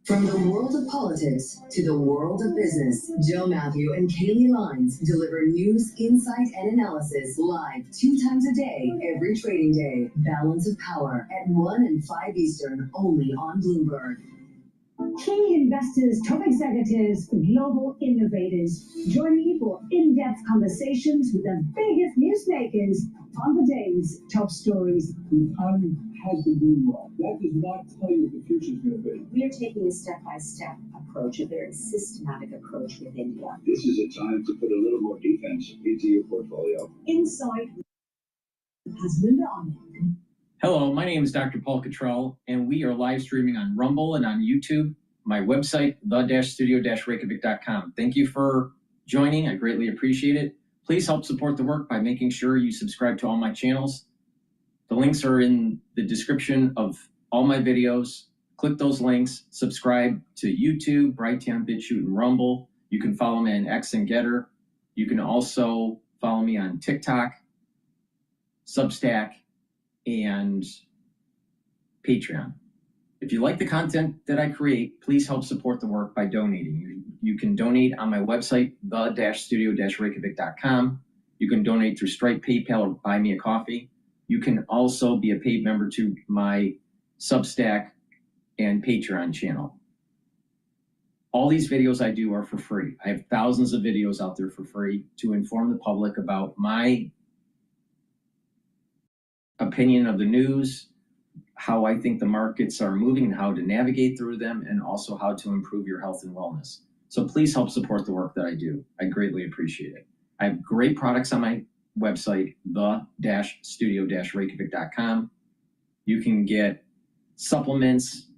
From the world of politics to the world of business, Joe Matthew and Kaylee Lines deliver news, insight, and analysis live 2 times a day, every trading day. Balance of Power at 1 and 5 Eastern, only on Bloomberg. Key investors, top executives, global innovators. Join me for in-depth conversations with the biggest newsmakers on the day's top stories. The economy has been doing well. That does not tell you what the future is going to be. We are taking a step-by-step approach, a very systematic approach with India. This is a time to put a little more defense into your portfolio. Inside has Linda on it. Hello, my name is Dr. Paul Cottrell, and we are live streaming on Rumble and on YouTube. My website, the-studio-reykjavik.com. Thank you for joining. I greatly appreciate it. Please help support the work by making sure you subscribe to all my channels. The links are in the description of all my videos. Click those links, subscribe to YouTube, Brighteon, Bitchute, and Rumble. You can follow me on X and GETTR. You can also follow me on TikTok, Substack, and Patreon. If you like the content that I create, please help support the work by donating. You can donate on my website, the-studio-reykjavik.com. You can donate through Stripe, PayPal, or Buy Me a Coffee. You can also be a paid member to my Substack and Patreon channel. All these videos I do are for free. I have thousands of videos out there for free to inform the public about my opinion of the news, how I think the markets are moving and how to navigate through them, and also how to improve your health and wellness. So please help support the work that I do. I greatly appreciate it. I have great products on my website, the-studio-reykjavik.com. You can get supplements.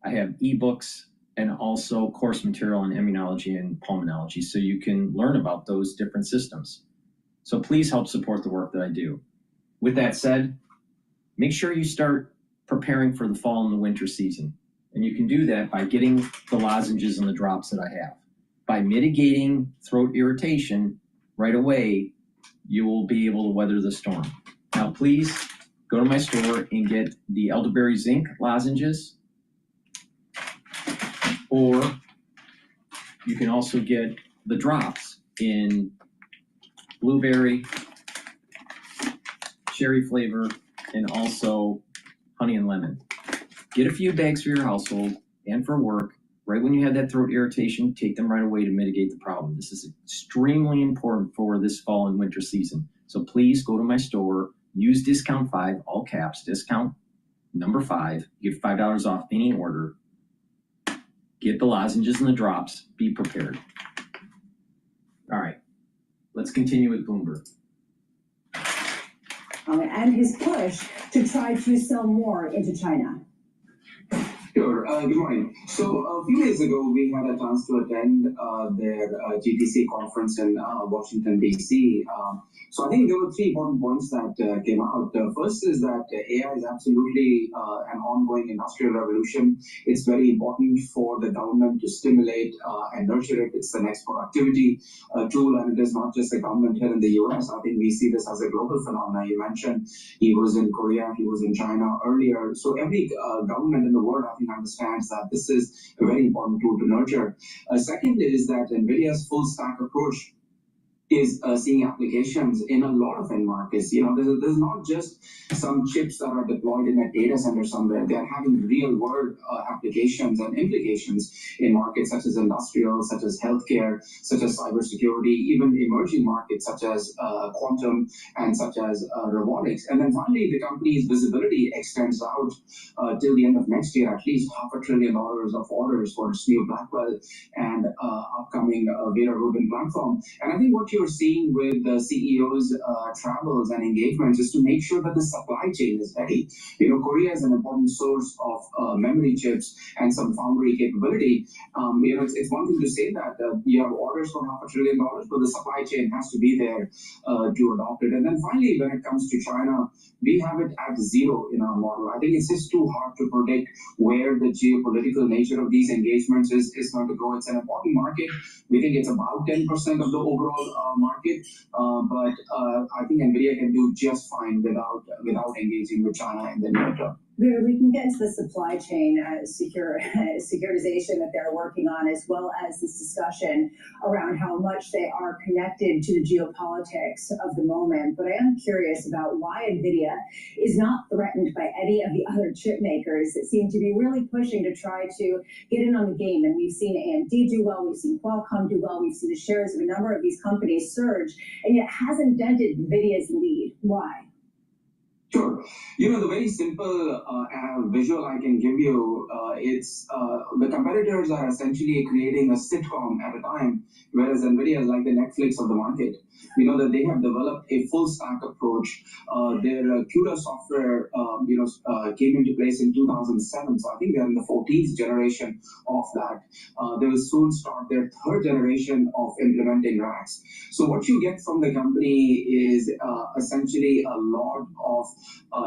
I have ebooks and also course material on immunology and pulmonology, so you can learn about those different systems. So please help support the work that I do. With that said, make sure you start preparing for the fall and the winter season. And you can do that by getting the lozenges and the drops that I have. By mitigating throat irritation right away, you will be able to weather the storm. Now, please go to my store and get the elderberry zinc lozenges, or you can also get the drops in blueberry, cherry flavor, and also honey and lemon. Get a few bags for your household and for work. Right when you have that throat irritation, take them right away to mitigate the problem. This is extremely important for this fall and winter season. So please go to my store, use discount 5, all caps, discount number 5, get $5 off any order. Get the lozenges and the drops, be prepared. All right, let's continue with Bloomberg. And his push to try to sell more into China. Sure. Good morning. So a few days ago, we had a chance to attend their GTC conference in Washington, D.C. So I think there were 3 important points that came out. First is that AI is absolutely an ongoing industrial revolution. It's very important for the government to stimulate and nurture it. It's the next productivity tool, and it is not just a government here in the U.S. I think we see this as a global phenomenon. You mentioned he was in Korea, he was in China earlier. So every government in the world, I think, understands that this is a very important tool to nurture. Second is that NVIDIA's full stack approach is seeing applications in a lot of end markets. There's not just some chips that are deployed in a data center somewhere. They're having real world applications and implications in markets such as industrial, such as healthcare, such as cybersecurity, even emerging markets such as quantum and such as robotics. And then finally, the company's visibility extends out till the end of next year, at least $500 billion of orders for its new Blackwell and upcoming Vera Rubin platform. And I think what you're seeing with the CEO's travels and engagements is to make sure that the supply chain is ready. Korea is an important source of memory chips and some foundry capability. It's one thing to say that you have orders for $500 billion, but the supply chain has to be there to adopt it. And then finally, when it comes to China, we have it at zero in our model. I think it's just too hard to predict where the geopolitical nature of these engagements is going to go. It's an important market. We think it's about 10% of the overall market, but I think NVIDIA can do just fine without engaging with China in the near term. We can get into the supply chain securitization that they're working on, as well as this discussion around how much they are connected to the geopolitics of the moment. But I am curious about why NVIDIA is not threatened by any of the other chip makers that seem to be really pushing to try to get in on the game. And we've seen AMD do well, we've seen Qualcomm do well, we've seen the shares of a number of these companies surge, and yet hasn't dented NVIDIA's lead. Why? Sure. The very simple visual I can give you, it's the competitors are essentially creating a sitcom at a time, whereas NVIDIA is like the Netflix of the market. That they have developed a full stack approach. Their CUDA software, came into place in 2007. So I think they're in the 14th generation of that. They will soon start their third generation of implementing racks. So what you get from the company is essentially a lot of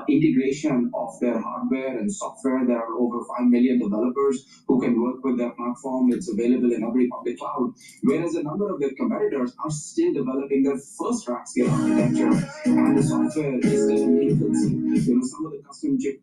integration of their hardware and software. There are over 5 million developers who can work with their platform. It's available in every public cloud. Whereas a number of their competitors are still developing their first rack scale architecture, and the software is still in infancy. Some of the custom chip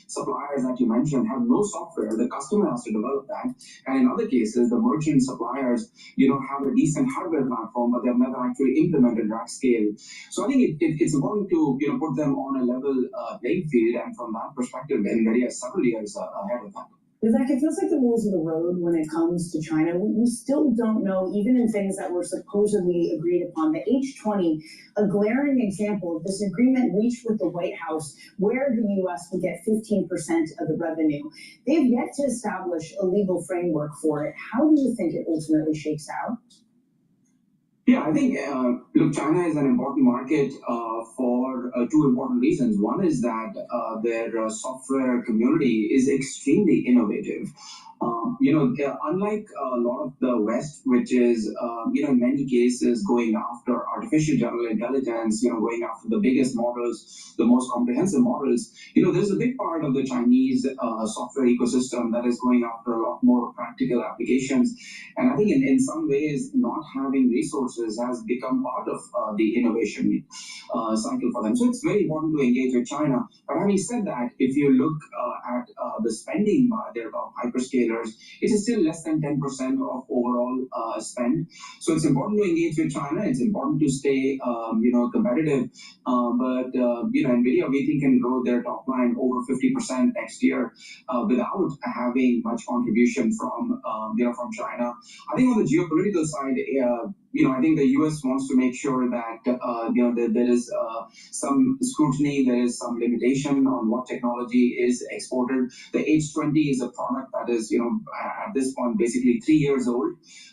suppliers that you mentioned have no software. The customer has to develop that. And in other cases, the merchant suppliers, have a decent hardware platform, but they've never actually implemented rack scale. So I think it's important to put them on a level playing field, and from that perspective, NVIDIA is several years ahead of that. Vivek, it feels like the rules of the road when it comes to China. We still don't know, even in things that were supposedly agreed upon. The H20, a glaring example of this agreement reached with the White House, where the U.S. would get 15% of the revenue. They've yet to establish a legal framework for it. How do you think it ultimately shakes out? Yeah, I think, China is an important market for two important reasons. One is that their software community is extremely innovative. Unlike a lot of the West, which is, in many cases going after artificial general intelligence, going after the biggest models, the most comprehensive models, there's a big part of the Chinese software ecosystem that is going after a lot more practical applications. And I think in some ways, not having resources has become part of the innovation cycle for them. So it's very important to engage with China. But having said that, if you look at the spending by their top hyperscalers, it is still less than 10% of overall spend. So it's important to engage with China. It's important to stay, competitive. But NVIDIA, we think, can grow their top line over 50% next year without having much contribution from China. I think on the geopolitical side, I think the U.S. wants to make sure that there is some scrutiny, there is some limitation on what technology is exported. The H20 is a product that is, at this point, basically 3 years old.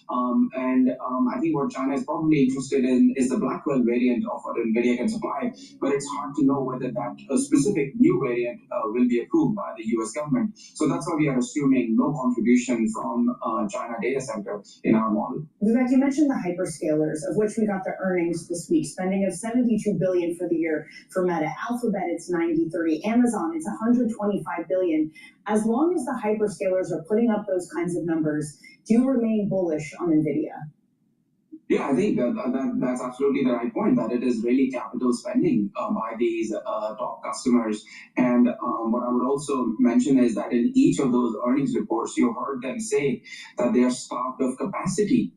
I think what China is probably interested in is the Blackwell variant of what NVIDIA can supply, but it's hard to know whether that specific new variant will be approved by the U.S. government. So that's why we are assuming no contribution from China data center in our model. Vivek, you mentioned the hyperscalers, of which we got the earnings this week, spending of $72 billion for the year for Meta. Alphabet, it's 90-30. Amazon, it's $125 billion. As long as the hyperscalers are putting up those kinds of numbers, do you remain bullish on NVIDIA? Yeah, I think that's absolutely the right point, that it is really capital spending by these top customers. And what I would also mention is that in each of those earnings reports, you heard them say that they are starved of capacity.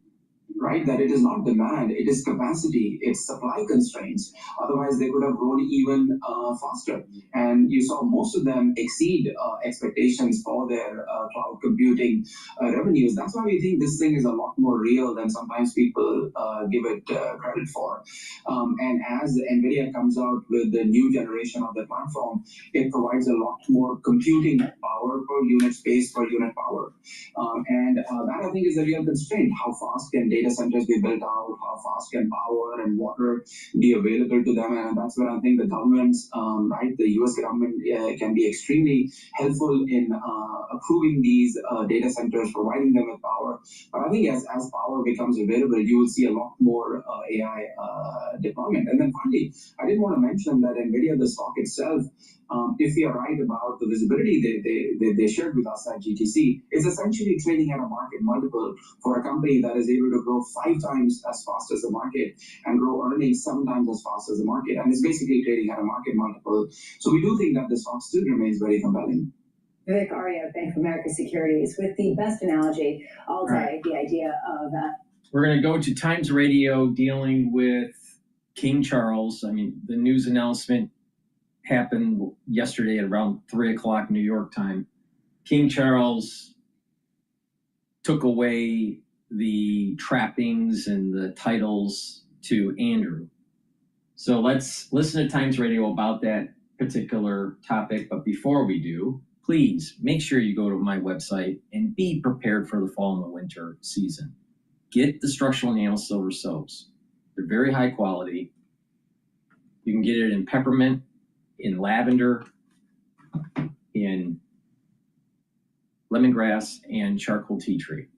Right? right? That it is not demand, it is capacity, it's supply constraints. Otherwise, they could have grown even faster. And you saw most of them exceed expectations for their cloud computing revenues. That's why we think this thing is a lot more real than sometimes people give it credit for. And as NVIDIA comes out with the new generation of the platform, it provides a lot more computing power per unit space, per unit power. And that I think is a real constraint. How fast can data centers be built out? How fast can power and water be available to them? And that's where I think the governments, right, the US government can be extremely helpful in approving these data centers, providing them with power. But I think as power becomes available, you will see a lot more AI deployment. And then finally, I did want to mention that NVIDIA, the stock itself, if we are right about the visibility they shared with us at GTC, is essentially trading at a market multiple for a company that is able to grow 5 times as fast as the market and grow earnings 7 times as fast as the market. And it's basically trading at a market multiple. So we do think that the stock still remains very compelling. Vivek Arya, Bank of America Securities, with the best analogy all day, right. The idea of... We're going to go to Times Radio dealing with King Charles. I mean, the news announcement happened yesterday at around 3 o'clock New York time. King Charles took away the trappings and the titles to Andrew. So let's listen to Times Radio about that particular topic. But before we do, please make sure you go to my website and be prepared for the fall and the winter season. Get the structural enamel silver soaps. They're very high quality. You can get it in peppermint, in lavender, in lemongrass, and charcoal tea tree.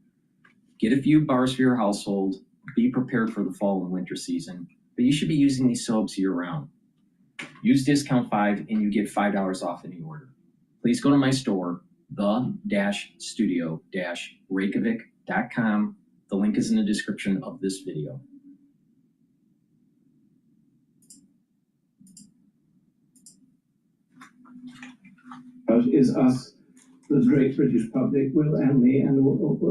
Get a few bars for your household. Be prepared for the fall and winter season. But you should be using these soaps year-round. Use discount 5 and you get $5 off any order. Please go to my store, the-studio-reykjavik.com. The link is in the description of this video. Is us, the great British public, Will and me, and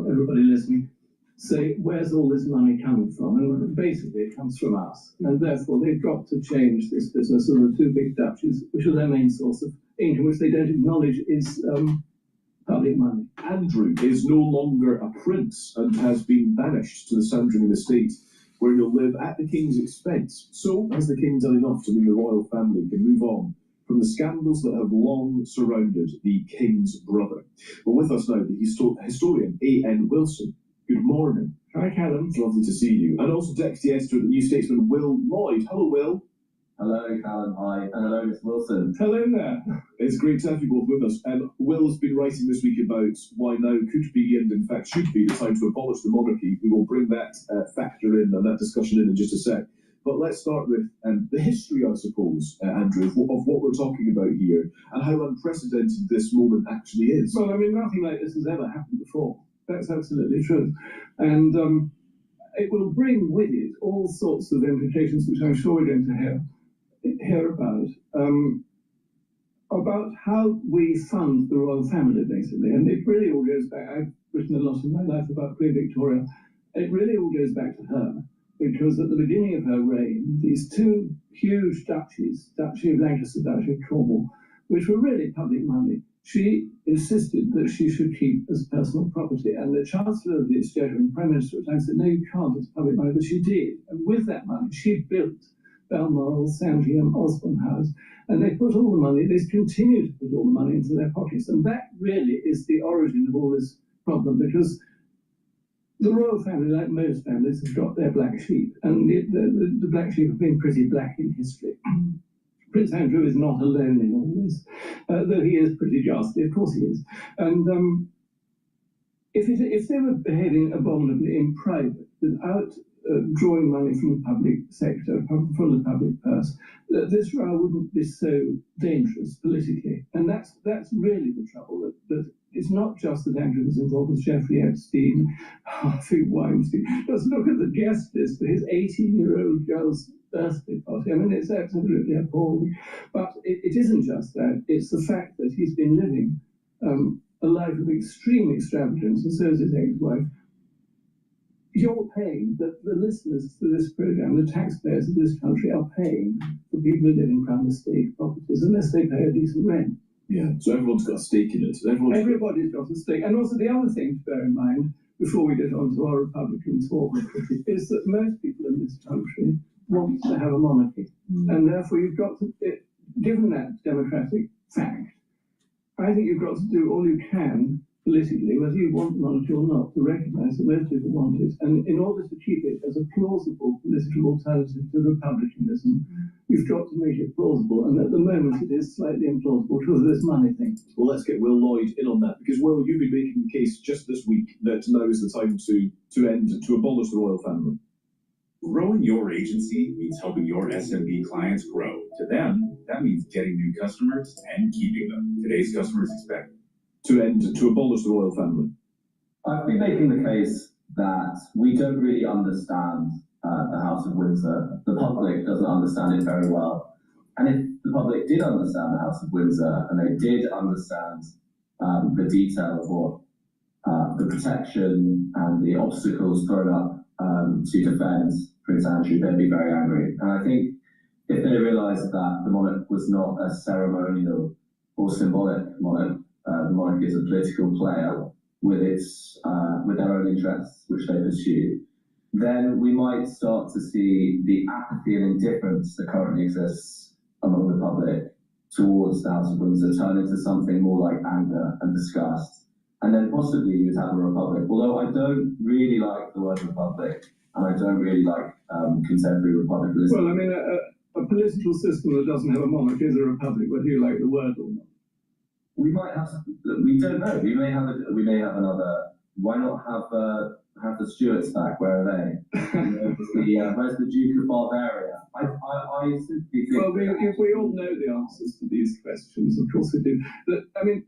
everybody listening, say, where's all this money coming from? And basically it comes from us. And therefore they've got to change this business of the 2 big duchies, which are their main source of income, which they don't acknowledge is public money. Andrew is no longer a prince and has been banished to the Sandringham estate, where he'll live at the king's expense. So has the king done enough to mean the royal family can move on from the scandals that have long surrounded the king's brother? But with us now, the historian A.N. Wilson. Good morning. Hi, Callum. It's lovely to see you. And also deputy editor of the New Statesman, Will Lloyd. Hello, Will. Hello, Callum. Hi. And hello, Miss Wilson. Hello there. It's great to have you both with us. Will's been writing this week about why now could be, and in fact should be, the time to abolish the monarchy. We will bring that factor in and that discussion in just a sec. But let's start with the history, I suppose, Andrew, of what we're talking about here and how unprecedented this moment actually is. Well, I mean, nothing like this has ever happened before. That's absolutely true. And it will bring with it all sorts of implications, which I'm sure we're going to hear about how we fund the royal family, basically. And it really all goes back. I've written a lot in my life about Queen Victoria. It really all goes back to her, because at the beginning of her reign, these 2 huge duchies, Duchy of Lancaster, Duchy of Cornwall, which were really public money, she insisted that she should keep as personal property. And the Chancellor of the Exchequer and Prime Minister at the time said, no, you can't, it's public money. But she did. And with that money, she built Balmoral, Sandringham, Osborne House. And they put all the money, they continue to put all the money into their pockets. And that really is the origin of all this problem, because the royal family, like most families, has got their black sheep. And the black sheep have been pretty black in history. Prince Andrew is not alone in all this, though he is pretty ghastly, of course he is. And if they were behaving abominably in private, without drawing money from the public sector, from the public purse, this row wouldn't be so dangerous politically. And that's really the trouble, that it's not just that Andrew was involved with Jeffrey Epstein, Harvey Weinstein. Just look at the guest list for his 18-year-old girl's birthday party. I mean, it's absolutely appalling. But it isn't just that. It's the fact that he's been living a life of extreme extravagance, and so is his ex-wife, you're paying, the listeners to this program, the taxpayers of this country are paying for people who live in Crown estate properties unless they pay a decent rent. Yeah, so everyone's got a stake in it. Everybody's got a stake. And also the other thing to bear in mind, before we get on to our Republican talk, is that most people in this country want to have a monarchy. And therefore you've got to, given that democratic fact, I think you've got to do all you can politically, whether you want monarchy or not, to recognise that most people want it. And in order to keep it as a plausible political alternative to republicanism, you've got to make it plausible. And at the moment, it is slightly implausible because of this money thing. Well, let's get Will Lloyd in on that, because, Will, you've been making the case just this week that now is the time to abolish the royal family. Growing your agency means helping your SMB clients grow. To them, that means getting new customers and keeping them. Today's customers expect to abolish the royal family. I've been making the case that we don't really understand the House of Windsor. The public doesn't understand it very well. And if the public did understand the House of Windsor, and they did understand the detail of what the protection and the obstacles thrown up to defend Prince Andrew, they'd be very angry. And I think if they realised that the monarch was not a ceremonial or symbolic monarch, the monarch is a political player with their own interests, which they pursue, then we might start to see the apathy and indifference that currently exists among the public towards the House of Windsor turn into something more like anger and disgust. And then possibly you would have a republic. Although I don't really like the word republic, and I don't really like contemporary republicanism. Well, I mean, a political system that doesn't have a monarchy is a republic, whether you like the word or not. We might have. We don't know. We may have another. Why not have the Stuarts back? Where are they? Where's the Duke of Bavaria? I simply think. Well, we all know the answers to these questions. Of course we do. But I mean,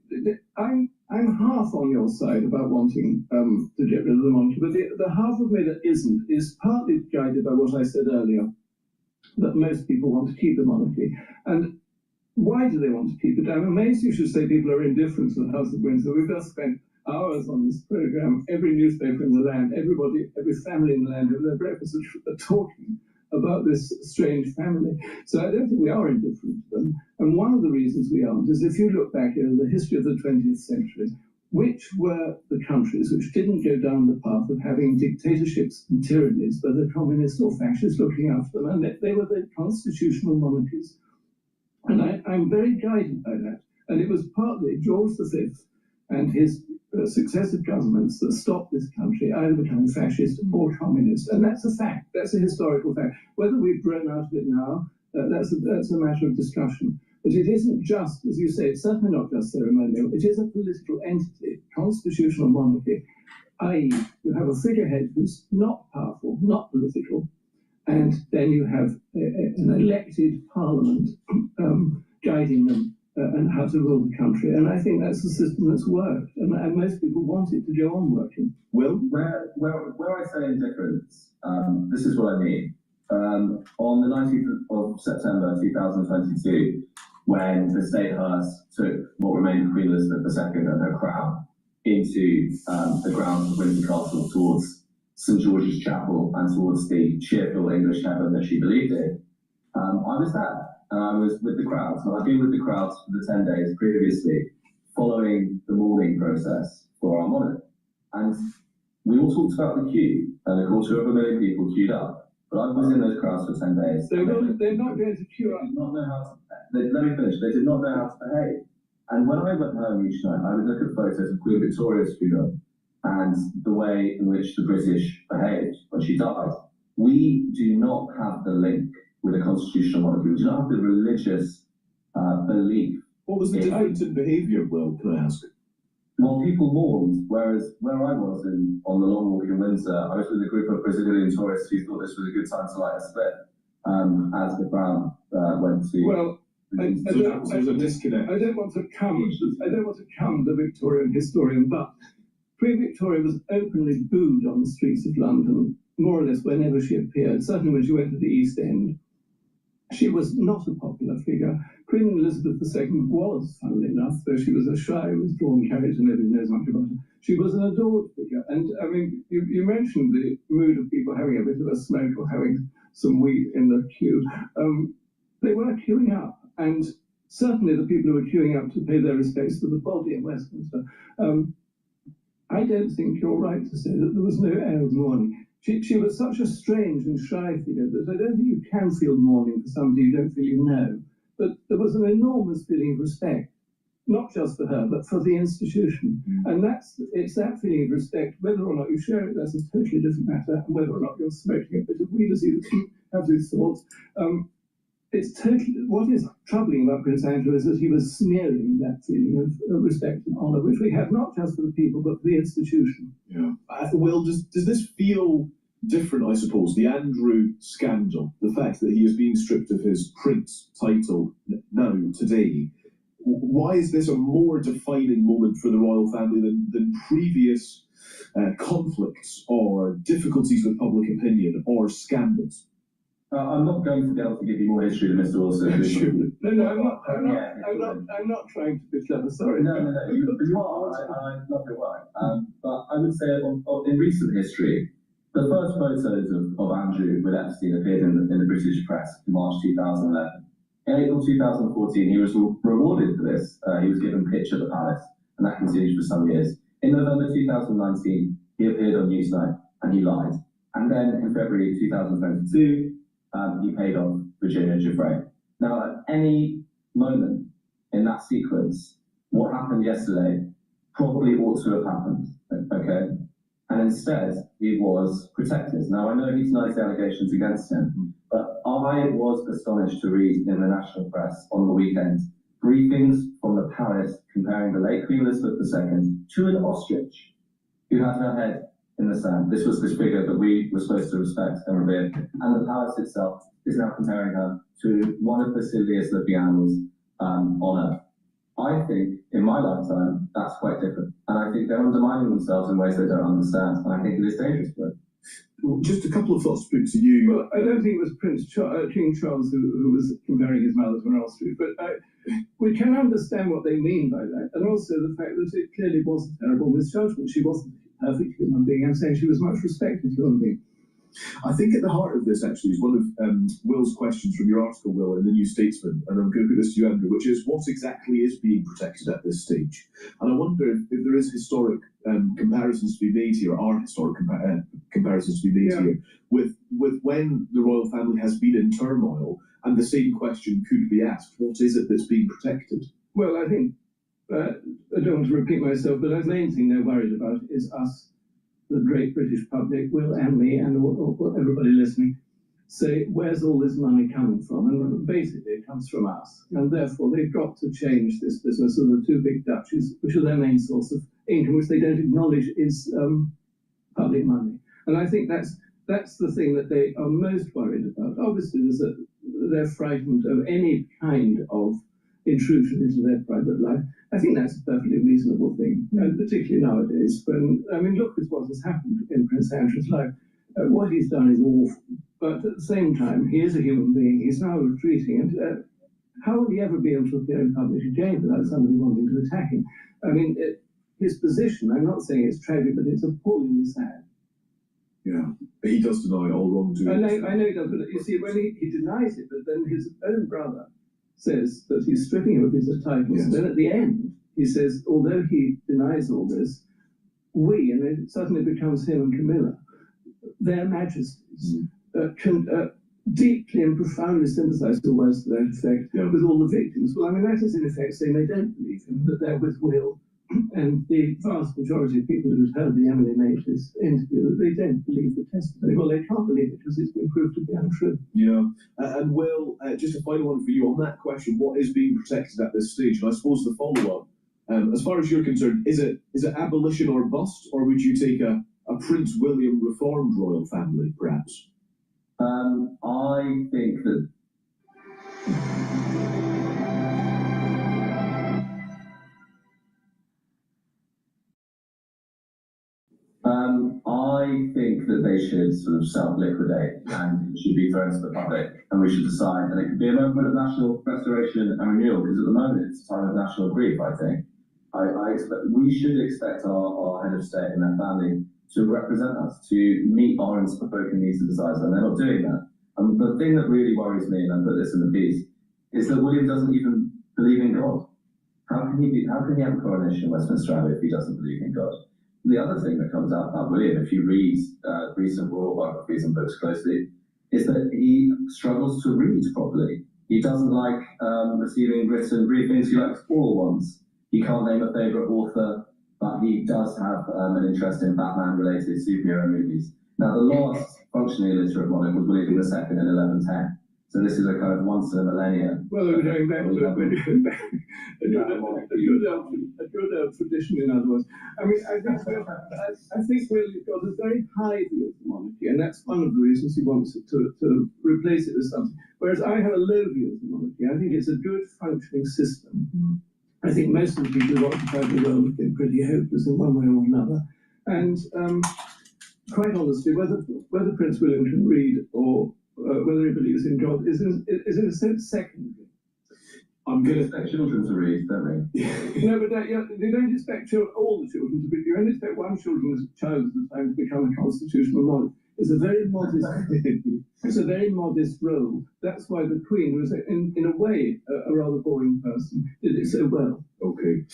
I'm half on your side about wanting to get rid of the monarchy, but the half of me that isn't is partly guided by what I said earlier, that most people want to keep the monarchy. And why do they want to keep it? I'm amazed you should say people are indifferent to the House of Windsor. We've just spent hours on this program. Every newspaper in the land, everybody, every family in the land, with their breakfast are talking about this strange family. So I don't think we are indifferent to them. And one of the reasons we aren't is if you look back over the history of the 20th century, which were the countries which didn't go down the path of having dictatorships and tyrannies, whether communists or fascists looking after them, and they were the constitutional monarchies. And I'm very guided by that. And it was partly George V and his successive governments that stopped this country either becoming fascist or communist. And that's a fact. That's a historical fact. Whether we've grown out of it now, that's a matter of discussion. But it isn't just, as you say, it's certainly not just ceremonial. It is a political entity, constitutional monarchy, i.e. you have a figurehead who's not powerful, not political, and then you have an elected parliament guiding them and how to rule the country. And I think that's the system that's worked, and most people want it to go on working. Well, where I say indifference, this is what I mean. On the 19th of September 2022, when the State Hearse took what remained of Queen Elizabeth II and her crown into the grounds of Windsor Castle towards St George's Chapel and towards the cheerful English heaven that she believed in, I was there, and I was with the crowds. And I've been with the crowds for the 10 days previously, following the mourning process for our monarch. And we all talked about the queue, and a 250,000 people queued up. But I was in those crowds for 10 days. They're not going to queue up. They did not know how to. Let me finish. They did not know how to behave. And when I went home each night, I would look at photos of Queen Victoria's funeral and the way in which the British behaved when she died. We do not have the link with a constitutional monarchy. We do not have the religious belief. What was the difference in behaviour, Will, can I ask? Well, people mourned, whereas where I was on the long walk in Windsor, I was with a group of Brazilian tourists who thought this was a good time to light a split as the crown went to... Well, there's a disconnect. I don't want to come the Victorian historian, but Queen Victoria was openly booed on the streets of London, more or less whenever she appeared, certainly when she went to the East End. she was not a popular figure. Queen Elizabeth II was, funnily enough, though she was a shy, withdrawn character, nobody knows much about her. She was an adored figure. And I mean, you mentioned the mood of people having a bit of a smoke or having some wheat in the queue. They were queuing up, and certainly the people who were queuing up to pay their respects to the body in Westminster. I don't think you're right to say that there was no air of mourning. She was such a strange and shy figure that I don't think you can feel mourning for somebody you don't feel you know. But there was an enormous feeling of respect, not just for her, but for the institution. And it's that feeling of respect, whether or not you share it, that's a totally different matter, and whether or not you're smoking a bit of weed as you have these thoughts. It's totally, what is troubling about Prince Andrew is that he was smearing that feeling of respect and honour, which we have not just for the people, but for the institution. Yeah. Will, does this feel different, I suppose? The Andrew scandal, the fact that he is being stripped of his prince title now, today, why is this a more defining moment for the royal family than previous conflicts or difficulties with public opinion or scandals? I'm not going to be able to give you more history than Mr. Wilson. Sure. No, I'm not trying to be clever. Sorry. No. You are. I love your work. But I would say in recent history, the first photos of Andrew with Epstein appeared in the British press in March 2011. In April 2014, he was rewarded for this. He was given pitch at the palace, and that continued for some years. In November 2019, he appeared on Newsnight, and he lied. And then in February 2022, he paid off Virginia Giuffre. Now, at any moment in that sequence, what happened yesterday probably ought to have happened, okay? And instead, he was protected. Now, I know he denies the allegations against him, but I was astonished to read in the national press on the weekend briefings from the palace comparing the late Queen Elizabeth II to an ostrich who had her head in the sand. This was this figure that we were supposed to respect and revere. And the palace itself is now comparing her to one of the silliest living animals on Earth. I think, in my lifetime, that's quite different. And I think they're undermining themselves in ways they don't understand. And I think it is dangerous for them. Well, just a couple of thoughts to you. Well, I don't think it was King Charles who was comparing his mother to an ostrich, but we can understand what they mean by that. And also the fact that it clearly was a terrible misjudgment. She wasn't a perfect human being. I'm saying she was much respected human being. I think at the heart of this, actually, is one of Will's questions from your article, Will, in the New Statesman, and I'm going to put this to you, Andrew, which is what exactly is being protected at this stage? And I wonder if there is historic comparisons to be made here, are historic comparisons to be made here, with when the royal family has been in turmoil, and the same question could be asked, what is it that's being protected? Well, I think, I don't want to repeat myself, but the main thing they're worried about is us, the great British public, Will and me, and everybody listening, say, where's all this money coming from? And basically it comes from us. And therefore they've got to change this business of the two big duchies, which are their main source of income, which they don't acknowledge is public money. And I think that's the thing that they are most worried about. Obviously, they're frightened of any kind of intrusion into their private life. I think that's a perfectly reasonable thing, and particularly nowadays. When look at what has happened in Prince Andrew's life. What he's done is awful, but at the same time, he is a human being. He's now retreating, and how will he ever be able to appear in public again without somebody wanting to attack him? His position, I'm not saying it's tragic, but it's appallingly sad. Yeah, but he does deny all wrongdoing. I know he does, but you see, when he denies it, but then his own brother says that he's stripping him of his titles. Yes. Then at the end, he says, although he denies all this, we, and it suddenly becomes him and Camilla, their majesties, deeply and profoundly sympathise to words to that effect with all the victims. Well, that is in effect saying they don't believe him, that they're with Will. And the vast majority of people who've heard the Emily Maitlis interview, they don't believe the testimony. Well, they can't believe it because it's been proved to be untrue. Yeah. And Will, just a final one for you on that question, what is being protected at this stage? And I suppose the follow-up, as far as you're concerned, is it abolition or bust, or would you take a Prince William reformed royal family, perhaps? I think that... I think that they should sort of self-liquidate and it should be thrown to the public. and we should decide. And it could be a moment of national restoration and renewal, because at the moment it's a time of national grief, I think. We should expect our head of state and their family to represent us, to meet our unspoken needs and desires, and they're not doing that. And the thing that really worries me, and I put this in the piece, is that William doesn't even believe in God. How can he have a coronation in Westminster Abbey if he doesn't believe in God? The other thing that comes out about William, if you read recent royal biographies and books closely, is that he struggles to read properly. He doesn't like receiving written briefings. He likes oral ones. He can't name a favourite author, but he does have an interest in Batman-related superhero movies. Now, the last functionally illiterate monarch was William II in 1110. So this is a kind of once in a millennia. Well, we're going back to a good tradition, in other words. I mean, I think William's got a very high view of the monarchy, and that's one of the reasons he wants to replace it with something. Whereas I have a low view of the monarchy. I think it's a good functioning system. I think most of the people who occupy the world have been pretty hopeless in one way or another. And quite honestly, whether Prince William can read or whether he believes in God is in a sense secondary. I'm going to expect children to read, don't we? No, but they don't expect all the children to read. You only expect one child at a time to become a constitutional monarch. It's a very modest. It's a very modest role. That's why the Queen was, in a way, a rather boring person. Did it so well. Okay.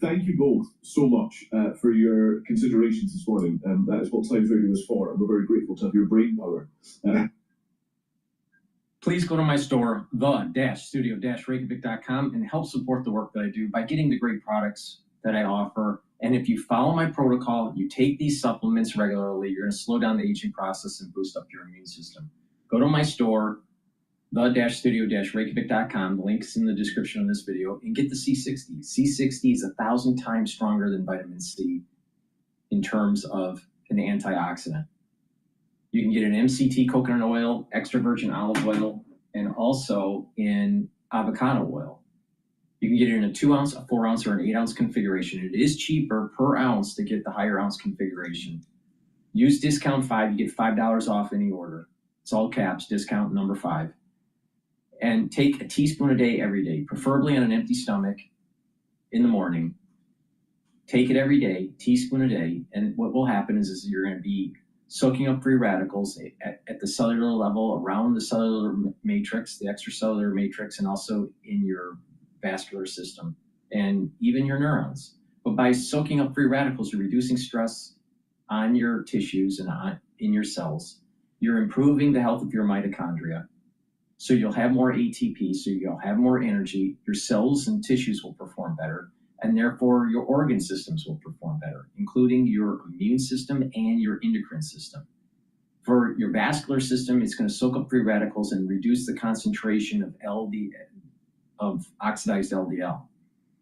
Thank you both so much for your considerations this morning. That is what Times Radio is for, and we're very grateful to have your brain power. Please go to my store, the-studio-reykjavik.com, and help support the work that I do by getting the great products that I offer. And if you follow my protocol, you take these supplements regularly, you're going to slow down the aging process and boost up your immune system. Go to my store, the-studio-reykjavik.com. The link is in the description of this video, and get the C60. C60 is 1,000 times stronger than vitamin C in terms of an antioxidant. You can get an MCT coconut oil, extra virgin olive oil, and also in avocado oil. You can get it in a 2-ounce, a 4-ounce, or an 8-ounce configuration. It is cheaper per ounce to get the higher ounce configuration. Use discount 5, you get $5 off any order. It's all caps, discount number 5. And take a teaspoon a day every day, preferably on an empty stomach in the morning. Take it every day, teaspoon a day, and what will happen is you're going to be soaking up free radicals at the cellular level, around the cellular matrix, the extracellular matrix, and also in your vascular system and even your neurons. But by soaking up free radicals, you're reducing stress on your tissues and in your cells. You're improving the health of your mitochondria. So you'll have more ATP, so you'll have more energy. Your cells and tissues will perform better, and therefore your organ systems will perform better, including your immune system and your endocrine system. For your vascular system, it's going to soak up free radicals and reduce the concentration of oxidized LDL.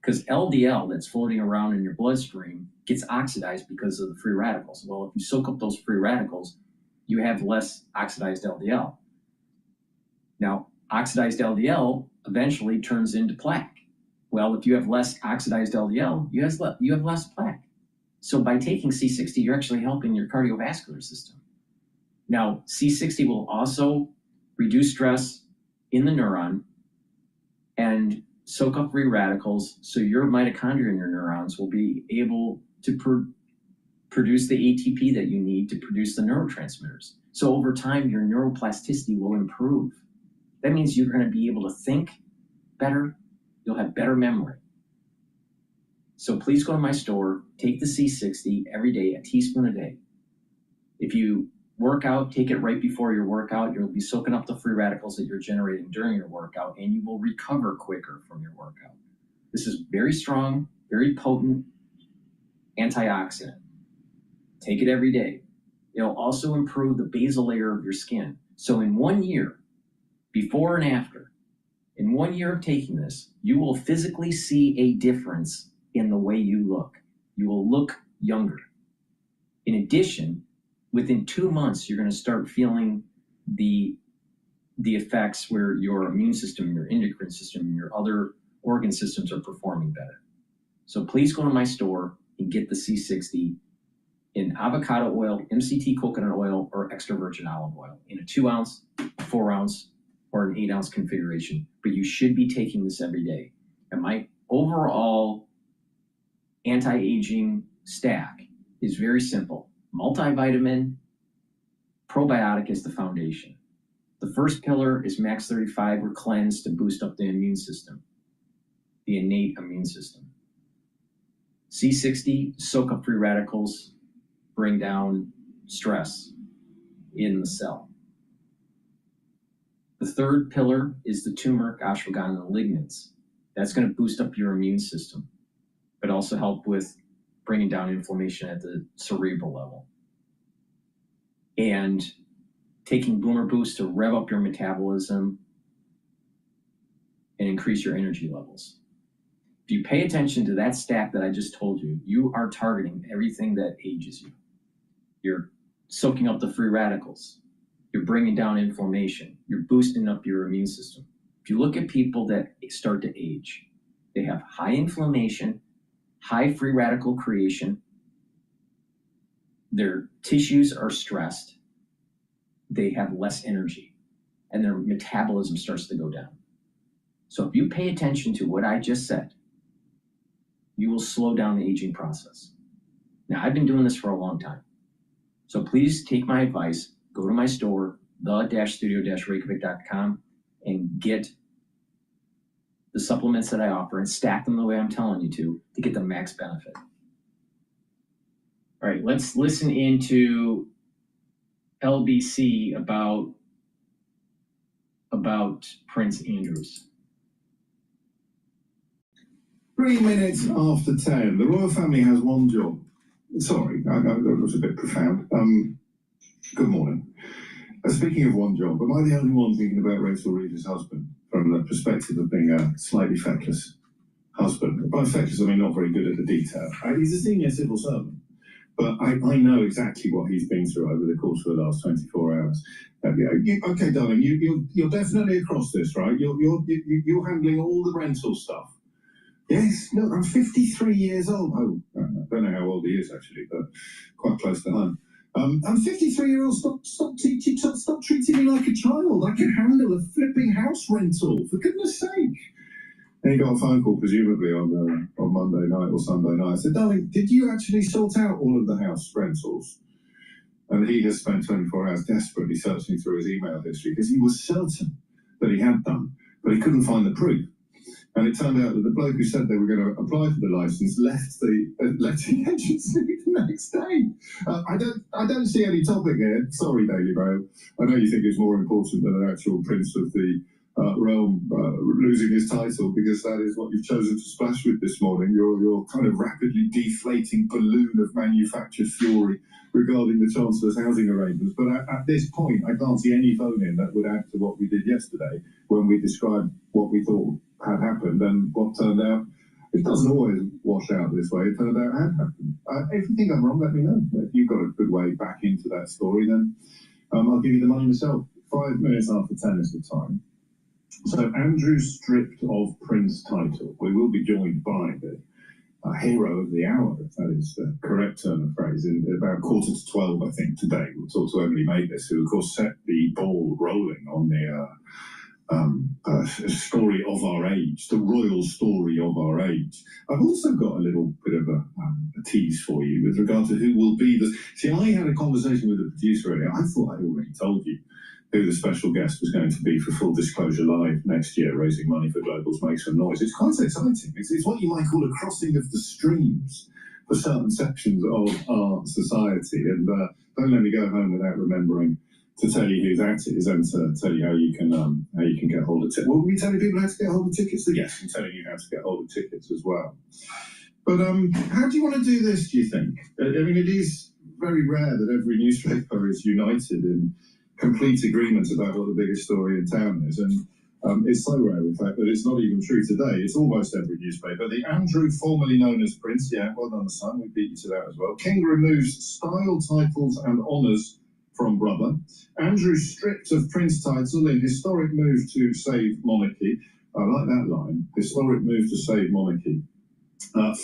Because LDL that's floating around in your bloodstream gets oxidized because of the free radicals. Well, if you soak up those free radicals, you have less oxidized LDL. Now, oxidized LDL eventually turns into plaque. Well, if you have less oxidized LDL, you have less plaque. So by taking C60, you're actually helping your cardiovascular system. Now, C60 will also reduce stress in the neuron and soak up free radicals, so your mitochondria in your neurons will be able to produce the ATP that you need to produce the neurotransmitters. So over time, your neuroplasticity will improve. That means you're going to be able to think better. You'll have better memory. So please go to my store, take the C60 every day, a teaspoon a day. If you work out, take it right before your workout. You'll be soaking up the free radicals that you're generating during your workout, and you will recover quicker from your workout. This is very strong, very potent antioxidant. Take it every day. It'll also improve the basal layer of your skin. So in 1 year, before and after, in 1 year of taking this, you will physically see a difference in the way you look. You will look younger. In addition, within 2 months, you're going to start feeling the effects where your immune system, your endocrine system, and your other organ systems are performing better. So please go to my store and get the C60 in avocado oil, MCT coconut oil, or extra virgin olive oil in a 2-ounce, a 4-ounce, or an 8-ounce configuration, but you should be taking this every day. And my overall anti-aging stack is very simple. Multivitamin, probiotic is the foundation. The first pillar is Max 35 or Cleanse to boost up the immune system, the innate immune system. C60, soak up free radicals, bring down stress in the cell. The third pillar is the turmeric, ashwagandha, and lignans. That's going to boost up your immune system, but also help with bringing down inflammation at the cerebral level. And taking Boomer Boost to rev up your metabolism and increase your energy levels. If you pay attention to that stack that I just told you, you are targeting everything that ages you. You're soaking up the free radicals. You're bringing down inflammation. You're boosting up your immune system. If you look at people that start to age, they have high inflammation, high free radical creation, their tissues are stressed, they have less energy, and their metabolism starts to go down. So if you pay attention to what I just said, you will slow down the aging process. Now, I've been doing this for a long time. So please take my advice, go to my store, the-studio-reykjavik.com, and get the supplements that I offer and stack them the way I'm telling you to get the max benefit. All right, let's listen into LBC about Prince Andrew's. 3 minutes after 10. The royal family has one job. Sorry, I know that was a bit profound. Good morning. Speaking of one job, am I the only one thinking about Rachel Reeves' husband from the perspective of being a slightly feckless husband? By feckless, I mean not very good at the detail. He's a senior civil servant, but I know exactly what he's been through over the course of the last 24 hours. Okay, darling, you're definitely across this, right? You're handling all the rental stuff. Yes, look, I'm 53 years old. Oh, I don't know how old he is actually, but quite close to home. I'm 53 years old. Stop treating me like a child. I can handle a flipping house rental, for goodness sake. And he got a phone call, presumably on Monday night or Sunday night. I said, darling, did you actually sort out all of the house rentals? And he has spent 24 hours desperately searching through his email history because he was certain that he had done, but he couldn't find the proof. And it turned out that the bloke who said they were going to apply for the license left the letting agency the next day. I don't see any topic here. Sorry, Daily Mail. I know you think it's more important than an actual prince of the realm losing his title, because that is what you've chosen to splash with this morning. Your kind of rapidly deflating balloon of manufactured fury regarding the Chancellor's housing arrangements. But at this point, I can't see any phone-in that would add to what we did yesterday when we described what we thought had happened and what turned out. It doesn't always wash out this way. It turned out had happened. If you think I'm wrong, let me know. If you've got a good way back into that story, then I'll give you the money myself. 5 minutes after 10 is the time. So Andrew stripped of Prince title. We will be joined by the hero of the hour, if that is the correct term of phrase, in about 11:45, I think, today. We'll talk to Emily Mavis, who, of course, set the ball rolling on the story of our age, the royal story of our age. I've also got a little bit of a tease for you with regard to who will be the... See, I had a conversation with the producer earlier. I thought I'd already told you who the special guest was going to be for Full Disclosure Live next year, raising money for Global's Make Some Noise. It's quite exciting. It's what you might call a crossing of the streams for certain sections of our society. And don't let me go home without remembering to tell you who that is and to tell you how you can get hold of tickets. Well, we telling people how to get hold of tickets? Yes, I'm telling you how to get hold of tickets as well. But how do you want to do this, do you think? I mean, it is very rare that every newspaper is united in complete agreement about what the biggest story in town is. And it's so rare, in fact, that it's not even true today. It's almost every newspaper. The Andrew, formerly known as Prince, yeah, well done, son, we beat you to that as well. King removes style, titles and honours from brother. Andrew stripped of Prince title in historic move to save monarchy. I like that line. Historic move to save monarchy.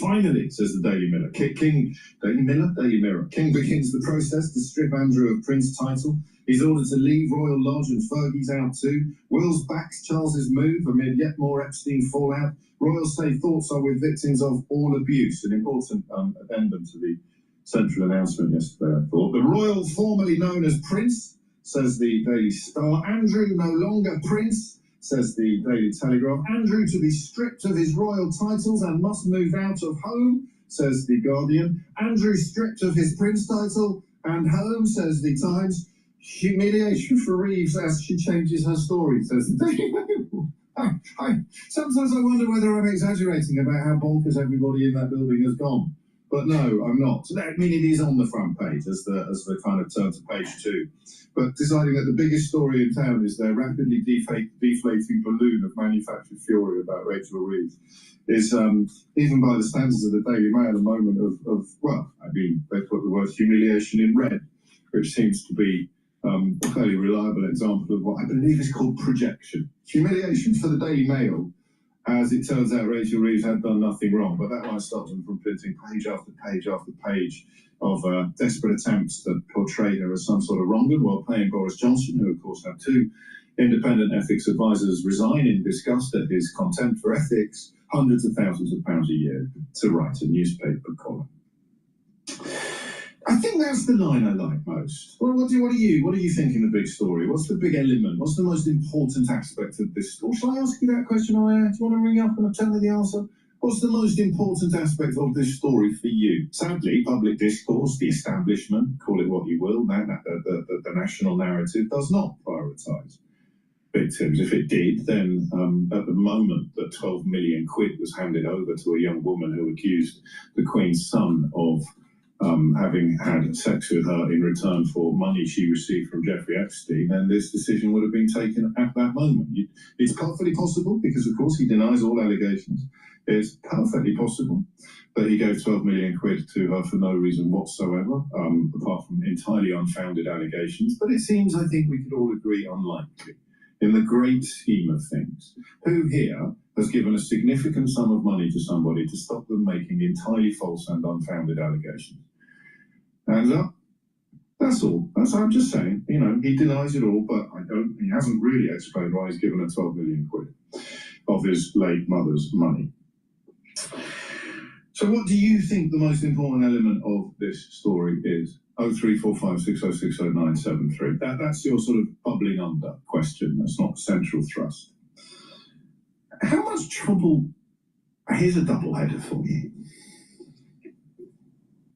Finally, says the Daily Mirror, Daily Mirror. King begins the process to strip Andrew of Prince title. He's ordered to leave Royal Lodge and Fergie's out too. Wills backs Charles's move amid yet more Epstein fallout. Royals say thoughts are with victims of all abuse. An important addendum to the central announcement yesterday, I thought. The royal formerly known as Prince, says the Daily Star. Andrew no longer Prince, says the Daily Telegraph. Andrew to be stripped of his royal titles and must move out of home, says the Guardian. Andrew stripped of his Prince title and home, says the Times. Humiliation for Reeves as she changes her story, says the Daily Mail. Sometimes I wonder whether I'm exaggerating about how bonkers everybody in that building has gone. But no, I'm not. I mean, it is on the front page as the kind of turn to page 2. But deciding that the biggest story in town is their rapidly deflating balloon of manufactured fury about Rachel Reeves is, even by the standards of the Daily Mail, a moment of well, I mean, they put the word humiliation in red, which seems to be a fairly reliable example of what I believe is called projection. Humiliation for the Daily Mail. As it turns out, Rachel Reeves had done nothing wrong, but that might stop them from printing page after page after page of desperate attempts to portray her as some sort of wrong'un, while paying Boris Johnson, who of course had 2 independent ethics advisors resign in disgust at his contempt for ethics, hundreds of thousands of pounds a year to write a newspaper column. I think that's the line I like most. What do you think in the big story? What's the big element? What's the most important aspect of this story? Shall I ask you that question, Aya? Do you want to ring up and tell me the answer? What's the most important aspect of this story for you? Sadly, public discourse, the establishment, call it what you will, the national narrative does not prioritise victims. If it did, then at the moment that 12 million quid was handed over to a young woman who accused the Queen's son of having had sex with her in return for money she received from Jeffrey Epstein, then this decision would have been taken at that moment. It's perfectly possible, because of course he denies all allegations. It's perfectly possible that he gave 12 million quid to her for no reason whatsoever, apart from entirely unfounded allegations. But it seems, I think we could all agree, unlikely. In the great scheme of things, who here has given a significant sum of money to somebody to stop them making entirely false and unfounded allegations? Hands up. That's all. I'm just saying, he denies it all, but he hasn't really explained why he's given her 12 million quid of his late mother's money. So what do you think the most important element of this story is? 03456060973. That's your sort of bubbling under question. That's not central thrust. How much trouble? Here's a double header for you.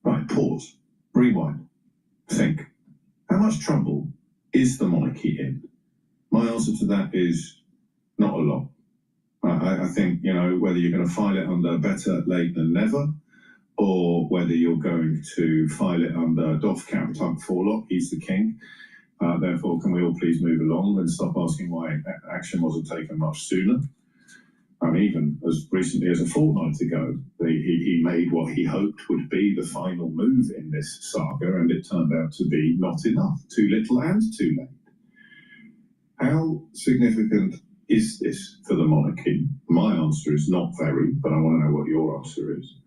Right, pause. Rewind. Think. How much trouble is the monarchy in? My answer to that is not a lot. I think, whether you're going to file it under better late than never, or whether you're going to file it under doff cap tuck forelock, he's the king. Therefore, can we all please move along and stop asking why action wasn't taken much sooner? Even as recently as a fortnight ago, he made what he hoped would be the final move in this saga, and it turned out to be not enough, too little and too late. How significant is this for the monarchy? My answer is not very, but I want to know what your answer is.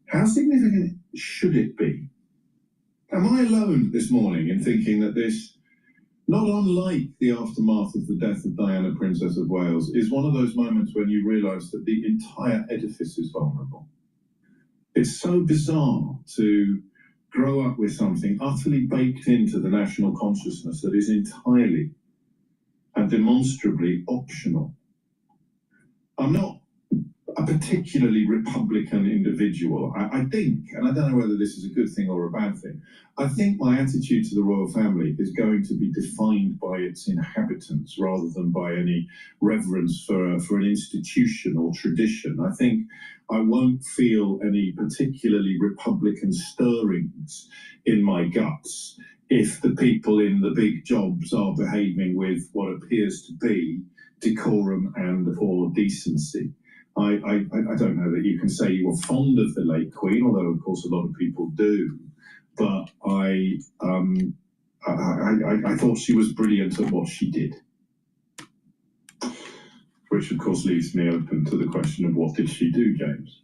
How significant should it be? Am I alone this morning in thinking that this, not unlike the aftermath of the death of Diana, Princess of Wales, is one of those moments when you realise that the entire edifice is vulnerable? It's so bizarre to grow up with something utterly baked into the national consciousness that is entirely and demonstrably optional. I'm not a particularly Republican individual. I think, and I don't know whether this is a good thing or a bad thing, I think my attitude to the royal family is going to be defined by its inhabitants rather than by any reverence for an institution or tradition. I think I won't feel any particularly Republican stirrings in my guts if the people in the big jobs are behaving with what appears to be decorum and or decency. I don't know that you can say you were fond of the late Queen, although of course a lot of people do. But I thought she was brilliant at what she did, which of course leaves me open to the question of what did she do, James?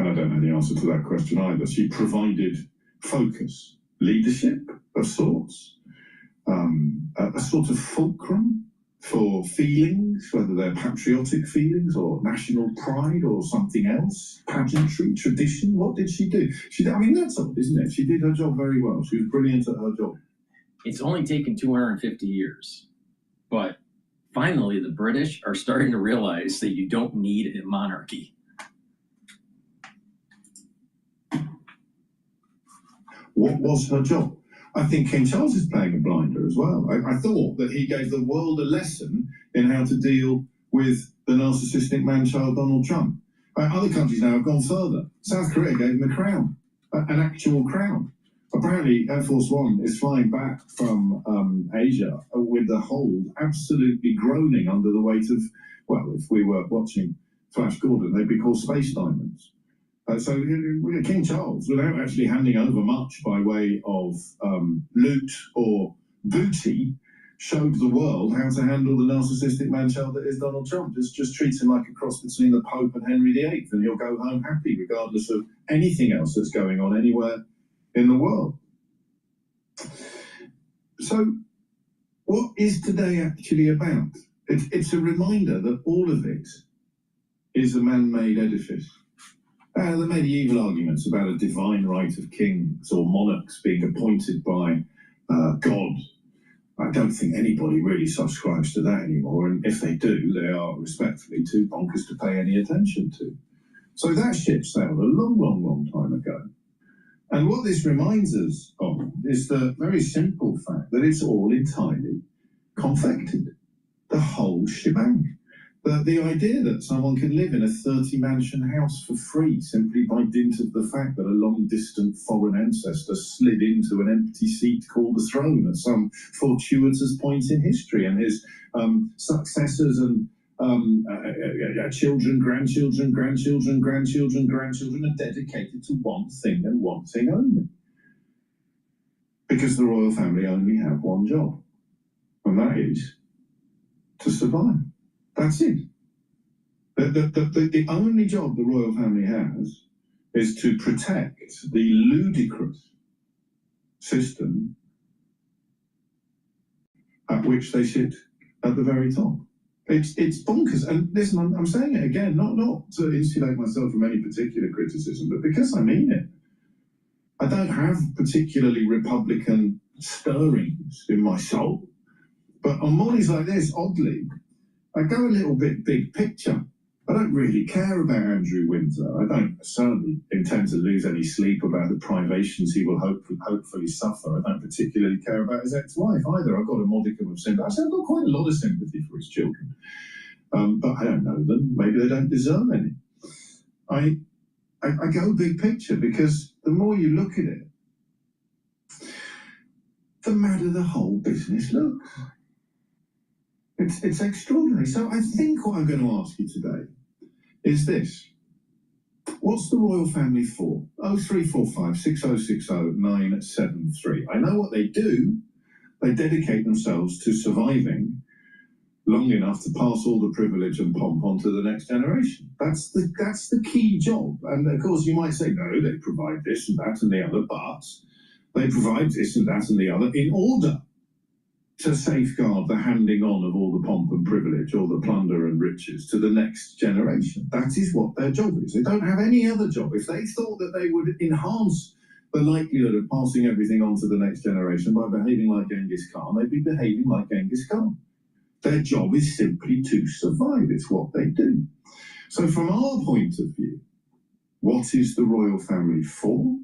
and I don't know the answer to that question either. She provided focus, leadership of sorts, a sort of fulcrum for feelings, whether they're patriotic feelings or national pride or something else, pageantry, tradition. What did she do? I mean, that's odd, isn't it? She did her job very well. She was brilliant at her job. It's only taken 250 years, but finally the British are starting to realize that you don't need a monarchy. What was her job? I think King Charles is playing a blinder as well. I thought that he gave the world a lesson in how to deal with the narcissistic man-child Donald Trump. Other countries now have gone further. South Korea gave him a crown, an actual crown. Apparently, Air Force One is flying back from Asia with the hold absolutely groaning under the weight of, well, if we were watching Flash Gordon, they'd be called space diamonds. So King Charles, without actually handing over much by way of loot or booty, showed the world how to handle the narcissistic man-child that is Donald Trump. Just treats him like a cross between the Pope and Henry VIII, and he'll go home happy regardless of anything else that's going on anywhere in the world. So what is today actually about? It's a reminder that all of it is a man-made edifice. The medieval arguments about a divine right of kings or monarchs being appointed by God, I don't think anybody really subscribes to that anymore, and if they do, they are respectfully too bonkers to pay any attention to. So that ship sailed a long time ago. And what this reminds us of is the very simple fact that it's all entirely confected, the whole shebang. The idea that someone can live in a 30-mansion house for free simply by dint of the fact that a long-distant foreign ancestor slid into an empty seat called the throne at some fortuitous point in history, and his successors and children, grandchildren are dedicated to one thing and one thing only. Because the royal family only have one job, and that is to survive. That's it. The only job the royal family has is to protect the ludicrous system at which they sit at the very top. It's bonkers. And listen, I'm saying it again, not to insulate myself from any particular criticism, but because I mean it. I don't have particularly Republican stirrings in my soul. But on mornings like this, oddly, I go a little bit big picture. I don't really care about Andrew Windsor. I don't certainly intend to lose any sleep about the privations he will hopefully suffer. I don't particularly care about his ex-wife either. I've got a modicum of sympathy. Actually, I've got quite a lot of sympathy for his children. But I don't know them. Maybe they don't deserve any. I go big picture because the more you look at it, the madder the whole business looks. It's extraordinary. So I think what I'm going to ask you today is this. What's the royal family for? 0345 6060 973. I know what they do. They dedicate themselves to surviving long enough to pass all the privilege and pomp on to the next generation. That's the key job. And of course you might say, no, they provide this and that and the other, but they provide this and that and the other in order to safeguard the handing on of all the pomp and privilege, all the plunder and riches to the next generation. That is what their job is. They don't have any other job. If they thought that they would enhance the likelihood of passing everything on to the next generation by behaving like Genghis Khan, they'd be behaving like Genghis Khan. Their job is simply to survive. It's what they do. So from our point of view, what is the royal family for?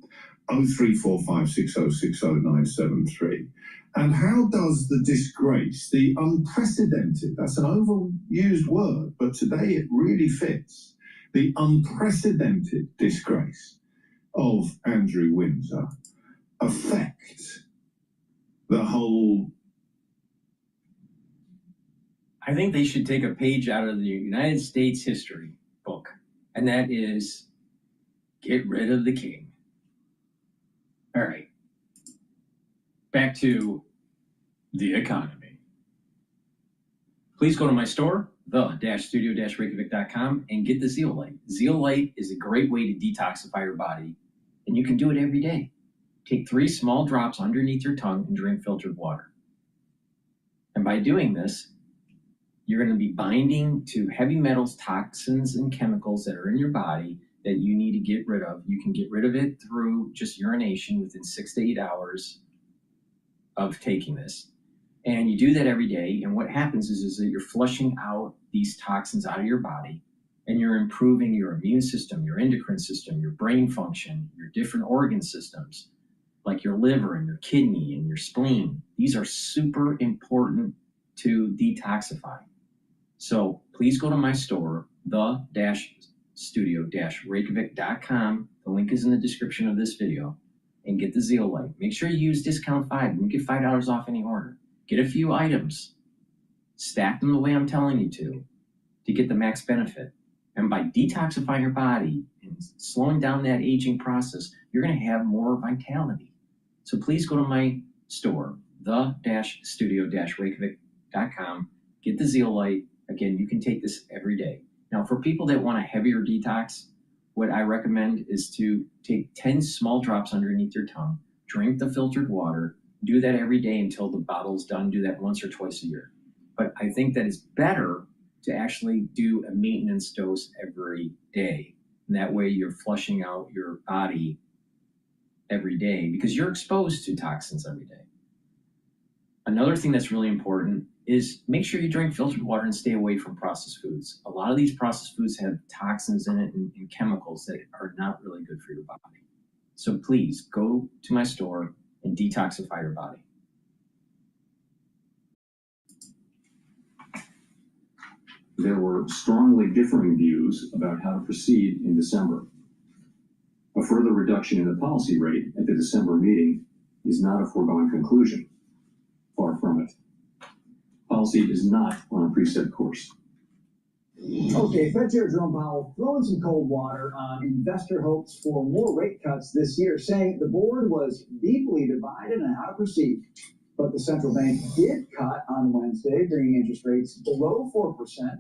0345 6060 973. And how does the disgrace, the unprecedented, that's an overused word, but today it really fits, the unprecedented disgrace of Andrew Windsor affect the whole? I think they should take a page out of the United States history book, and that is get rid of the king. All right. Back to the economy. Please go to my store, the-studio-reykjavik.com and get the zeolite. Zeolite is a great way to detoxify your body, and you can do it every day. Take 3 small drops underneath your tongue and drink filtered water. And by doing this, you're going to be binding to heavy metals, toxins, and chemicals that are in your body that you need to get rid of. You can get rid of it through just urination within 6 to 8 hours of taking this. And you do that every day. And what happens is that you're flushing out these toxins out of your body, and you're improving your immune system, your endocrine system, your brain function, your different organ systems, like your liver and your kidney and your spleen. These are super important to detoxify. So please go to my store, the-studio-reykjavik.com. The link is in the description of this video, and get the zeolite. Make sure you use discount 5 and you get $5 off any order. Get a few items, stack them the way I'm telling you to get the max benefit. And by detoxifying your body and slowing down that aging process, you're going to have more vitality. So please go to my store, the-studio-reykjavik.com. Get the zeolite. Again, you can take this every day. Now, for people that want a heavier detox, what I recommend is to take 10 small drops underneath your tongue, drink the filtered water, do that every day until the bottle's done. Do that once or twice a year. But I think that it's better to actually do a maintenance dose every day. And that way you're flushing out your body every day because you're exposed to toxins every day. Another thing that's really important is make sure you drink filtered water and stay away from processed foods. A lot of these processed foods have toxins in it and chemicals that are not really good for your body. So please go to my store and detoxify your body. There were strongly differing views about how to proceed in December. A further reduction in the policy rate at the December meeting is not a foregone conclusion. Far from it. Policy is not on a preset course. Okay, Fed Chair Jerome Powell throwing some cold water on investor hopes for more rate cuts this year, saying the board was deeply divided on how to proceed. But the central bank did cut on Wednesday, bringing interest rates below 4%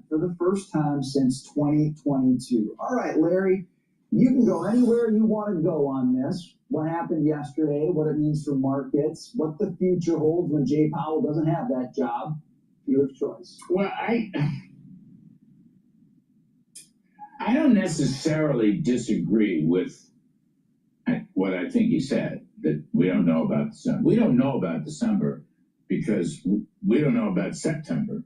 for the first time since 2022. All right, Larry, you can go anywhere you want to go on this. What happened yesterday, what it means for markets, what the future holds when Jay Powell doesn't have that job. Your choice. Well, I don't necessarily disagree with what I think he said, that we don't know about December. We don't know about December because we don't know about September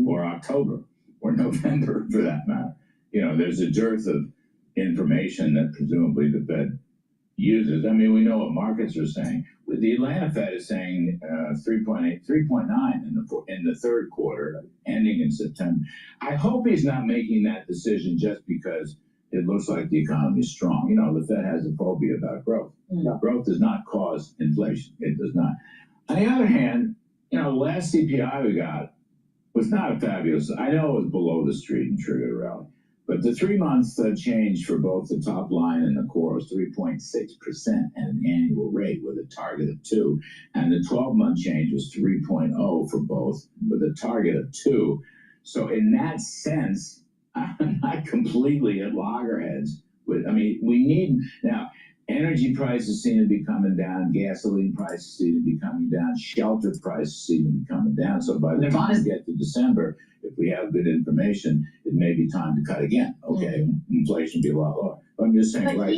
or October or November for that matter. You know, there's a dearth of information that presumably the Fed uses. I mean, we know what markets are saying. The Atlanta Fed is saying 3.8, 3.9 in the third quarter, ending in September. I hope he's not making that decision just because it looks like the economy is strong. You know, the Fed has a phobia about growth. Yeah. Growth does not cause inflation. It does not. On the other hand, you know, the last CPI we got was not a fabulous. I know it was below the street and triggered a rally. But the 3 months change for both the top line and the core was 3.6% at an annual rate with a target of 2. And the 12-month change was 3.0 for both with a target of 2. So in that sense, I'm not completely at loggerheads with, I mean, we need, now, energy prices seem to be coming down, gasoline prices seem to be coming down, shelter prices seem to be coming down. So by the time we get to December, if we have good information, it may be time to cut again. Okay, inflation be a lot lower. But I'm just saying, but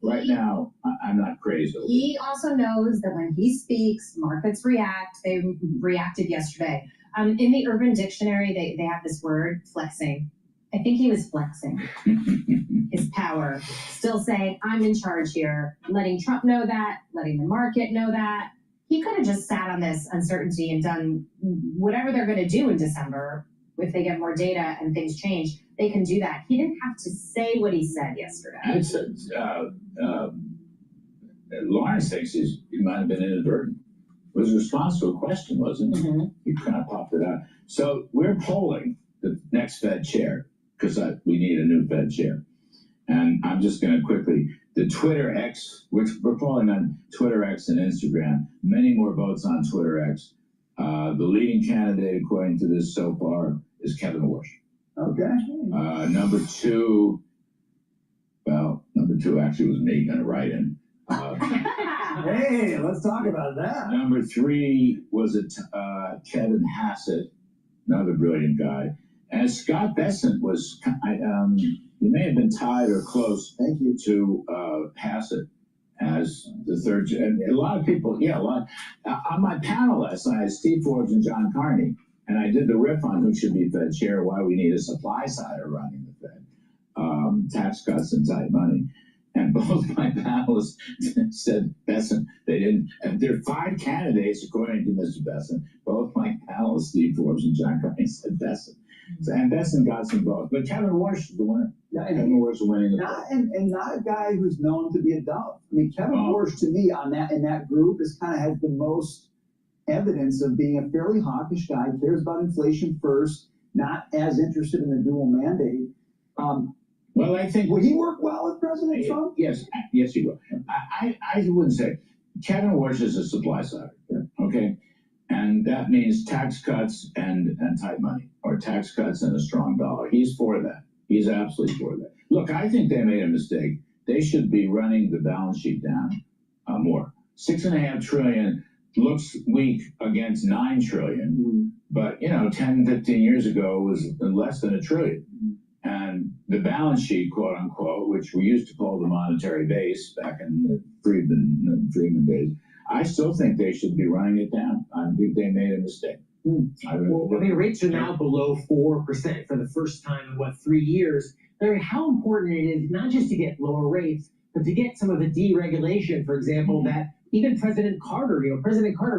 right now, I'm not crazy. He also knows that when he speaks, markets react. They reacted yesterday. In the Urban Dictionary, they have this word, flexing. I think he was flexing his power, still saying, I'm in charge here, letting Trump know that, letting the market know that. He could have just sat on this uncertainty and done whatever they're going to do in December. If they get more data and things change, they can do that. He didn't have to say what he said yesterday. Lawrence thinks he might have been inadvertent. It was a response to a question, wasn't it? Mm-hmm. He kind of popped it out. So we're polling the next Fed chair because we need a new Fed chair. And I'm just going to quickly, the Twitter X, which we're polling on Twitter X and Instagram, many more votes on Twitter X. The leading candidate, according to this so far, is Kevin Warsh. Okay. Number two actually was me going to write in. Hey, let's talk about that. Number three was Kevin Hassett, another brilliant guy. And Scott Bessent was, he may have been tied or close to Hassett as the third. And a lot of people, on my panel last night, I had Steve Forbes and John Carney, and I did the riff on who should be Fed chair, why we need a supply side of running the Fed, tax cuts and tight money. And both my panelists said Bessent. They didn't. And there are 5 candidates, according to Mr. Bessent. Both my panelists, Steve Forbes and John Carney, said Bessent. So, and Bessent got some votes. But Kevin Warsh is the winner. Yeah, and Kevin Warsh is winning the vote. And not a guy who's known to be a dove. I mean, Kevin Warsh, to me, in that group, has the most evidence of being a fairly hawkish guy, cares about inflation first, not as interested in the dual mandate. Well, I think would he work well with President Trump? Yes, he will. I wouldn't say Kevin Warsh is a supply side, okay, and that means tax cuts and tight money, or tax cuts and a strong dollar. He's for that. He's absolutely for that. Look, I think they made a mistake. They should be running the balance sheet down more. $6.5 trillion looks weak against $9 trillion, but 10, 15 years ago it was less than $1 trillion. And the balance sheet, quote unquote, which we used to call the monetary base back in the Friedman days, I still think they should be running it down. I think they made a mistake. Rates are now below 4% for the first time in 3 years. Larry, how important it is not just to get lower rates, but to get some of the deregulation, for example, that even President Carter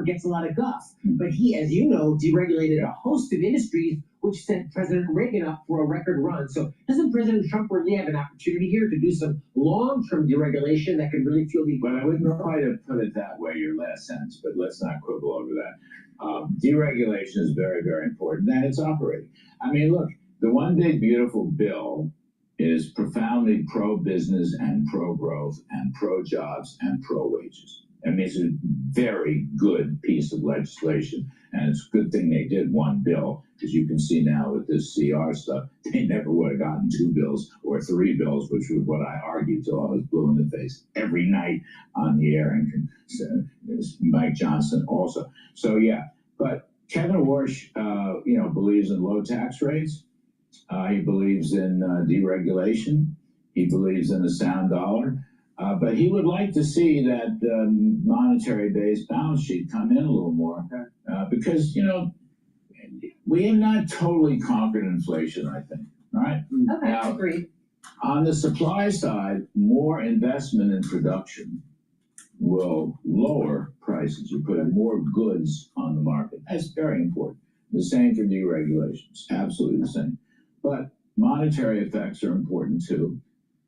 gets a lot of guff, but he, as you know, deregulated a host of industries, which set President Reagan up for a record run. So doesn't President Trump really have an opportunity here to do some long-term deregulation that could really fuel the economy? But I wouldn't quite have put it that way, your last sentence, but let's not quibble over that. Deregulation is very, very important, and it's operating. I mean, look, the one big beautiful bill is profoundly pro-business and pro-growth and pro-jobs and pro-wages. I mean, it's a very good piece of legislation, and it's a good thing they did one bill, because you can see now with this CR stuff, they never would have gotten 2 bills or 3 bills, which was what I argued till I was blue in the face every night on the air, and Mike Johnson also. So yeah, but Kevin Warsh, believes in low tax rates. He believes in deregulation. He believes in a sound dollar. But he would like to see that monetary-based balance sheet come in a little more, because, we have not totally conquered inflation, I think, all right? Okay, now, agreed. On the supply side, more investment in production will lower prices. You put more goods on the market. That's very important. The same for deregulations, absolutely the same. But monetary effects are important, too.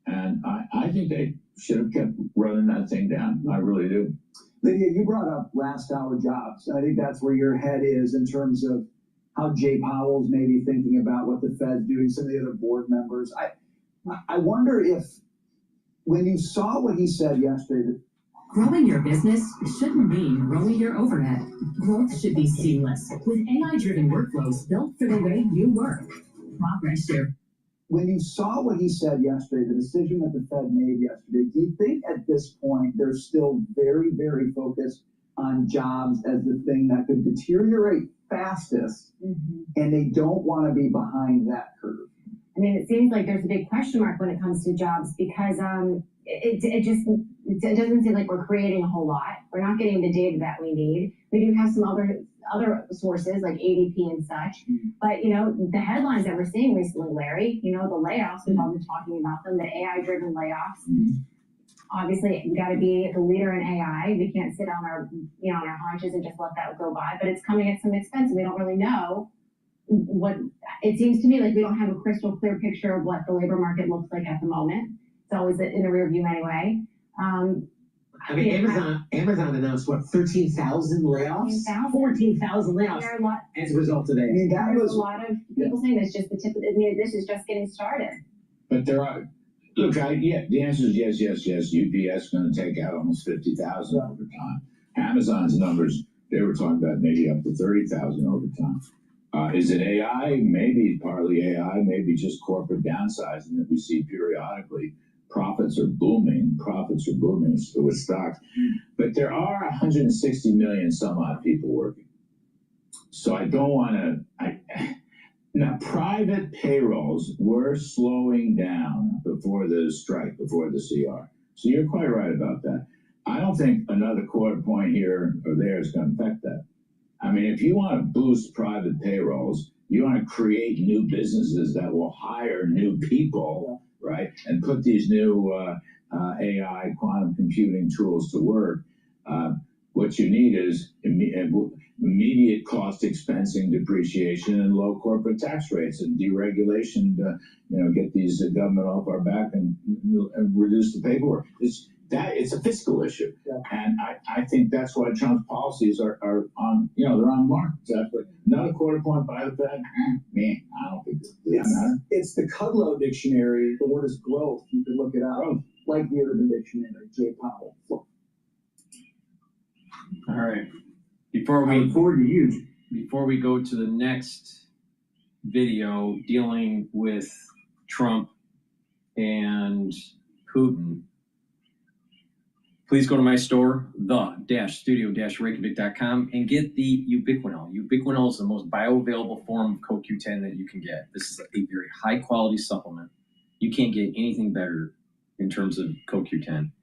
And I think they should have kept running that thing down. I really do. Lydia, you brought up last hour jobs. I think that's where your head is in terms of how Jay Powell's maybe thinking about what the Fed's doing, some of the other board members. I wonder if, when you saw what he said yesterday, that growing your business shouldn't mean growing your overhead. Growth should be seamless with AI-driven workflows built for the way you work. Progress here. When you saw what he said yesterday, the decision that the Fed made yesterday, do you think at this point they're still very, very focused on jobs as the thing that could deteriorate fastest, and they don't want to be behind that curve? I mean, it seems like there's a big question mark when it comes to jobs, because it doesn't seem like we're creating a whole lot. We're not getting the data that we need. We do have some other sources like ADP and such, but the headlines that we're seeing recently, Larry, the layoffs, we've all been talking about them, the AI-driven layoffs. Obviously, we got to be the leader in AI. We can't sit on our on our haunches and just let that go by. But it's coming at some expense, and we don't really know what. It seems to me like we don't have a crystal clear picture of what the labor market looks like at the moment. It's always in the rear view anyway. I mean, Amazon announced 13,000 layoffs, 14,000 layoffs as a result of that. I mean, There's a lot of people saying that's just the tip of this is just getting started. But there are. Look, the answer is yes. UPS is going to take out almost 50,000 over time. Amazon's numbers, they were talking about maybe up to 30,000 over time. Is it AI? Maybe partly AI, maybe just corporate downsizing that we see periodically. Profits are booming with stocks. But there are 160 million some odd people working. So I don't want to... Now, private payrolls were slowing down before the strike, before the CR. So you're quite right about that. I don't think another quarter point here or there is going to affect that. I mean, if you want to boost private payrolls, you want to create new businesses that will hire new people, right? And put these new AI quantum computing tools to work. What you need is immediate cost expensing, depreciation, and low corporate tax rates and deregulation to, get these government off our back and reduce the paperwork. It's a fiscal issue, and I think that's why Trump's policies are on, they're on mark. Exactly. Another quarter point by the Fed. Man, I don't think that matters. It's the Cottrell dictionary. The word is growth. You can look it up, like the Urban Dictionary. J. Powell. All right. Before we go to the next video dealing with Trump and Putin, please go to my store, the-studio-reykjavik.com, and get the ubiquinol. Ubiquinol is the most bioavailable form of CoQ10 that you can get. This is a very high-quality supplement. You can't get anything better in terms of CoQ10.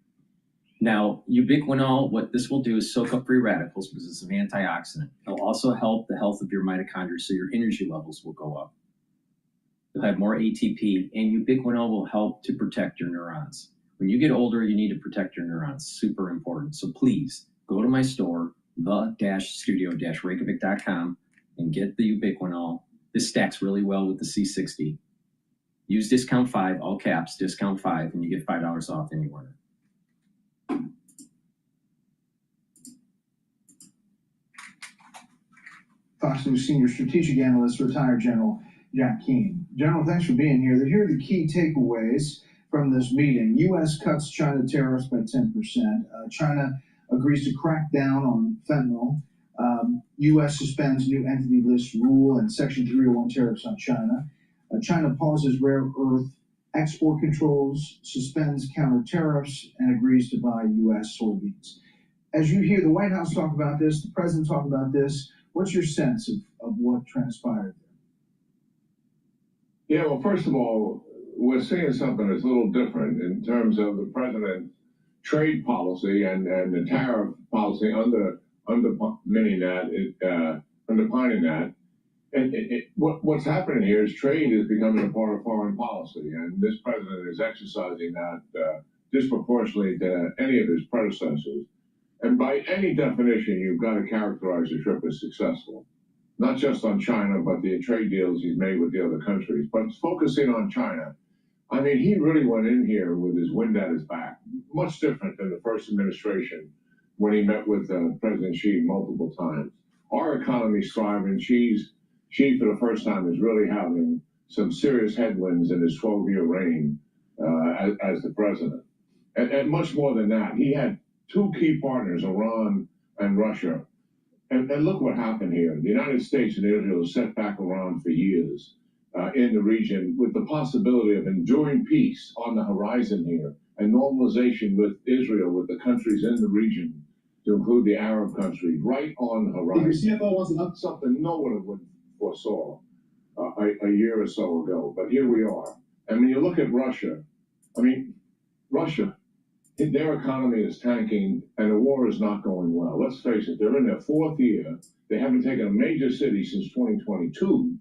Now, ubiquinol, what this will do is soak up free radicals because it's an antioxidant. It'll also help the health of your mitochondria, so your energy levels will go up. You'll have more ATP, and ubiquinol will help to protect your neurons. When you get older, you need to protect your neurons. Super important. So please go to my store, the-studio-reykjavik.com, and get the ubiquinol. This stacks really well with the C60. Use discount 5, all caps, discount 5, and you get $5 off any order. Fox News Senior Strategic Analyst, retired General Jack Keane. General, thanks for being here. Here are the key takeaways from this meeting. U.S. cuts China tariffs by 10%. China agrees to crack down on fentanyl. U.S. suspends new entity list rule and Section 301 tariffs on China. China pauses rare earth export controls, suspends counter tariffs, and agrees to buy U.S. soybeans. As you hear the White House talk about this, the president talk about this, what's your sense of what transpired there? Yeah, well, first of all, we're seeing something that's a little different in terms of the president's trade policy and the tariff policy underpinning that. And what's happening here is trade is becoming a part of foreign policy, and this president is exercising that disproportionately to any of his predecessors. And by any definition, you've got to characterize the trip as successful, not just on China, but the trade deals he's made with the other countries. But focusing on China, I mean, he really went in here with his wind at his back, much different than the first administration when he met with President Xi multiple times. Our economy's thriving. Xi, for the first time, is really having some serious headwinds in his 12-year reign as the president. And much more than that, he had two key partners, Iran and Russia. And look what happened here. The United States and Israel set back Iran for years in the region with the possibility of enduring peace on the horizon here and normalization with Israel, with the countries in the region, to include the Arab countries, right on the horizon. Your CFO wasn't up something no one would foresaw a year or so ago. But here we are. And when you look at Russia, I mean, Russia, their economy is tanking, and the war is not going well. Let's face it, they're in their fourth year. They haven't taken a major city since 2022.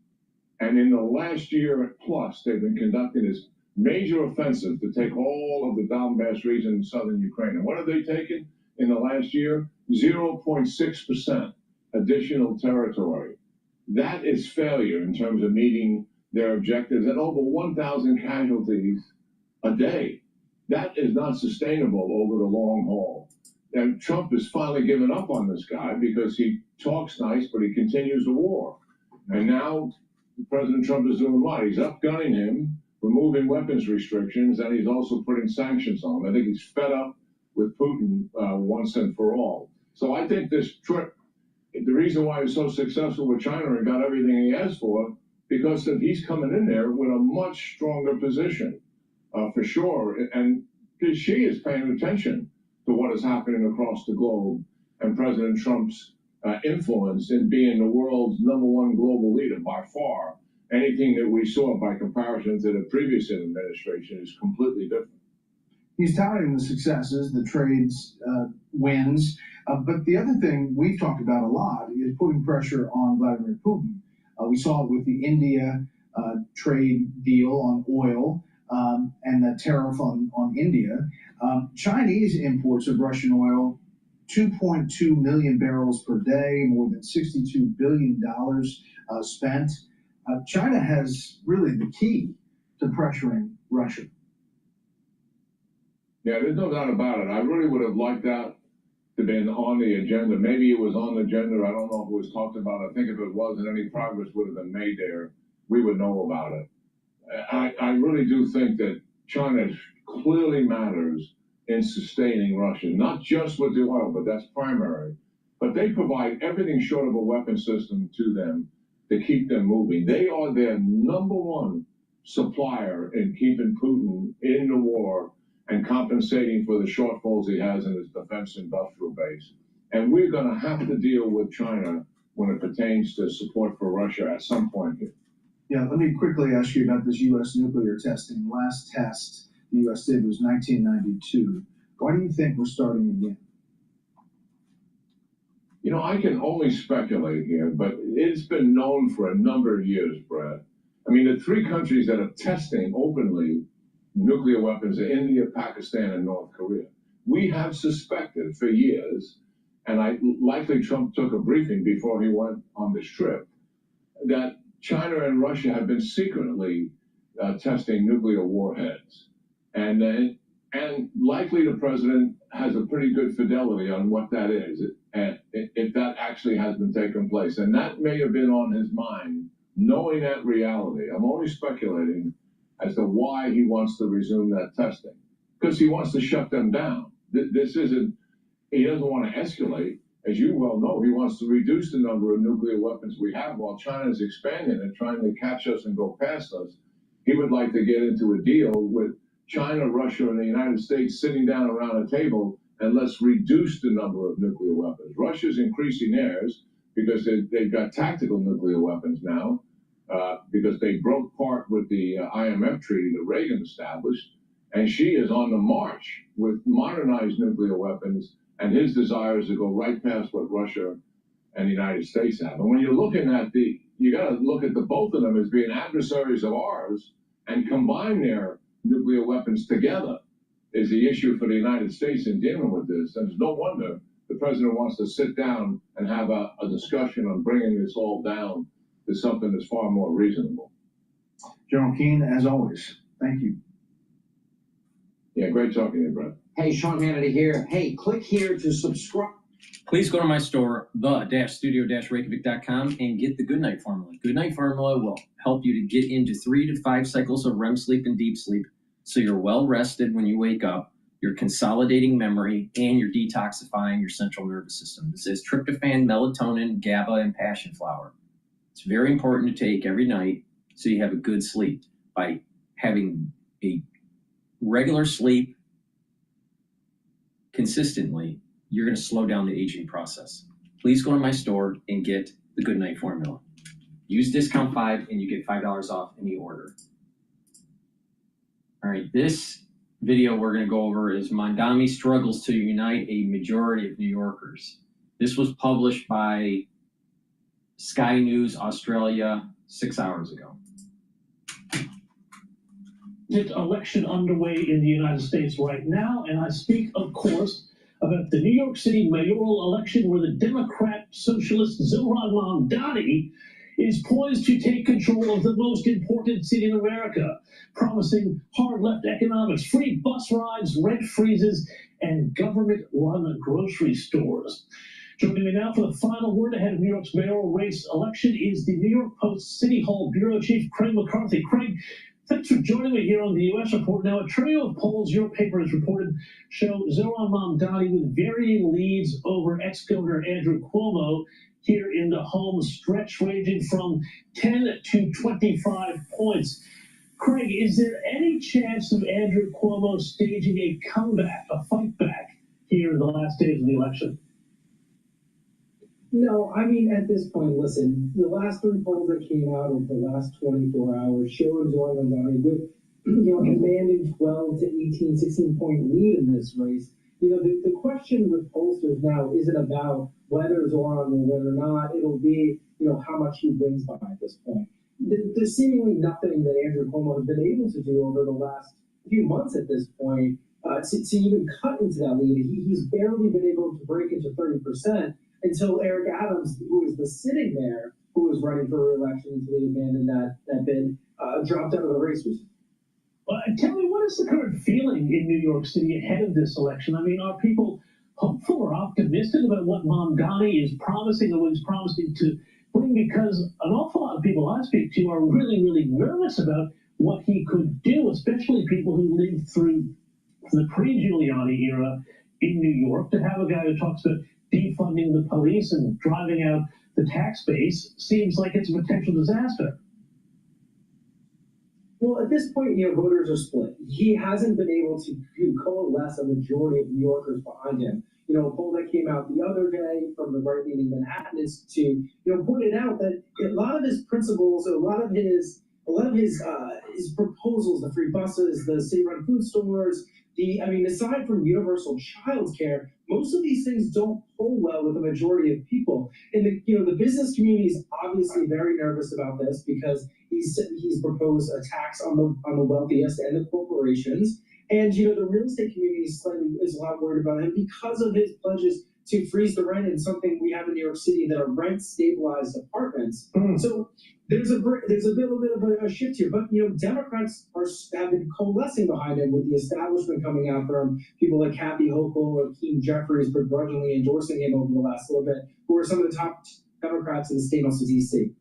And in the last year plus, they've been conducting this major offensive to take all of the Donbass region in southern Ukraine. And what have they taken in the last year? 0.6% additional territory. That is failure in terms of meeting their objectives, and over 1,000 casualties a day. That is not sustainable over the long haul. And Trump has finally given up on this guy because he talks nice, but he continues the war. And now President Trump is doing what? He's upgunning him, removing weapons restrictions, and he's also putting sanctions on him. I think he's fed up with Putin once and for all. So I think this trip the reason why he's so successful with China and got everything he asked for, because that he's coming in there with a much stronger position, for sure. And she is paying attention to what is happening across the globe and President Trump's influence in being the world's #1 global leader by far. Anything that we saw by comparison to the previous administration is completely different. He's touting the successes, the trades wins, but the other thing we've talked about a lot is putting pressure on Vladimir Putin. We saw it with the India trade deal on oil and the tariff on India. Chinese imports of Russian oil, 2.2 million barrels per day, more than $62 billion spent. China has really the key to pressuring Russia. Yeah, there's no doubt about it. I really would have liked that to have been on the agenda. Maybe it was on the agenda. I don't know if it was talked about. I think if it wasn't, any progress would have been made there. We would know about it. I really do think that China clearly matters in sustaining Russia, not just with the oil, but that's primary. But they provide everything short of a weapon system to them to keep them moving. They are their #1 supplier in keeping Putin in the war and compensating for the shortfalls he has in his defense industrial base. And we're going to have to deal with China when it pertains to support for Russia at some point here. Yeah, let me quickly ask you about this U.S. nuclear testing. Last test the U.S. did was 1992. Why do you think we're starting again? You know, I can only speculate here, but it's been known for a number of years, Brad. I mean, the 3 countries that are testing openly nuclear weapons are India, Pakistan, and North Korea. We have suspected for years, and likely Trump took a briefing before he went on this trip, that China and Russia have been secretly testing nuclear warheads. And likely the president has a pretty good fidelity on what that is, and if that actually has been taking place. And that may have been on his mind, knowing that reality. I'm only speculating as to why he wants to resume that testing. Because he wants to shut them down. This isn't, he doesn't want to escalate. As you well know, he wants to reduce the number of nuclear weapons we have while China is expanding and trying to catch us and go past us. He would like to get into a deal with China, Russia, and the United States sitting down around a table and let's reduce the number of nuclear weapons. Russia's increasing theirs because they've got tactical nuclear weapons now, because they broke part with the IMF treaty that Reagan established, and Xi is on the march with modernized nuclear weapons, and his desire is to go right past what Russia and the United States have. And when you're looking at you got to look at the both of them as being adversaries of ours and combine their nuclear weapons together is the issue for the United States in dealing with this. And it's no wonder the president wants to sit down and have a discussion on bringing this all down to something that's far more reasonable. General Keane, as always, thank you. Yeah, great talking to you, Brett. Hey, Sean Hannity here. Hey, click here to subscribe. Please go to my store, the-studio-reykjavik.com, and get the Goodnight Formula. Goodnight Formula will help you to get into 3 to 5 cycles of REM sleep and deep sleep, so you're well rested when you wake up, you're consolidating memory, and you're detoxifying your central nervous system. This is tryptophan, melatonin, GABA, and passion flower. It's very important to take every night so you have a good sleep. By having a regular sleep consistently, you're going to slow down the aging process. Please go to my store and get the Goodnight Formula. Use discount 5 and you get $5 off any order. All right, this video we're going to go over is Mamdani struggles to unite a majority of New Yorkers. This was published by Sky News Australia 6 hours ago. Election underway in the United States right now, and I speak, of course, about the New York City mayoral election where the Democrat socialist Zohran Mamdani is poised to take control of the most important city in America, promising hard-left economics, free bus rides, rent freezes, and government-run grocery stores. Joining me now for the final word ahead of New York's mayoral race election is the New York Post City Hall Bureau Chief Craig McCarthy. Craig, Thanks for joining me here on the U.S. Report. Now, a trio of polls your paper has reported show Zohran Mamdani with varying leads over ex-Governor Andrew Cuomo here in the home stretch, ranging from 10 to 25 points. Craig, is there any chance of Andrew Cuomo staging a comeback, a fight back here in the last days of the election? No, I mean, at this point, listen, the last three polls that came out over the last 24 hours showed Zohran Mamdani with, a commanding 12 to 18, 16-point lead in this race. The question with pollsters now isn't about whether Zohran will win or not. It'll be, how much he wins by at this point. There's seemingly nothing that Andrew Cuomo has been able to do over the last few months at this point to even cut into that lead. He's barely been able to break into 30%. Until Eric Adams, who was the sitting there, who was running for re-election until he abandoned that bid, dropped out of the race recently. Well, tell me, what is the current feeling in New York City ahead of this election? I mean, are people hopeful or optimistic about what Mamdani is promising or what he's promising to bring? Because an awful lot of people I speak to are really, really nervous about what he could do, especially people who lived through the pre-Giuliani era in New York. To have a guy who talks about defunding the police and driving out the tax base seems like it's a potential disaster. Well, at this point, voters are split. He hasn't been able to coalesce a majority of New Yorkers behind him. A poll that came out the other day from the Right Leaning Manhattan Institute, pointed out that a lot of his principles, a lot of his proposals, the free buses, the city-run food stores, aside from universal child care, most of these things don't poll well with the majority of people. And the business community is obviously very nervous about this because he's proposed a tax on the wealthiest and the corporations. And the real estate community is a lot worried about him because of his pledges to freeze the rent in something we have in New York City that are rent stabilized apartments. So there's a little bit of a shift here, but Democrats have been coalescing behind him with the establishment coming out from people like Kathy Hochul or Keem Jeffries begrudgingly endorsing him over the last little bit, who are some of the top Democrats in the state, also DC.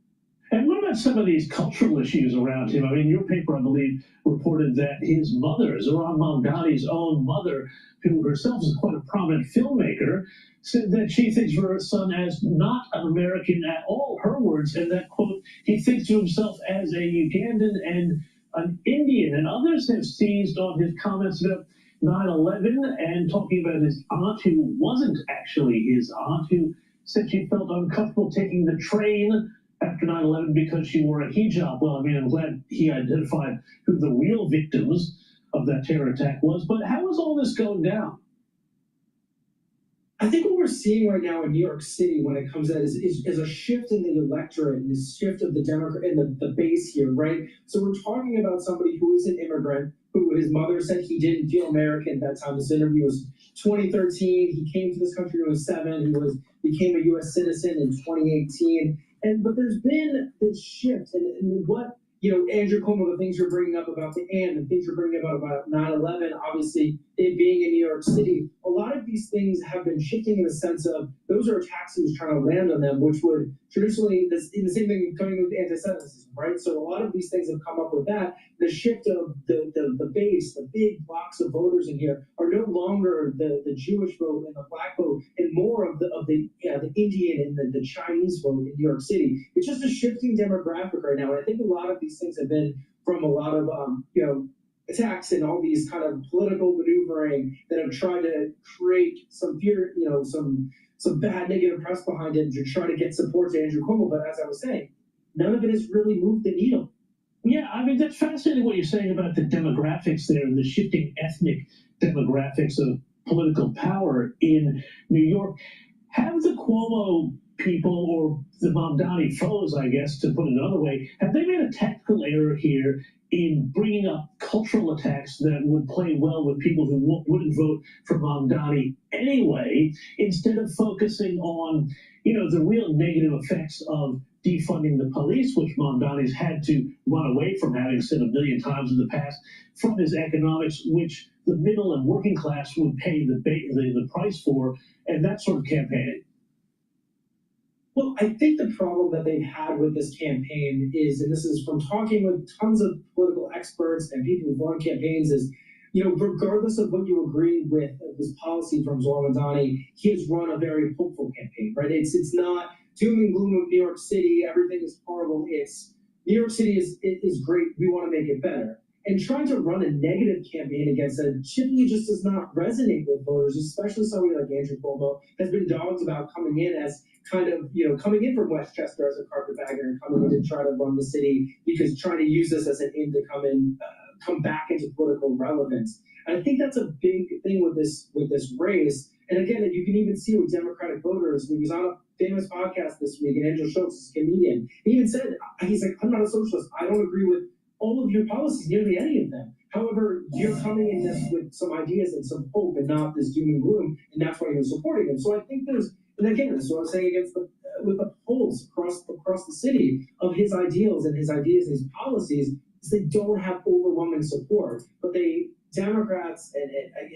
And what about some of these cultural issues around him? I mean, your paper, I believe, reported that his mother, Zohran Mamdani's own mother, who herself is quite a prominent filmmaker, said that she thinks of her son as not an American at all, her words, and that, quote, he thinks of himself as a Ugandan and an Indian. And others have seized on his comments about 9/11 and talking about his aunt, who wasn't actually his aunt, who said she felt uncomfortable taking the train after 9/11 because she wore a hijab. Well, I mean, I'm glad he identified who the real victims of that terror attack was. But how is all this going down? I think what we're seeing right now in New York City when it comes to that is a shift in the electorate and this shift of the Democrat and the base here, right? So we're talking about somebody who is an immigrant, who his mother said he didn't feel American at that time. This interview was 2013. He came to this country when he was 7. He became a U.S. citizen in 2018. But there's been this shift, and what Andrew Cuomo, the things you're bringing up about the things you're bringing up about 9/11, obviously it being in New York City, a lot of these things have been shifting in the sense of those are attacks he was trying to land on them, which would traditionally, the same thing coming with anti-Semitism, right? So a lot of these things have come up with that. The shift of the base, the big blocks of voters in here are no longer the Jewish vote and the black vote, and more of the Indian and the Chinese vote in New York City. It's just a shifting demographic right now. And I think a lot of these things have been from a lot of attacks and all these kind of political maneuvering that have tried to create some fear, some bad negative press behind it to try to get support to Andrew Cuomo. But as I was saying, none of it has really moved the needle. Yeah, I mean, that's fascinating what you're saying about the demographics there and the shifting ethnic demographics of political power in New York. Have the Cuomo people, or the Mamdani foes, I guess, to put it another way, have they made a tactical error here in bringing up cultural attacks that would play well with people who wouldn't vote for Mamdani anyway, instead of focusing on, the real negative effects of defunding the police, which Mamdani's had to run away from, having said a million times in the past, from his economics, which the middle and working class would pay the price for, and that sort of campaigning? Well, I think the problem that they've had with this campaign is, and this is from talking with tons of political experts and people who've run campaigns, is, you know, regardless of what you agree with this policy from Zoran Mamdani, he has run a very hopeful campaign, right? It's not doom and gloom of New York City, everything is horrible. It's New York City is great, we want to make it better. And trying to run a negative campaign against it typically just does not resonate with voters, especially somebody like Andrew Cuomo has been dogged about coming in as kind of, you know, coming in from Westchester as a carpetbagger and coming in to try to run the city because trying to use this as an in to come back into political relevance. And I think that's a big thing with this race. And again, you can even see with Democratic voters. He was on a famous podcast this week, and Andrew Schultz is a comedian. He even said, he's like, I'm not a socialist. I don't agree with all of your policies, nearly any of them. However, you're coming in this with some ideas and some hope and not this doom and gloom, and that's why you're supporting him. So I think there's, and again, this is what I'm saying against with the polls across the city of his ideals and his ideas and his policies, is they don't have overwhelming support. But Democrats, and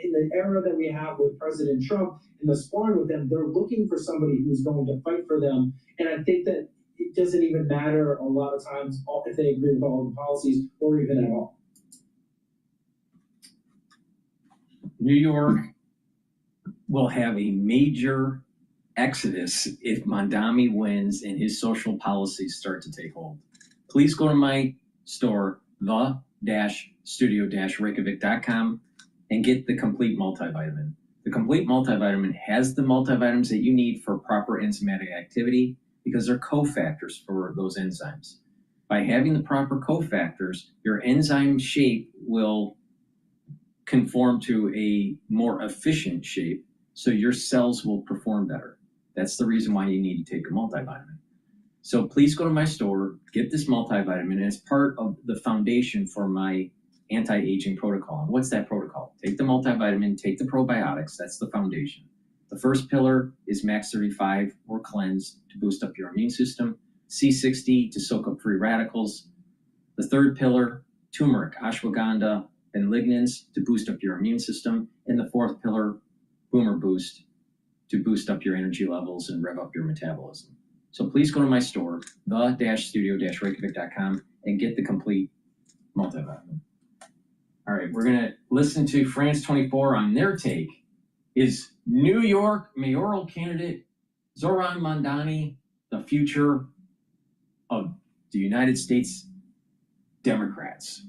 in the era that we have with President Trump and the sparring with them, they're looking for somebody who's going to fight for them. And I think that it doesn't even matter a lot of times if they agree with all the policies or even at all. New York will have a major exodus if Mamdani wins and his social policies start to take hold. Please go to my store, the-studio-reykjavik.com, and get the complete multivitamin. The complete multivitamin has the multivitamins that you need for proper enzymatic activity because they're cofactors for those enzymes. By having the proper cofactors, your enzyme shape will conform to a more efficient shape, so your cells will perform better. That's the reason why you need to take a multivitamin. So please go to my store, get this multivitamin, and it's part of the foundation for my anti-aging protocol. And what's that protocol? Take the multivitamin, take the probiotics, that's the foundation. The first pillar is Max 35 or Cleanse to boost up your immune system, C60 to soak up free radicals. The third pillar, turmeric, ashwagandha, and lignans to boost up your immune system. And the fourth pillar, Boomer Boost, to boost up your energy levels and rev up your metabolism. So please go to my store, the-studio-reykjavik.com, and get the complete multivitamin. All right, we're gonna listen to France 24 on their take. Is New York mayoral candidate Zoran Mamdani the future of the United States Democrats?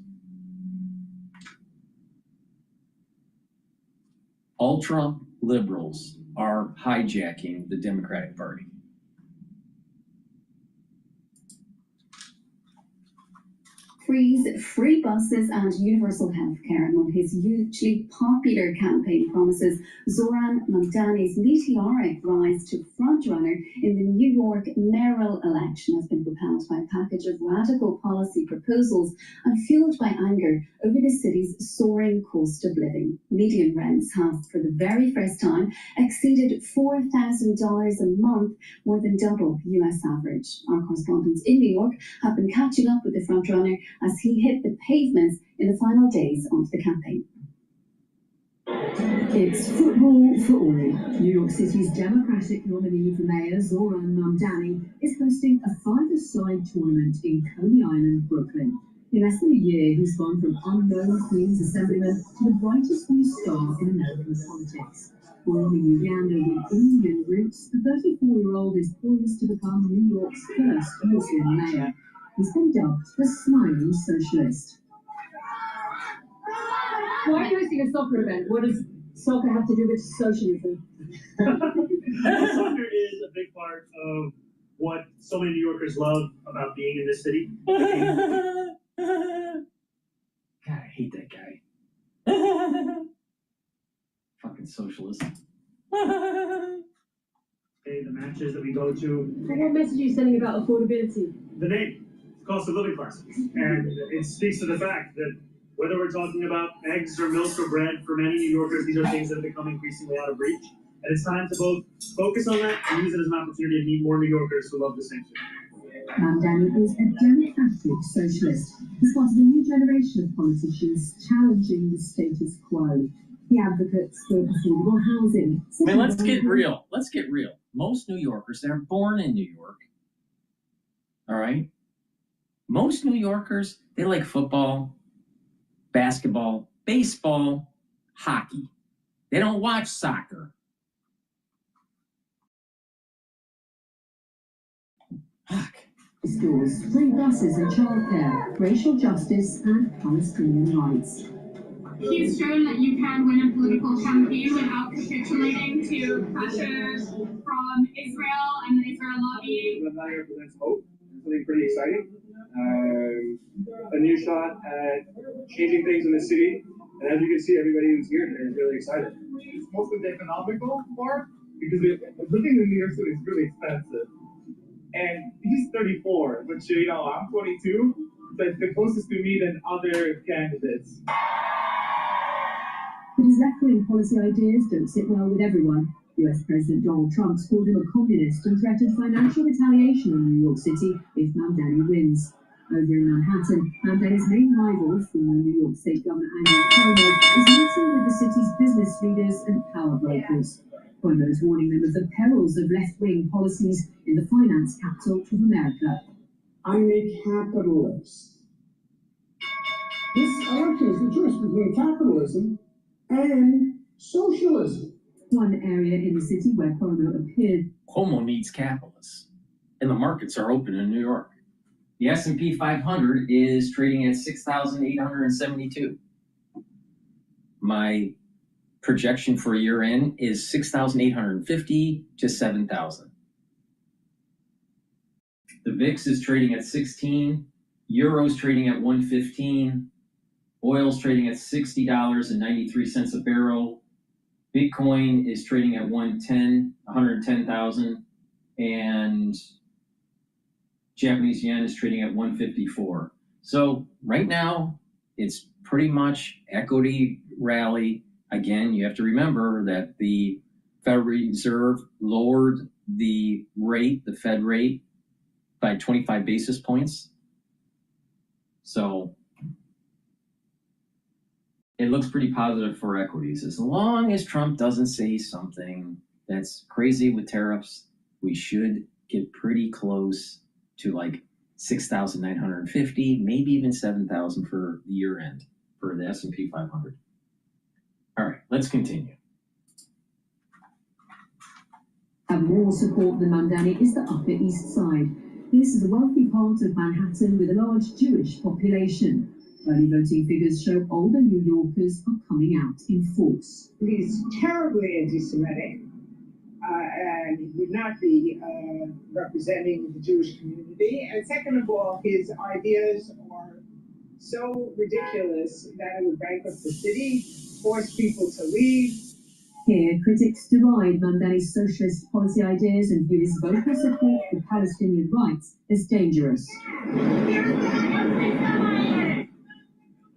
Ultra liberals are hijacking the Democratic Party. Freeze free buses and universal healthcare among his hugely popular campaign promises. Zoran Mamdani's meteoric rise to frontrunner in the New York mayoral election has been propelled by a package of radical policy proposals and fueled by anger over the city's soaring cost of living. Median rents have, for the very first time, exceeded $4,000 a month, more than double the US average. Our correspondents in New York have been catching up with the frontrunner as he hit the pavements in the final days of the campaign. It's football for all. New York City's Democratic nominee for mayor, Zoran Mamdani, is hosting a five-a-side tournament in Coney Island, Brooklyn. In less than a year, he's gone from unknown Queens Assemblyman to the brightest new star in American politics. Born in Uganda with Indian roots, the 34-year-old is poised to become New York's first Muslim mayor. He's been dubbed the Smiling Socialist. Why are you hosting a soccer event? What does soccer have to do with socialism? Soccer is a big part of what so many New Yorkers love about being in this city. God, I hate that guy. Fucking socialist. Okay, the matches that we go to. What message are you sending about affordability? The name, cost of living crisis. And it speaks to the fact that whether we're talking about eggs or milk or bread, for many New Yorkers, these are things that have become increasingly out of reach. And it's time to both focus on that and use it as an opportunity to meet more New Yorkers who love the same thing. Mamdani is a democratic socialist. He's part of a new generation of politicians challenging the status quo. He advocates for affordable housing. I mean, let's get real. Let's get real. Most New Yorkers, they're born in New York. All right? Most New Yorkers, they like football, basketball, baseball, hockey. They don't watch soccer. Fuck. Stores, free buses and childcare, racial justice and Palestinian rights. He's shown that you can win a political campaign without capitulating to pressures from Israel and the Israel lobby. Mamdani represents hope, something pretty exciting. A new shot at changing things in the city. And as you can see, everybody who's here today is really excited. It's mostly the economical part, because living in New York City is really expensive. And he's 34, which, I'm 22. That's the closest to me than other candidates. But his left-wing policy ideas don't sit well with everyone. US President Donald Trump called him a communist and threatened financial retaliation in New York City if Mamdani wins. Over in Manhattan, Mamdani's main rival, former New York State Governor Andrew Cuomo, is meeting with the city's business leaders and power brokers. Cuomo is warning them of the perils of left-wing policies in the finance capital of America. I'm a capitalist. This election is the choice between capitalism and socialism. One area in the city where Cuomo appeared. Cuomo needs capitalists, and the markets are open in New York. The S&P 500 is trading at 6,872. My projection for year end is 6,850 to 7,000. The VIX is trading at 16. Euro's trading at 115. Oil's trading at $60.93 a barrel. Bitcoin is trading at 110,000, and Japanese yen is trading at 154. So right now, it's pretty much equity rally. Again, you have to remember that the Federal Reserve lowered the rate, the Fed rate, by 25 basis points. So it looks pretty positive for equities. As long as Trump doesn't say something that's crazy with tariffs, we should get pretty close to like 6,950, maybe even 7,000 for the year end for the S&P 500. All right, let's continue. Have more support than Mamdani is the Upper East Side. This is a wealthy part of Manhattan with a large Jewish population. Early voting figures show older New Yorkers are coming out in force. He's terribly anti-Semitic and he would not be representing the Jewish community. And second of all, his ideas are so ridiculous that it would bankrupt the city, force people to leave. Here, critics deride Mamdani's socialist policy ideas and view his vocal support for Palestinian rights as dangerous.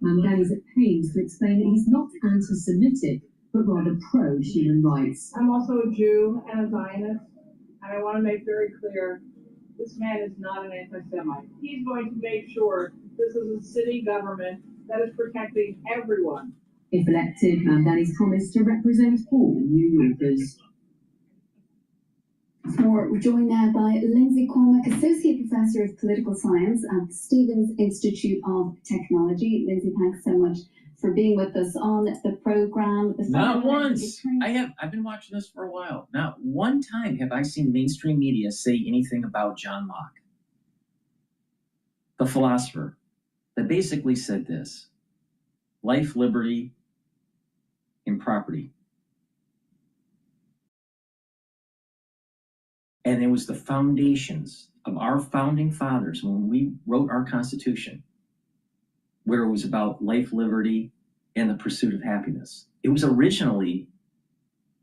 Mamdani is at pains to explain that he's not anti-Semitic, but rather pro-human rights. I'm also a Jew and a Zionist, and I want to make very clear, this man is not an anti-Semite. He's going to make sure this is a city government that is protecting everyone. If elected, Mamdani's promised to represent all New Yorkers. We're joined now by Lindsay Cormack, Associate Professor of Political Science at the Stevens Institute of Technology. Lindsay, thanks so much for being with us on the program. Not once. I've been watching this for a while. Not one time have I seen mainstream media say anything about John Locke, the philosopher, that basically said this: life, liberty, and property. And it was the foundations of our founding fathers when we wrote our Constitution, where it was about life, liberty, and the pursuit of happiness. It was originally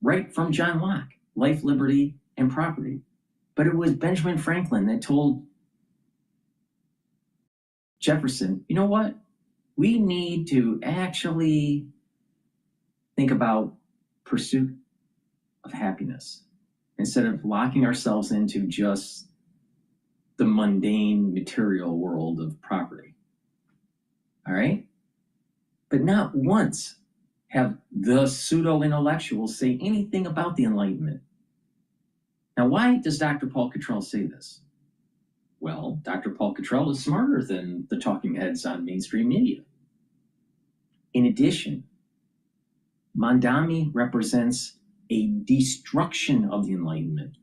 right from John Locke, life, liberty, and property. But it was Benjamin Franklin that told Jefferson, you know what? We need to actually think about pursuit of happiness instead of locking ourselves into just the mundane material world of property. All right? But not once have the pseudo-intellectuals say anything about the Enlightenment. Now, why does Dr. Paul Cottrell say this? Well, Dr. Paul Cottrell is smarter than the talking heads on mainstream media. In addition, Mamdani represents a destruction of the Enlightenment.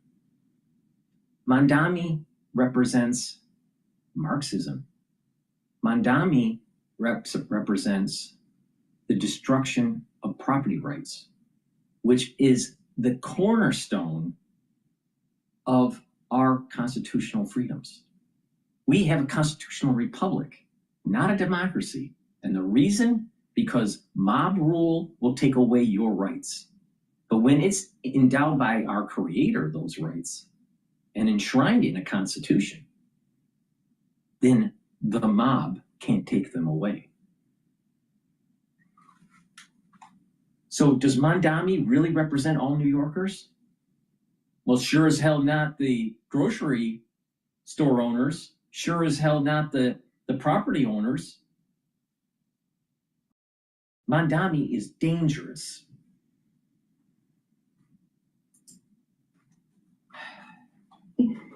Mamdani represents Marxism. Mamdani represents the destruction of property rights, which is the cornerstone of our constitutional freedoms. We have a constitutional republic, not a democracy. And the reason, because mob rule will take away your rights. But when it's endowed by our creator, those rights, and enshrined in a constitution, then the mob can't take them away. So does Mamdani really represent all New Yorkers? Well, sure as hell not the grocery store owners, sure as hell not the property owners. Mamdani is dangerous.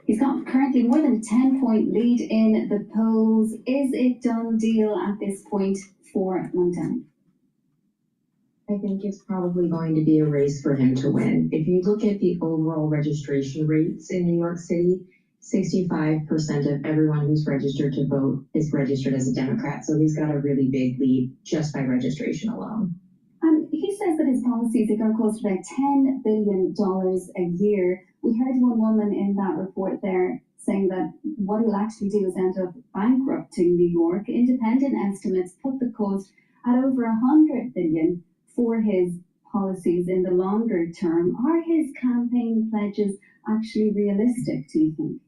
He's got currently more than a 10-point lead in the polls. Is it done deal at this point for Mamdani? I think it's probably going to be a race for him to win. If you look at the overall registration rates in New York City, 65% of everyone who's registered to vote is registered as a Democrat. So he's got a really big lead just by registration alone. He says that his policies are going to cost about $10 billion a year. We heard one woman in that report there saying that what he'll actually do is end up bankrupting New York. Independent estimates put the cost at over $100 billion for his policies in the longer term. Are his campaign pledges actually realistic, do you think?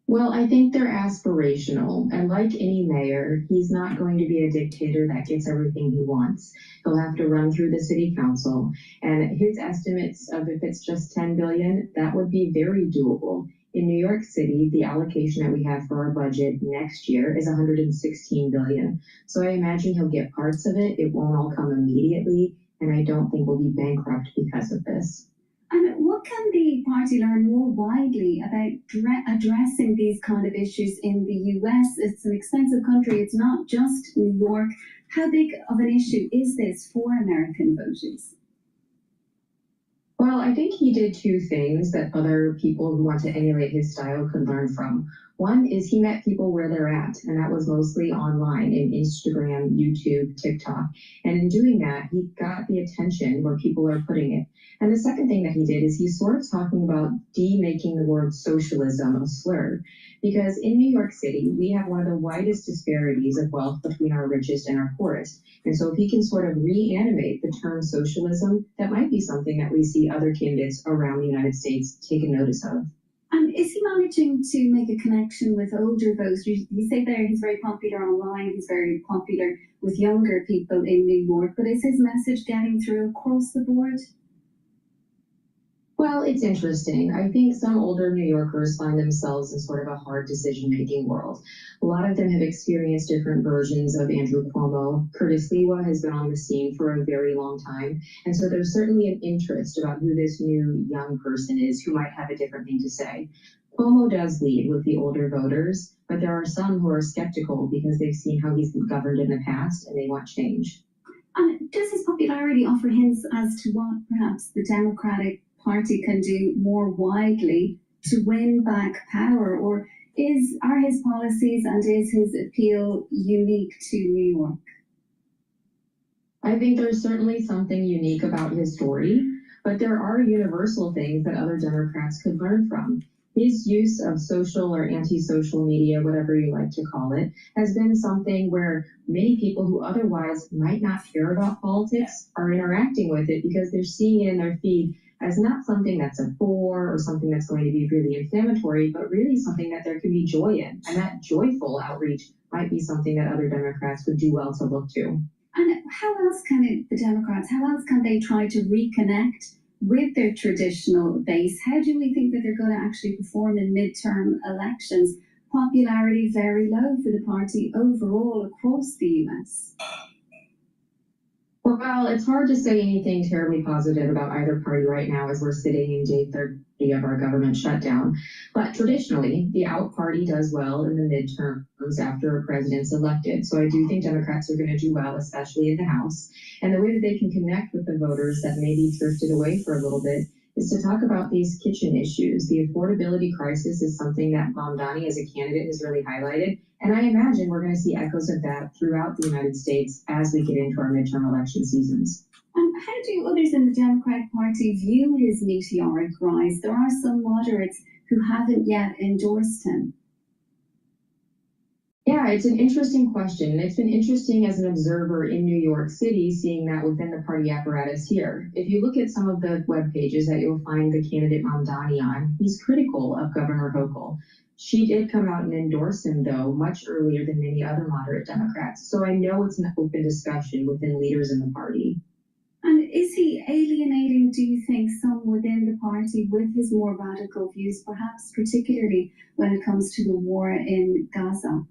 Well, I think they're aspirational, and like any mayor, he's not going to be a dictator that gets everything he wants. He'll have to run through the city council, and his estimates of if it's just $10 billion, that would be very doable. In New York City, the allocation that we have for our budget next year is $116 billion. So I imagine he'll get parts of it. It won't all come immediately, and I don't think we'll be bankrupt because of this. And what can the party learn more widely about addressing these kind of issues in the US? It's an expensive country. It's not just New York. How big of an issue is this for American voters? Well, I think he did two things that other people who want to emulate his style could learn from. One is he met people where they're at, and that was mostly online in Instagram, YouTube, TikTok. And in doing that, he got the attention where people are putting it. And the second thing that he did is he's sort of talking about making the word socialism a slur. Because in New York City, we have one of the widest disparities of wealth between our richest and our poorest. And so if he can sort of reanimate the term socialism, that might be something that we see other candidates around the United States take a notice of. And is he managing to make a connection with older voters? You say there he's very popular online, he's very popular with younger people in New York, but is his message getting through across the board? Well, it's interesting. I think some older New Yorkers find themselves in sort of a hard decision-making world. A lot of them have experienced different versions of Andrew Cuomo. Curtis Lewa has been on the scene for a very long time. And so there's certainly an interest about who this new young person is who might have a different thing to say. Cuomo does lead with the older voters, but there are some who are skeptical because they've seen how he's been governed in the past and they want change. And does his popularity offer hints as to what perhaps the Democratic Party can do more widely to win back power, or are his policies and is his appeal unique to New York? I think there's certainly something unique about his story, but there are universal things that other Democrats could learn from. His use of social or anti-social media, whatever you like to call it, has been something where many people who otherwise might not care about politics are interacting with it because they're seeing it in their feed as not something that's a bore or something that's going to be really inflammatory, but really something that there can be joy in. And that joyful outreach might be something that other Democrats would do well to look to. And how else can how else can they try to reconnect with their traditional base? How do we think that they're going to actually perform in midterm elections? Popularity very low for the party overall across the US. Well, it's hard to say anything terribly positive about either party right now as we're sitting in day 30 of our government shutdown. But traditionally, the out party does well in the midterms after a president's elected. So I do think Democrats are going to do well, especially in the House. And the way that they can connect with the voters that maybe drifted away for a little bit is to talk about these kitchen issues. The affordability crisis is something that Mamdani as a candidate has really highlighted. And I imagine we're going to see echoes of that throughout the United States as we get into our midterm election seasons. How do others in the Democratic Party view his meteoric rise? There are some moderates who haven't yet endorsed him. Yeah, it's an interesting question. And it's been interesting as an observer in New York City, seeing that within the party apparatus here. If you look at some of the web pages that you'll find the candidate Mamdani on, he's critical of Governor Hochul. She did come out and endorse him, though, much earlier than many other moderate Democrats. So I know it's an open discussion within leaders in the party. And is he alienating, do you think, some within the party with his more radical views, perhaps particularly when it comes to the war in Gaza?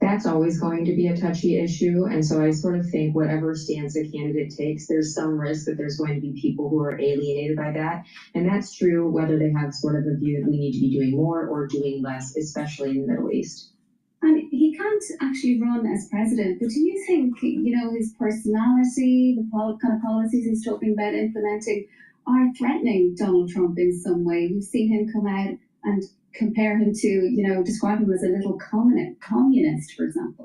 That's always going to be a touchy issue. And so I sort of think whatever stance a candidate takes, there's some risk that there's going to be people who are alienated by that. And that's true whether they have sort of a view that we need to be doing more or doing less, especially in the Middle East. And he can't actually run as president, but do you think, his personality, the kind of policies he's talking about implementing are threatening Donald Trump in some way? We've seen him come out and compare him to, describe him as a little communist, for example.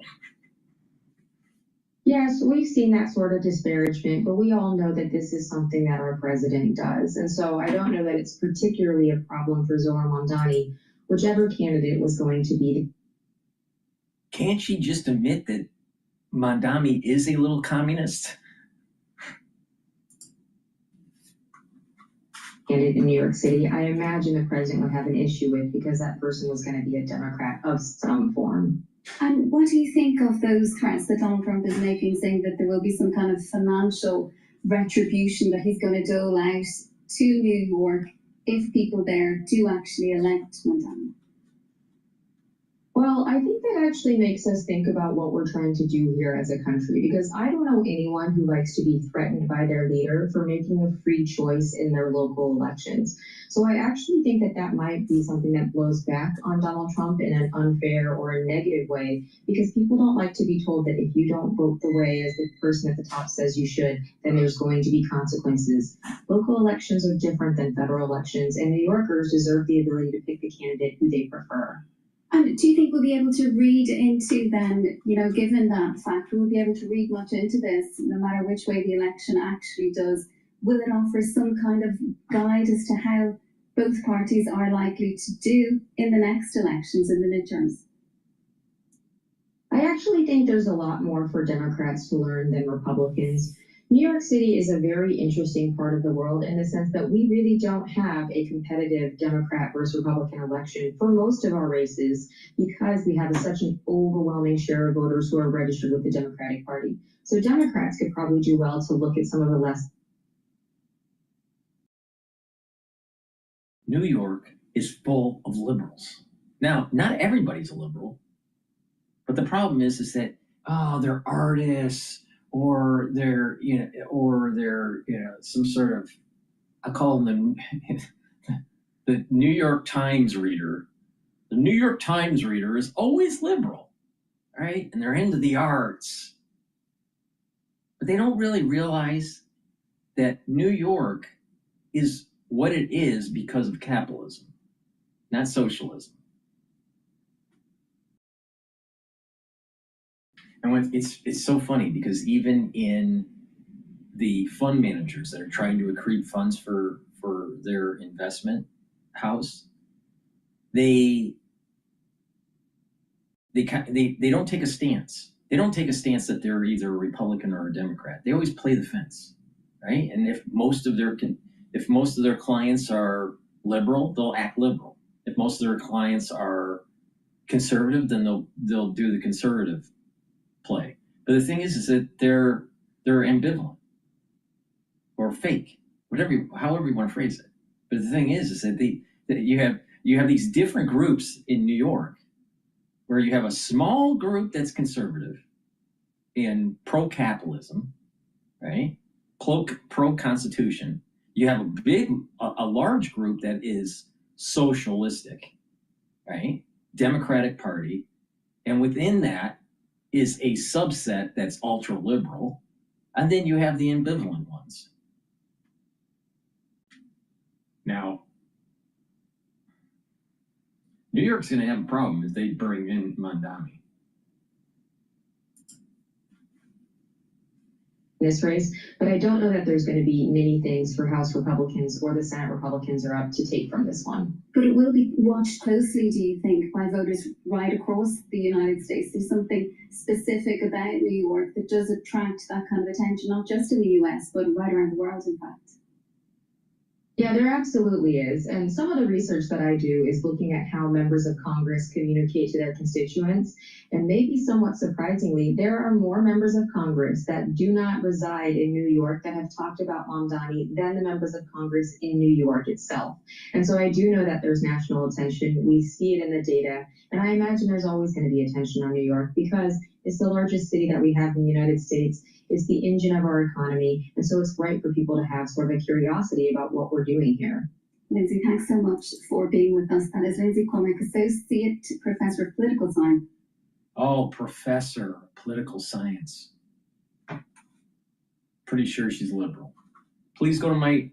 Yes, we've seen that sort of disparagement, but we all know that this is something that our president does. And so I don't know that it's particularly a problem for Zohran Mamdani, whichever candidate was going to be. Can't she just admit that Mamdani is a little communist? Candidate in New York City, I imagine the president would have an issue with because that person was going to be a Democrat of some form. And what do you think of those threats that Donald Trump is making, saying that there will be some kind of financial retribution that he's going to dole out to New York if people there do actually elect Mamdani? Well, I think that actually makes us think about what we're trying to do here as a country, because I don't know anyone who likes to be threatened by their leader for making a free choice in their local elections. So I actually think that that might be something that blows back on Donald Trump in an unfair or a negative way, because people don't like to be told that if you don't vote the way as the person at the top says you should, then there's going to be consequences. Local elections are different than federal elections, and New Yorkers deserve the ability to pick the candidate who they prefer. And do you think we'll be able to read into then, given that fact, we'll be able to read much into this, no matter which way the election actually does? Will it offer some kind of guide as to how both parties are likely to do in the next elections, in the midterms? I actually think there's a lot more for Democrats to learn than Republicans. New York City is a very interesting part of the world in the sense that we really don't have a competitive Democrat versus Republican election for most of our races because we have such an overwhelming share of voters who are registered with the Democratic Party. So Democrats could probably do well to look at some of the less. New York is full of liberals. Now, not everybody's a liberal, but the problem is that, they're artists, or they're some sort of, I call them the New York Times reader. The New York Times reader is always liberal, right? And they're into the arts. But they don't really realize that New York is what it is because of capitalism, not socialism. And it's so funny because even in the fund managers that are trying to accrete funds for their investment house, they don't take a stance. They don't take a stance that they're either a Republican or a Democrat. They always play the fence, right? And if most of their clients are liberal, they'll act liberal. If most of their clients are conservative, then they'll do the conservative play. But the thing is that they're ambivalent or fake, however you want to phrase it. But the thing is that you have these different groups in New York, where you have a small group that's conservative, and pro-capitalism, right? Pro-constitution. You have a large group that is socialistic, right? Democratic Party. And within that is a subset that's ultra-liberal. And then you have the ambivalent ones. Now, New York's going to have a problem if they bring in Mamdani. This race, but I don't know that there's going to be many things for House Republicans or the Senate Republicans are up to take from this one. But it will be watched closely, do you think, by voters right across the United States? There's something specific about New York that does attract that kind of attention, not just in the US, but right around the world, in fact. Yeah, there absolutely is. And some of the research that I do is looking at how members of Congress communicate to their constituents. And maybe somewhat surprisingly, there are more members of Congress that do not reside in New York that have talked about Mamdani than the members of Congress in New York itself. And so I do know that there's national attention. We see it in the data. And I imagine there's always going to be attention on New York because it's the largest city that we have in the United States. It's the engine of our economy. And so it's right for people to have sort of a curiosity about what we're doing here. Lindsay, thanks so much for being with us. That is Lindsay Cormack, Associate Professor of Political Science. Oh, Professor of Political Science. Pretty sure she's liberal. Please go to my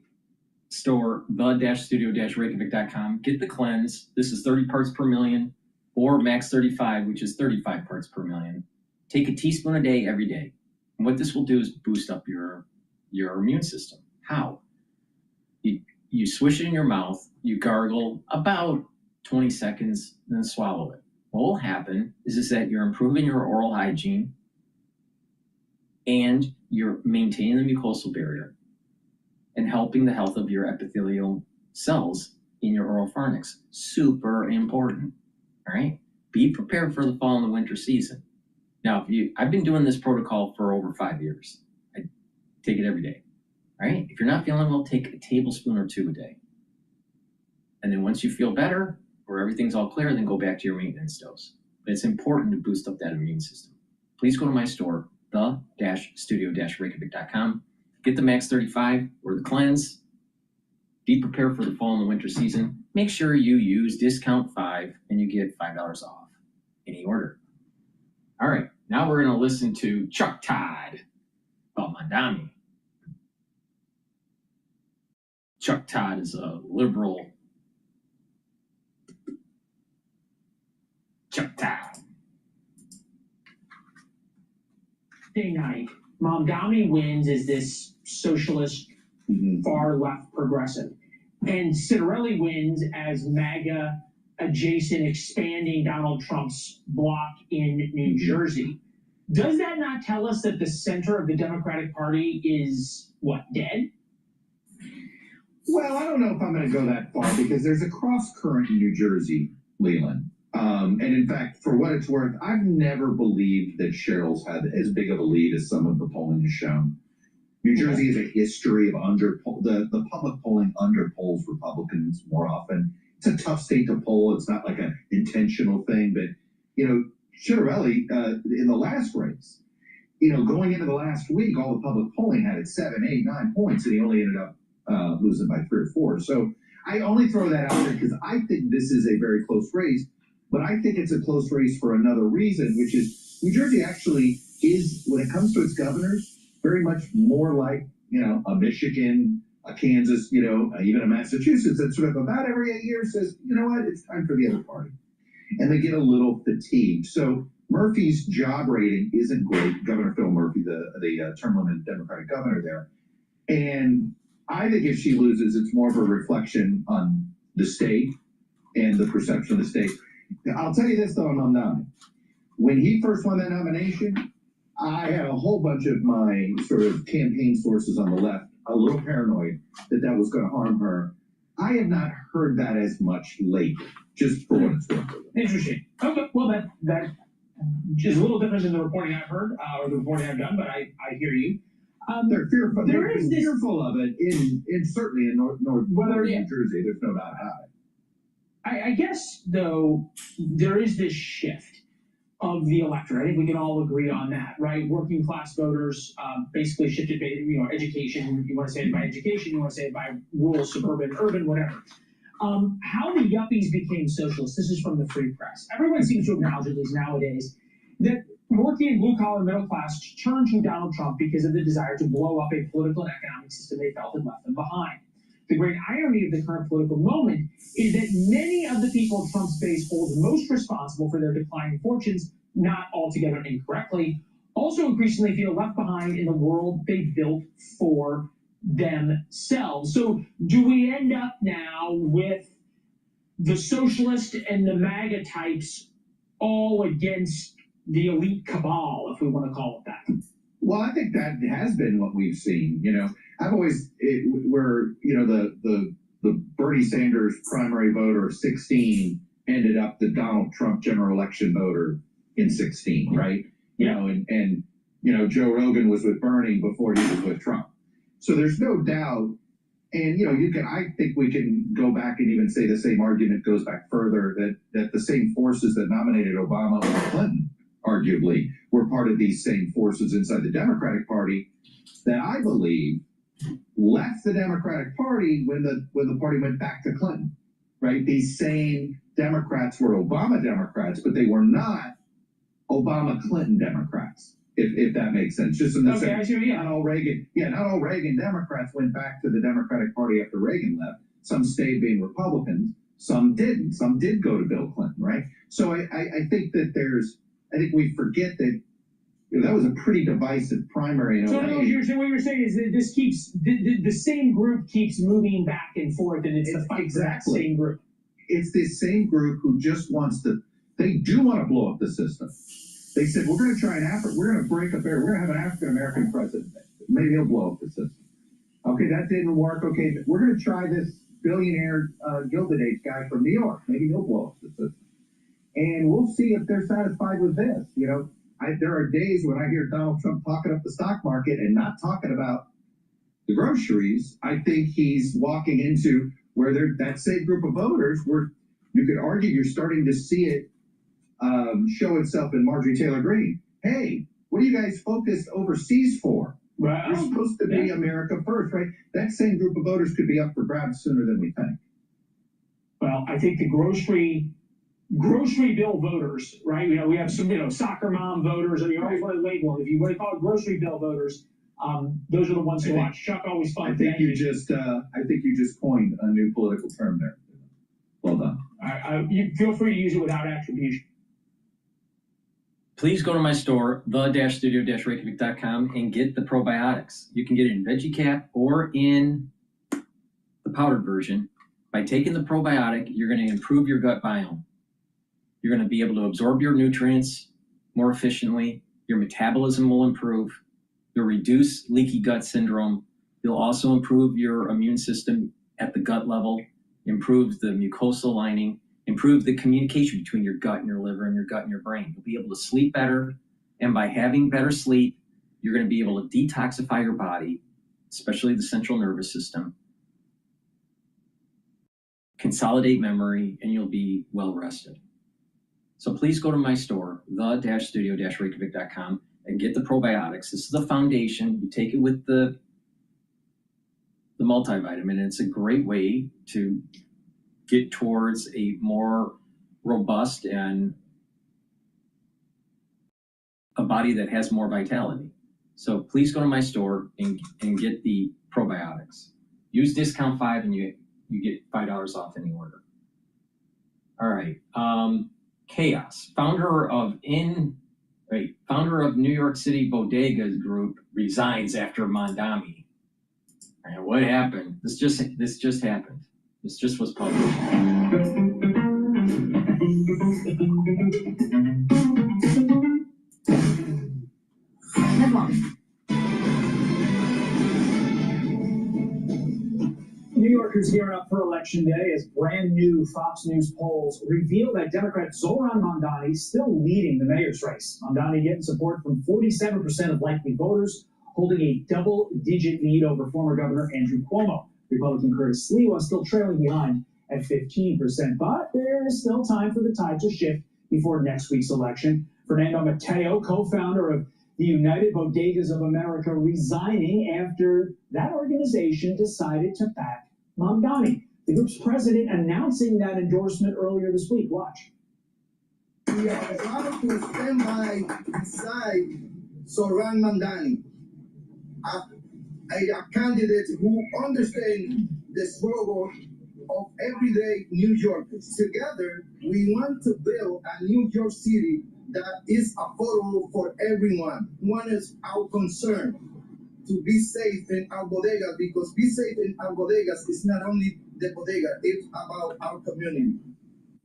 store, the-studio-reykjavik.com. Get the cleanse. This is 30 parts per million, or max 35, which is 35 parts per million. Take a teaspoon a day every day. And what this will do is boost up your immune system. How? You swish it in your mouth, you gargle about 20 seconds, then swallow it. What will happen is that you're improving your oral hygiene and you're maintaining the mucosal barrier and helping the health of your epithelial cells in your oropharynx. Super important, all right? Be prepared for the fall and the winter season. Now, I've been doing this protocol for over 5 years. I take it every day, all right? If you're not feeling well, take a tablespoon or two a day. And then once you feel better, or everything's all clear, then go back to your maintenance dose. But it's important to boost up that immune system. Please go to my store, the-studio-reykjavik.com. Get the Max 35 or the Cleanse. Be prepared for the fall and the winter season. Make sure you use discount 5 and you get $5 off any order. All right, now we're going to listen to Chuck Todd about Mamdani. Chuck Todd is a liberal. Chuck Todd. Night, Mamdani wins as this socialist, far left progressive, and Cottrell wins as MAGA adjacent, expanding Donald Trump's bloc in New Jersey. Does that not tell us that the center of the Democratic Party is, what, dead? Well, I don't know if I'm going to go that far because there's a cross current in New Jersey, Leland. And in fact, for what it's worth, I've never believed that Cheryl's had as big of a lead as some of the polling has shown. New Jersey has a history of the public polling underpolls Republicans more often. It's a tough state to poll. It's not like an intentional thing, but Cottrell in the last race, going into the last week, all the public polling had it 7, 8, 9 points, and he only ended up losing by 3 or 4. So I only throw that out there because I think this is a very close race, but I think it's a close race for another reason, which is New Jersey actually is, when it comes to its governors, very much more like, a Michigan, a Kansas, even a Massachusetts that sort of about every 8 years says, you know what, it's time for the other party. And they get a little fatigued. So Murphy's job rating isn't great. Governor Phil Murphy, the term limited Democratic governor there. And I think if she loses, it's more of a reflection on the state and the perception of the state. I'll tell you this, though, on Mamdani. When he first won that nomination, I had a whole bunch of my sort of campaign sources on the left a little paranoid that was going to harm her. I have not heard that as much lately, just for what it's worth. Interesting. Okay, well, that is a little different than the reporting I've heard or the reporting I've done, but I hear you. They're fearful. They're fearful of it certainly in northern New Jersey. There's no doubt about it. I guess, though, there is this shift. of the electorate. I think we can all agree on that, right? Working class voters basically shifted, education. You want to say it by education, you want to say it by rural, suburban, urban, whatever. How the yuppies became socialists. This is from the Free Press. Everyone seems to acknowledge, at least nowadays, that working and blue-collar middle class turned to Donald Trump because of the desire to blow up a political and economic system they felt had left them behind. The great irony of the current political moment is that many of the people Trump's base holds most responsible for their declining fortunes, not altogether incorrectly, also increasingly feel left behind in the world they built for themselves. So do we end up now with the socialist and the MAGA types all against the elite cabal, if we want to call it that? Well, I think that has been what we've seen. I've always the Bernie Sanders primary voter of 16 ended up the Donald Trump general election voter in 16, right? And Joe Rogan was with Bernie before he was with Trump. So there's no doubt. And I think we can go back and even say the same argument goes back further, that the same forces that nominated Obama or Clinton, arguably, were part of these same forces inside the Democratic Party that I believe left the Democratic Party when the party went back to Clinton, right? These same Democrats were Obama Democrats, but they were not Obama-Clinton Democrats, if that makes sense. Just in the sense, not all Reagan Democrats went back to the Democratic Party after Reagan left. Some stayed being Republicans, some didn't. Some did go to Bill Clinton, right? So I think that I think we forget that that was a pretty divisive primary in 08. So what you're saying is that this keeps, the same group keeps moving back and forth, and it's the fight for that same group. It's this same group who just wants they do want to blow up the system. They said, we're going to try we're going to break up we're going to have an African-American president. Maybe he'll blow up the system. Okay, that didn't work. Okay, we're going to try this billionaire Gilded Age guy from New York. Maybe he'll blow up the system. And we'll see if they're satisfied with this. There are days when I hear Donald Trump talking up the stock market and not talking about the groceries. I think he's walking into where that same group of voters, where you could argue you're starting to see it show itself in Marjorie Taylor Greene. Hey, what are you guys focused overseas for? Right. You're supposed to be America first, right? That same group of voters could be up for grabs sooner than we think. Well, I think the grocery bill voters, right? We have some, soccer mom voters, or you always want to label them. If you want to call it grocery bill voters, those are the ones to watch. Chuck, always fun. I think you just coined a new political term there. Well done. You feel free to use it without attribution. Please go to my store, the-studio-reykjavik.com, and get the probiotics. You can get it in veggie cap or in the powdered version. By taking the probiotic, you're going to improve your gut biome. You're going to be able to absorb your nutrients more efficiently. Your metabolism will improve. You'll reduce leaky gut syndrome. You'll also improve your immune system at the gut level, improve the mucosal lining, improve the communication between your gut and your liver and your gut and your brain. You'll be able to sleep better. And by having better sleep, you're going to be able to detoxify your body, especially the central nervous system, consolidate memory, and you'll be well rested. So please go to my store, the-studio-reykjavik.com, and get the probiotics. This is the foundation. You take it with the multivitamin, and it's a great way to get towards a more robust and a body that has more vitality. So please go to my store and get the probiotics. Use discount 5 and you get $5 off any order. All right. Chaos, founder of New York City Bodegas Group, resigns after Mamdani. And what happened? This just happened. This just was published. Headline. New Yorkers gearing up for Election Day as brand new Fox News polls reveal that Democrat Zoran Mamdani still leading the mayor's race. Mamdani getting support from 47% of likely voters, holding a double-digit lead over former Governor Andrew Cuomo. Republican Curtis Sliwa still trailing behind at 15%, but there is still time for the tide to shift before next week's election. Fernando Mateo, co-founder of the United Bodegas of America, resigning after that organization decided to back Mamdani. The group's president announcing that endorsement earlier this week. Watch. We are proud to stand beside Zoran Mamdani, a candidate who understands the struggle of everyday New Yorkers. Together, we want to build a New York City that is affordable for everyone. One is our concern to be safe in our bodegas, because be safe in our bodegas is not only the bodega, it's about our community.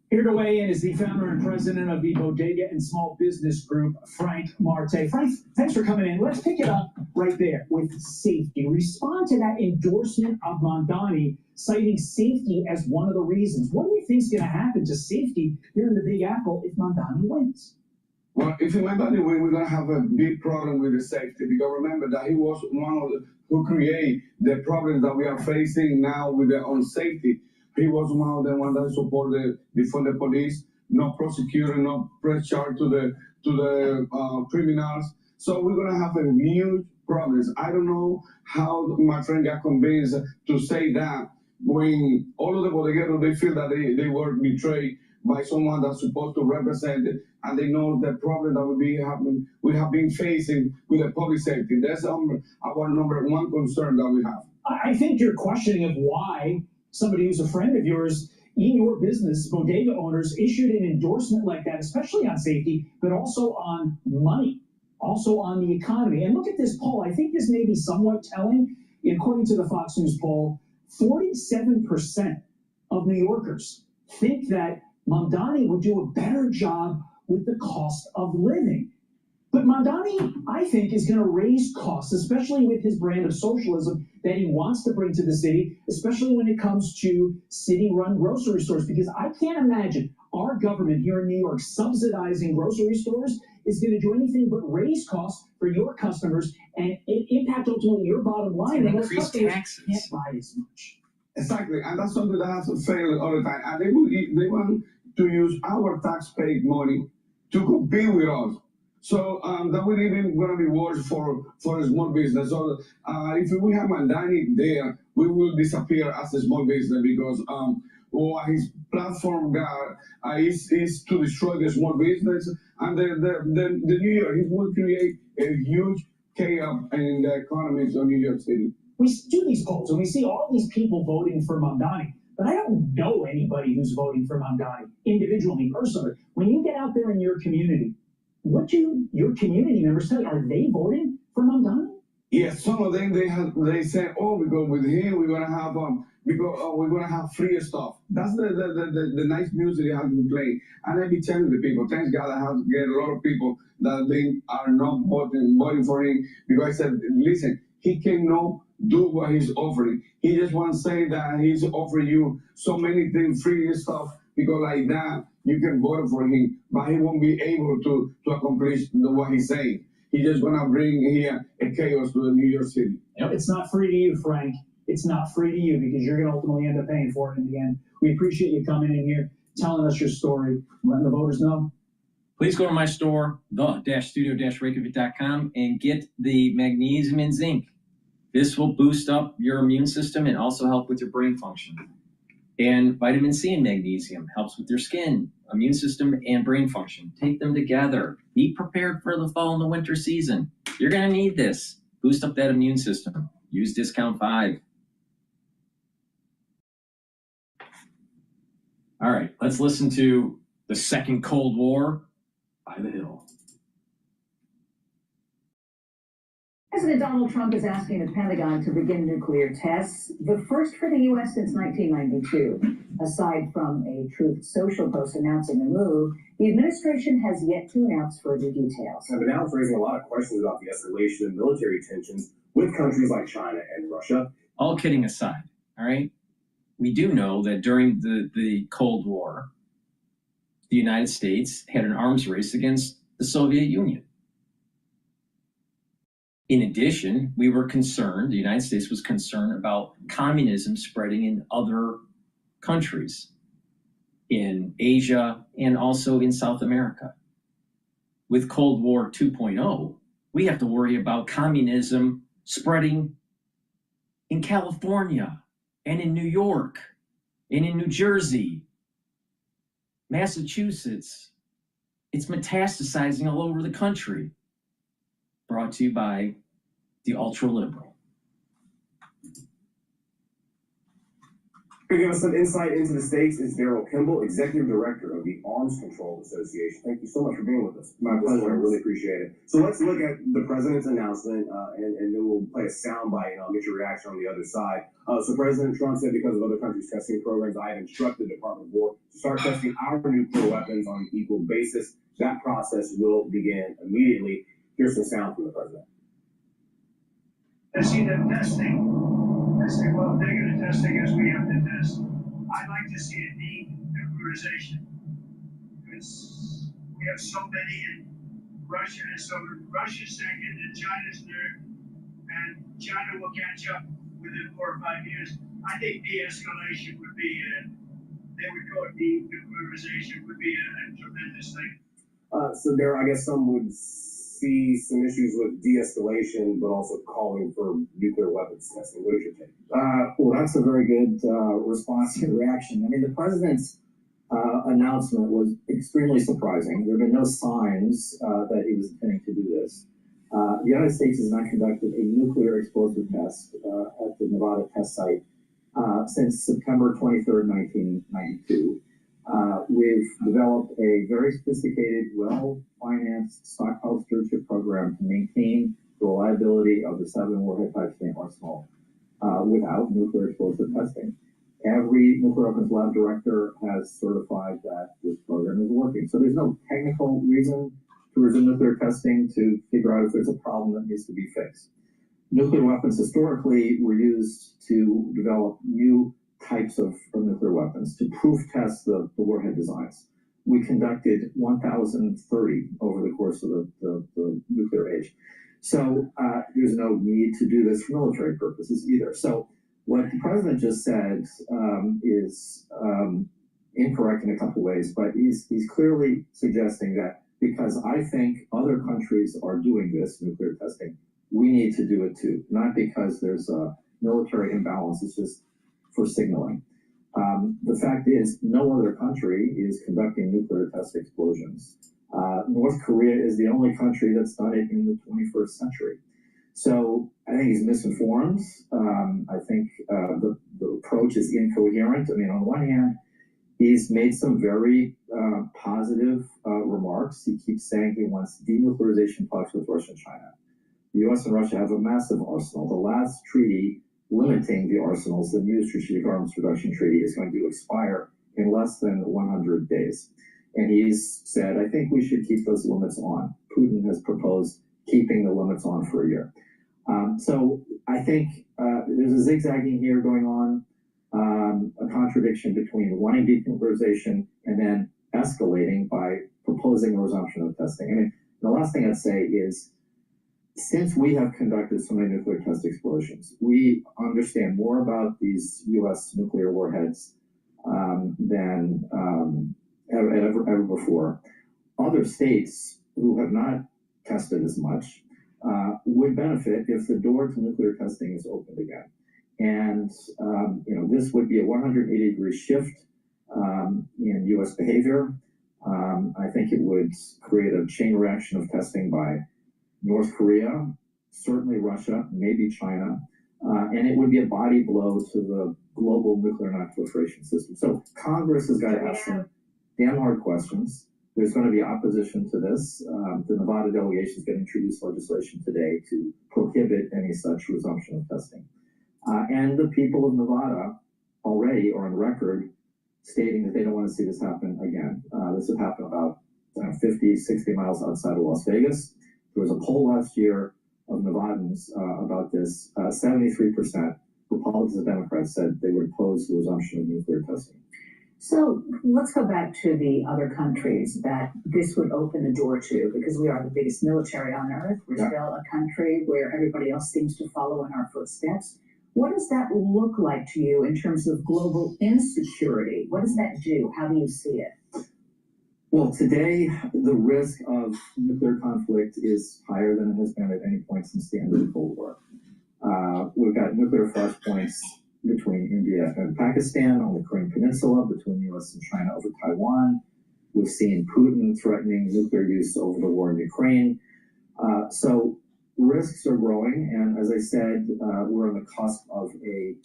Here to weigh in is the founder and president of the Bodega and Small Business Group, Frank Marte. Frank, thanks for coming in. Let's pick it up right there with safety. Respond to that endorsement of Mamdani, citing safety as one of the reasons. What do you think is going to happen to safety here in the Big Apple if Mamdani wins? Well, if Mamdani wins, we're going to have a big problem with the safety, because remember that he was one of the who created the problems that we are facing now with the unsafety. He was one of the ones that supported the police, not prosecuting, not press charge to the criminals. So we're gonna have a huge problems. I don't know how my friend got convinced to say that when all of the bodegueros, they feel that they were betrayed by someone that's supposed to represent it, and they know the problem that we have been facing with the public safety. That's our number one concern that we have. I think you're questioning of why somebody who's a friend of yours in your business, bodega owners, issued an endorsement like that, especially on safety, but also on money, also on the economy. And look at this poll. I think this may be somewhat telling. According to the Fox News poll, 47% of New Yorkers think that Mamdani would do a better job with the cost of living. But Mamdani, I think, is going to raise costs, especially with his brand of socialism that he wants to bring to the city, especially when it comes to city-run grocery stores, because I can't imagine our government here in New York subsidizing grocery stores is going to do anything but raise costs for your customers and impact ultimately your bottom line. And increase taxes. Can't buy as much. Exactly, and that's something that has to fail all the time. And they want to use our tax-paid money to compete with us. So that would even going to be worse for a small business. So if we have Mamdani there, we will disappear as a small business, because what his platform is to destroy the small business, and the New York, he will create a huge chaos in the economies of New York City. We do these polls and we see all these people voting for Mamdani, but I don't know anybody who's voting for Mamdani individually, personally. When you get out there in your community, what do your community members tell you? Are they voting for Mamdani? Yes, some of them they say, oh, because with him we're gonna have we're gonna have free stuff. That's the nice music they have to play. And I be telling the people, thanks God I have get a lot of people that they are not voting for him, because I said, listen, he cannot do what he's offering. He just wants to say that he's offering you so many things, free stuff, because like that you can vote for him, but he won't be able to accomplish what he's saying. He's just gonna bring here a chaos to the New York City. Yep. It's not free to you, Frank. It's not free to you, because you're gonna ultimately end up paying for it in the end. We appreciate you coming in here, telling us your story, letting the voters know. Please go to my store, the-studio-reykjavik.com, and get the magnesium and zinc. This will boost up your immune system and also help with your brain function. And vitamin C and magnesium helps with your skin, immune system, and brain function. Take them together. Be prepared for the fall and the winter season. You're going to need this. Boost up that immune system. Use discount 5. All right, let's listen to The Second Cold War by The Hill. President Donald Trump is asking the Pentagon to begin nuclear tests, the first for the U.S. since 1992. Aside from a Truth Social post announcing the move, the administration has yet to announce further details. But now it's raising a lot of questions about the escalation of military tensions with countries like China and Russia. All kidding aside, all right? We do know that during the Cold War, the United States had an arms race against the Soviet Union. In addition, we were concerned, the United States was concerned about communism spreading in other countries, in Asia and also in South America. with Cold War 2.0. We have to worry about communism spreading in California and in New York and in New Jersey, Massachusetts. It's metastasizing all over the country. Brought to you by the ultra-liberal. To give us some insight into the stakes is Daryl Kimball, Executive Director of the Arms Control Association. Thank you so much for being with us. My pleasure. I really appreciate it. So let's look at the president's announcement, and then we'll play a soundbite, and I'll get your reaction on the other side. So President Trump said, because of other countries' testing programs, I have instructed the Department of War to start testing our nuclear weapons on an equal basis. That process will begin immediately. Here's some sound from the president. I see them testing. I say, well, they're going to test as we have to test. I'd like to see a denuclearization because we have so many in Russia, and so Russia's second, and China's third, and China will catch up within 4 or 5 years. I think de-escalation would be, they would call it denuclearization, would be a tremendous thing. So there, I guess some would see some issues with de-escalation, but also calling for nuclear weapons testing. What is your take? Well, that's a very good response and reaction. I mean, the president's announcement was extremely surprising. There have been no signs that he was intending to do this. The United States has not conducted a nuclear explosive test at the Nevada test site since September 23rd, 1992. We've developed a very sophisticated, well-financed stockpile stewardship program to maintain the reliability of the 7 warhead type state arsenal without nuclear explosive testing. Every nuclear weapons lab director has certified that this program is working. So there's no technical reason to resume nuclear testing to figure out if there's a problem that needs to be fixed. Nuclear weapons historically were used to develop new types of nuclear weapons to proof test the warhead designs. We conducted 1,030 over the course of the nuclear age. So there's no need to do this for military purposes either. So what the president just said is incorrect in a couple ways, but he's clearly suggesting that because I think other countries are doing this nuclear testing, we need to do it too. Not because there's a military imbalance, it's just for signaling. The fact is, no other country is conducting nuclear test explosions. North Korea is the only country that's done it in the 21st century. So I think he's misinformed. I think the approach is incoherent. I mean, on the one hand, he's made some very positive remarks. He keeps saying he wants denuclearization talks with Russia and China. The U.S. and Russia have a massive arsenal. The last treaty limiting the arsenals, the new Strategic Arms Reduction Treaty, is going to expire in less than 100 days. And he's said, I think we should keep those limits on. Putin has proposed keeping the limits on for a year. So I think there's a zigzagging here going on, a contradiction between wanting denuclearization and then escalating by proposing a resumption of testing. I mean, the last thing I'd say is, since we have conducted so many nuclear test explosions, we understand more about these U.S. nuclear warheads than ever before. Other states who have not tested as much would benefit if the door to nuclear testing is opened again. And this would be a 180-degree shift in U.S. behavior. I think it would create a chain reaction of testing by North Korea, certainly Russia, maybe China, and it would be a body blow to the global nuclear non-proliferation system. So Congress has got to ask some damn hard questions. There's going to be opposition to this. The Nevada delegation is going to introduce legislation today to prohibit any such resumption of testing. And the people of Nevada already are on record stating that they don't want to see this happen again. This would happen about 50, 60 miles outside of Las Vegas. There was a poll last year of Nevadans about this. 73% Republicans and Democrats said they would oppose the resumption of nuclear testing. So let's go back to the other countries that this would open the door to, because we are the biggest military on earth. We're still a country where everybody else seems to follow in our footsteps. What does that look like to you in terms of global insecurity? What does that do? How do you see it? Well, today, the risk of nuclear conflict is higher than it has been at any point since the end of the Cold War. We've got nuclear flashpoints between India and Pakistan on the Korean Peninsula, between the US and China over Taiwan. We've seen Putin threatening nuclear use over the war in Ukraine. So risks are growing, and as I said, we're on the cusp of a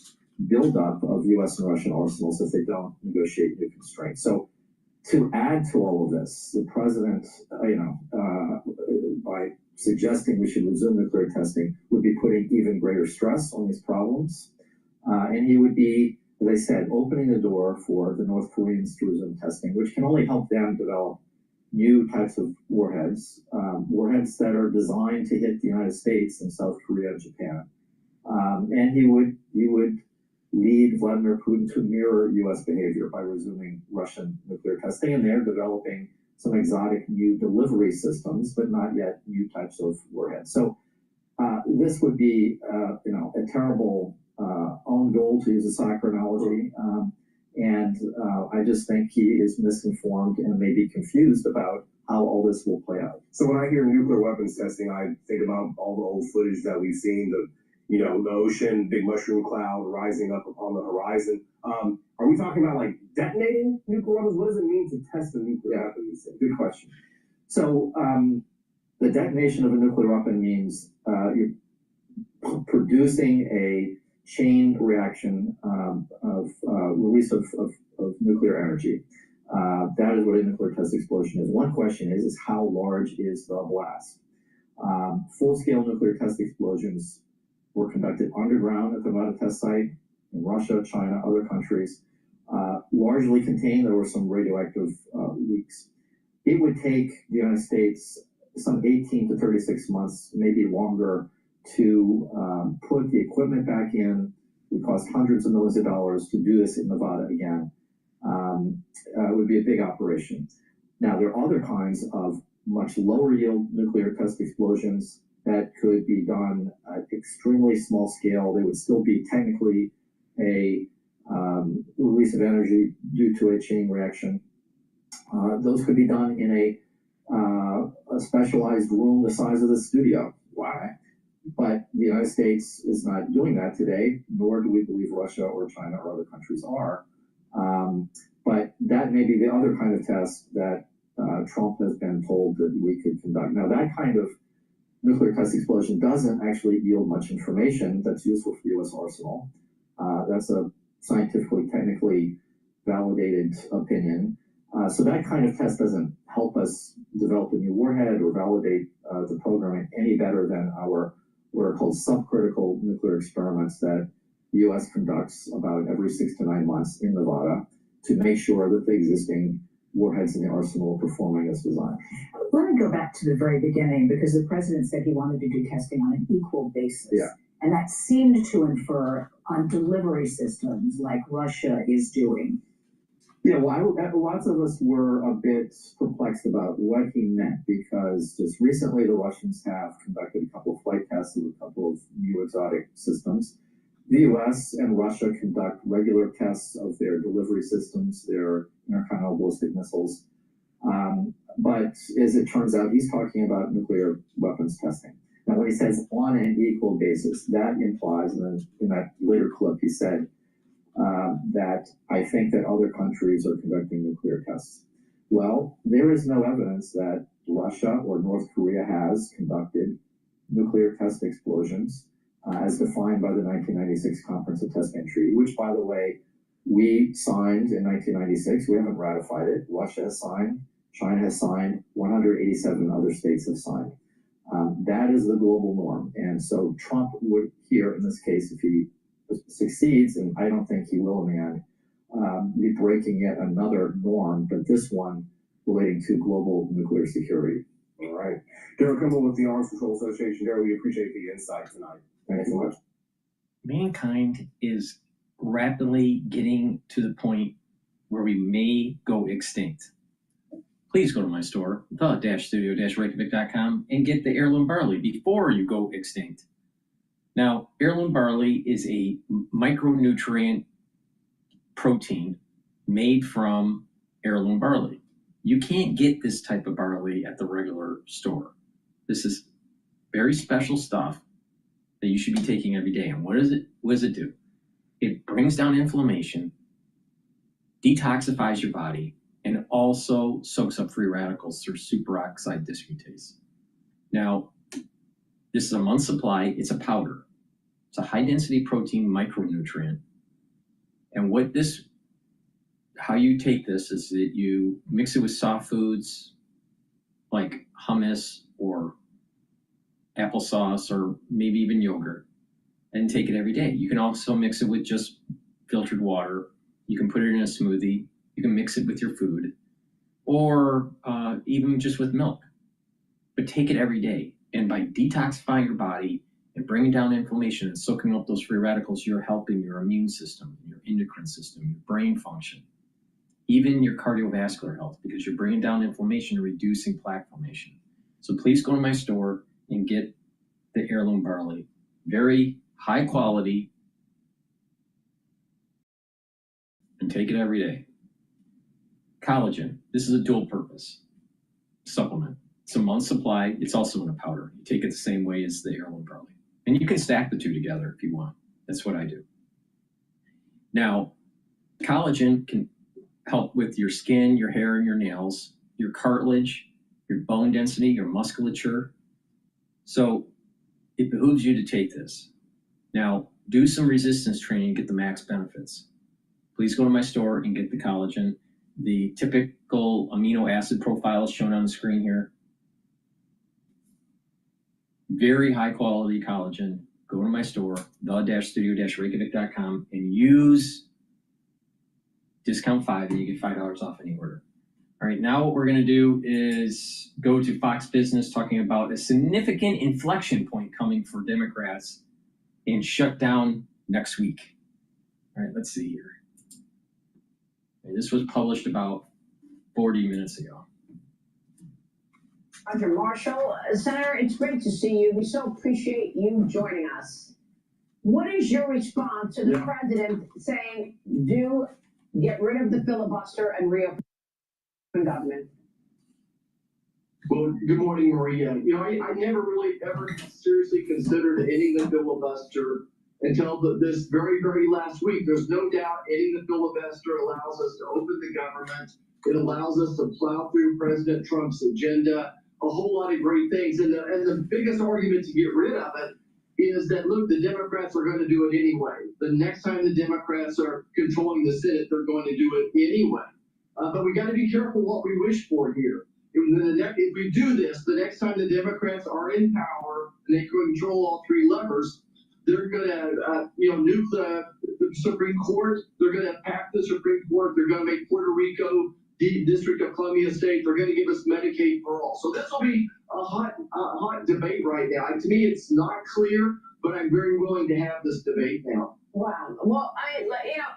buildup of US and Russian arsenals if they don't negotiate new constraints. So to add to all of this, the president, by suggesting we should resume nuclear testing, would be putting even greater stress on these problems. And he would be, as I said, opening the door for the North Koreans to resume testing, which can only help them develop new types of warheads, warheads that are designed to hit the United States and South Korea and Japan. And he would lead Vladimir Putin to mirror U.S. behavior by resuming Russian nuclear testing, and they're developing some exotic new delivery systems, but not yet new types of warheads. So this would be, a terrible own goal, to use a soccer analogy. And I just think he is misinformed and maybe confused about how all this will play out. So when I hear nuclear weapons testing, I think about all the old footage that we've seen, the ocean, big mushroom cloud rising up upon the horizon. Are we talking about like detonating nuclear weapons? What does it mean to test a nuclear weapon? Good question. So the detonation of a nuclear weapon means you're producing a chain reaction of release of nuclear energy. That is what a nuclear test explosion is. One question is how large is the blast? Full-scale nuclear test explosions were conducted underground at the Nevada test site in Russia, China, other countries, largely contained. There were some radioactive leaks. It would take the United States some 18 to 36 months, maybe longer, to put the equipment back in. It would cost hundreds of millions of dollars to do this in Nevada again. It would be a big operation. Now, there are other kinds of much lower yield nuclear test explosions that could be done at extremely small scale. They would still be technically a release of energy due to a chain reaction. Those could be done in a specialized room the size of the studio. Why? But the United States is not doing that today, nor do we believe Russia or China or other countries are. But that may be the other kind of test that Trump has been told that we could conduct. Now, that kind of nuclear test explosion doesn't actually yield much information that's useful for the U.S. arsenal. That's a scientifically, technically validated opinion. So that kind of test doesn't help us develop a new warhead or validate the program any better than our what are called subcritical nuclear experiments that the U.S. conducts about every 6 to 9 months in Nevada to make sure that the existing warheads in the arsenal are performing as designed. Let me go back to the very beginning, because the president said he wanted to do testing on an equal basis. Yeah. And that seemed to infer on delivery systems like Russia is doing. Yeah, well, lots of us were a bit perplexed about what he meant, because just recently the Russians have conducted a couple of flight tests of a couple of new exotic systems. The U.S. and Russia conduct regular tests of their delivery systems, their intercontinental ballistic missiles. But as it turns out, he's talking about nuclear weapons testing. Now, when he says on an equal basis, that implies, and then in that later clip, he said that I think that other countries are conducting nuclear tests. Well, there is no evidence that Russia or North Korea has conducted nuclear test explosions as defined by the 1996 Comprehensive Test Ban Treaty, which, by the way, we signed in 1996. We haven't ratified it. Russia has signed. China has signed. 187 other states have signed. That is the global norm. And so Trump would here, in this case, if he succeeds, and I don't think he will in the end, be breaking yet another norm, but this one relating to global nuclear security. All right. Darryl Kimball with the Arms Control Association. Darryl, we appreciate the insight tonight. Thanks so much. Mankind is rapidly getting to the point where we may go extinct. Please go to my store, the-studio-reykjavik.com, and get the heirloom barley before you go extinct. Now, heirloom barley is a micronutrient protein made from heirloom barley. You can't get this type of barley at the regular store. This is very special stuff that you should be taking every day. And what does it do? It brings down inflammation, detoxifies your body, and also soaks up free radicals through superoxide dismutase. Now, this is a month's supply. It's a powder. It's a high-density protein micronutrient. And how you take this is that you mix it with soft foods like hummus or applesauce or maybe even yogurt and take it every day. You can also mix it with just filtered water. You can put it in a smoothie. You can mix it with your food or even just with milk. But take it every day. And by detoxifying your body and bringing down inflammation and soaking up those free radicals, you're helping your immune system, your endocrine system, your brain function, even your cardiovascular health, because you're bringing down inflammation and reducing plaque formation. So please go to my store and get the heirloom barley. Very high quality, and take it every day. Collagen. This is a dual purpose supplement. It's a month's supply. It's also in a powder. You take it the same way as the heirloom barley. And you can stack the two together if you want. That's what I do. Now, collagen can help with your skin, your hair, and your nails, your cartilage, your bone density, your musculature. So it behooves you to take this. Now, do some resistance training and get the max benefits. Please go to my store and get the collagen. The typical amino acid profile is shown on the screen here. Very high quality collagen. Go to my store, the-studio-reykjavik.com, and use discount 5 and you get $5 off any order. All right, now what we're going to do is go to Fox Business, talking about a significant inflection point coming for Democrats in Shutdown next week. All right, let's see here. Okay, this was published about 40 minutes ago. Roger Marshall. Senator, it's great to see you. We so appreciate you joining us. What is your response to the president saying, get rid of the filibuster and reopen government? Well, good morning, Maria. You know, I never really ever seriously considered ending the filibuster until this very, very last week. There's no doubt ending the filibuster allows us to open the government. It allows us to plow through President Trump's agenda, a whole lot of great things. And the biggest argument to get rid of it is that, look, the Democrats are going to do it anyway. The next time the Democrats are controlling the Senate, they're going to do it anyway. But we got to be careful what we wish for here. If we do this, the next time the Democrats are in power and they control all three levers, they're going to, nuke the Supreme Court. They're going to pack the Supreme Court. They're going to make Puerto Rico the District of Columbia state. They're going to give us Medicaid for all. So this will be a hot debate right now. To me, it's not clear, but I'm very willing to have this debate now. Wow. Well,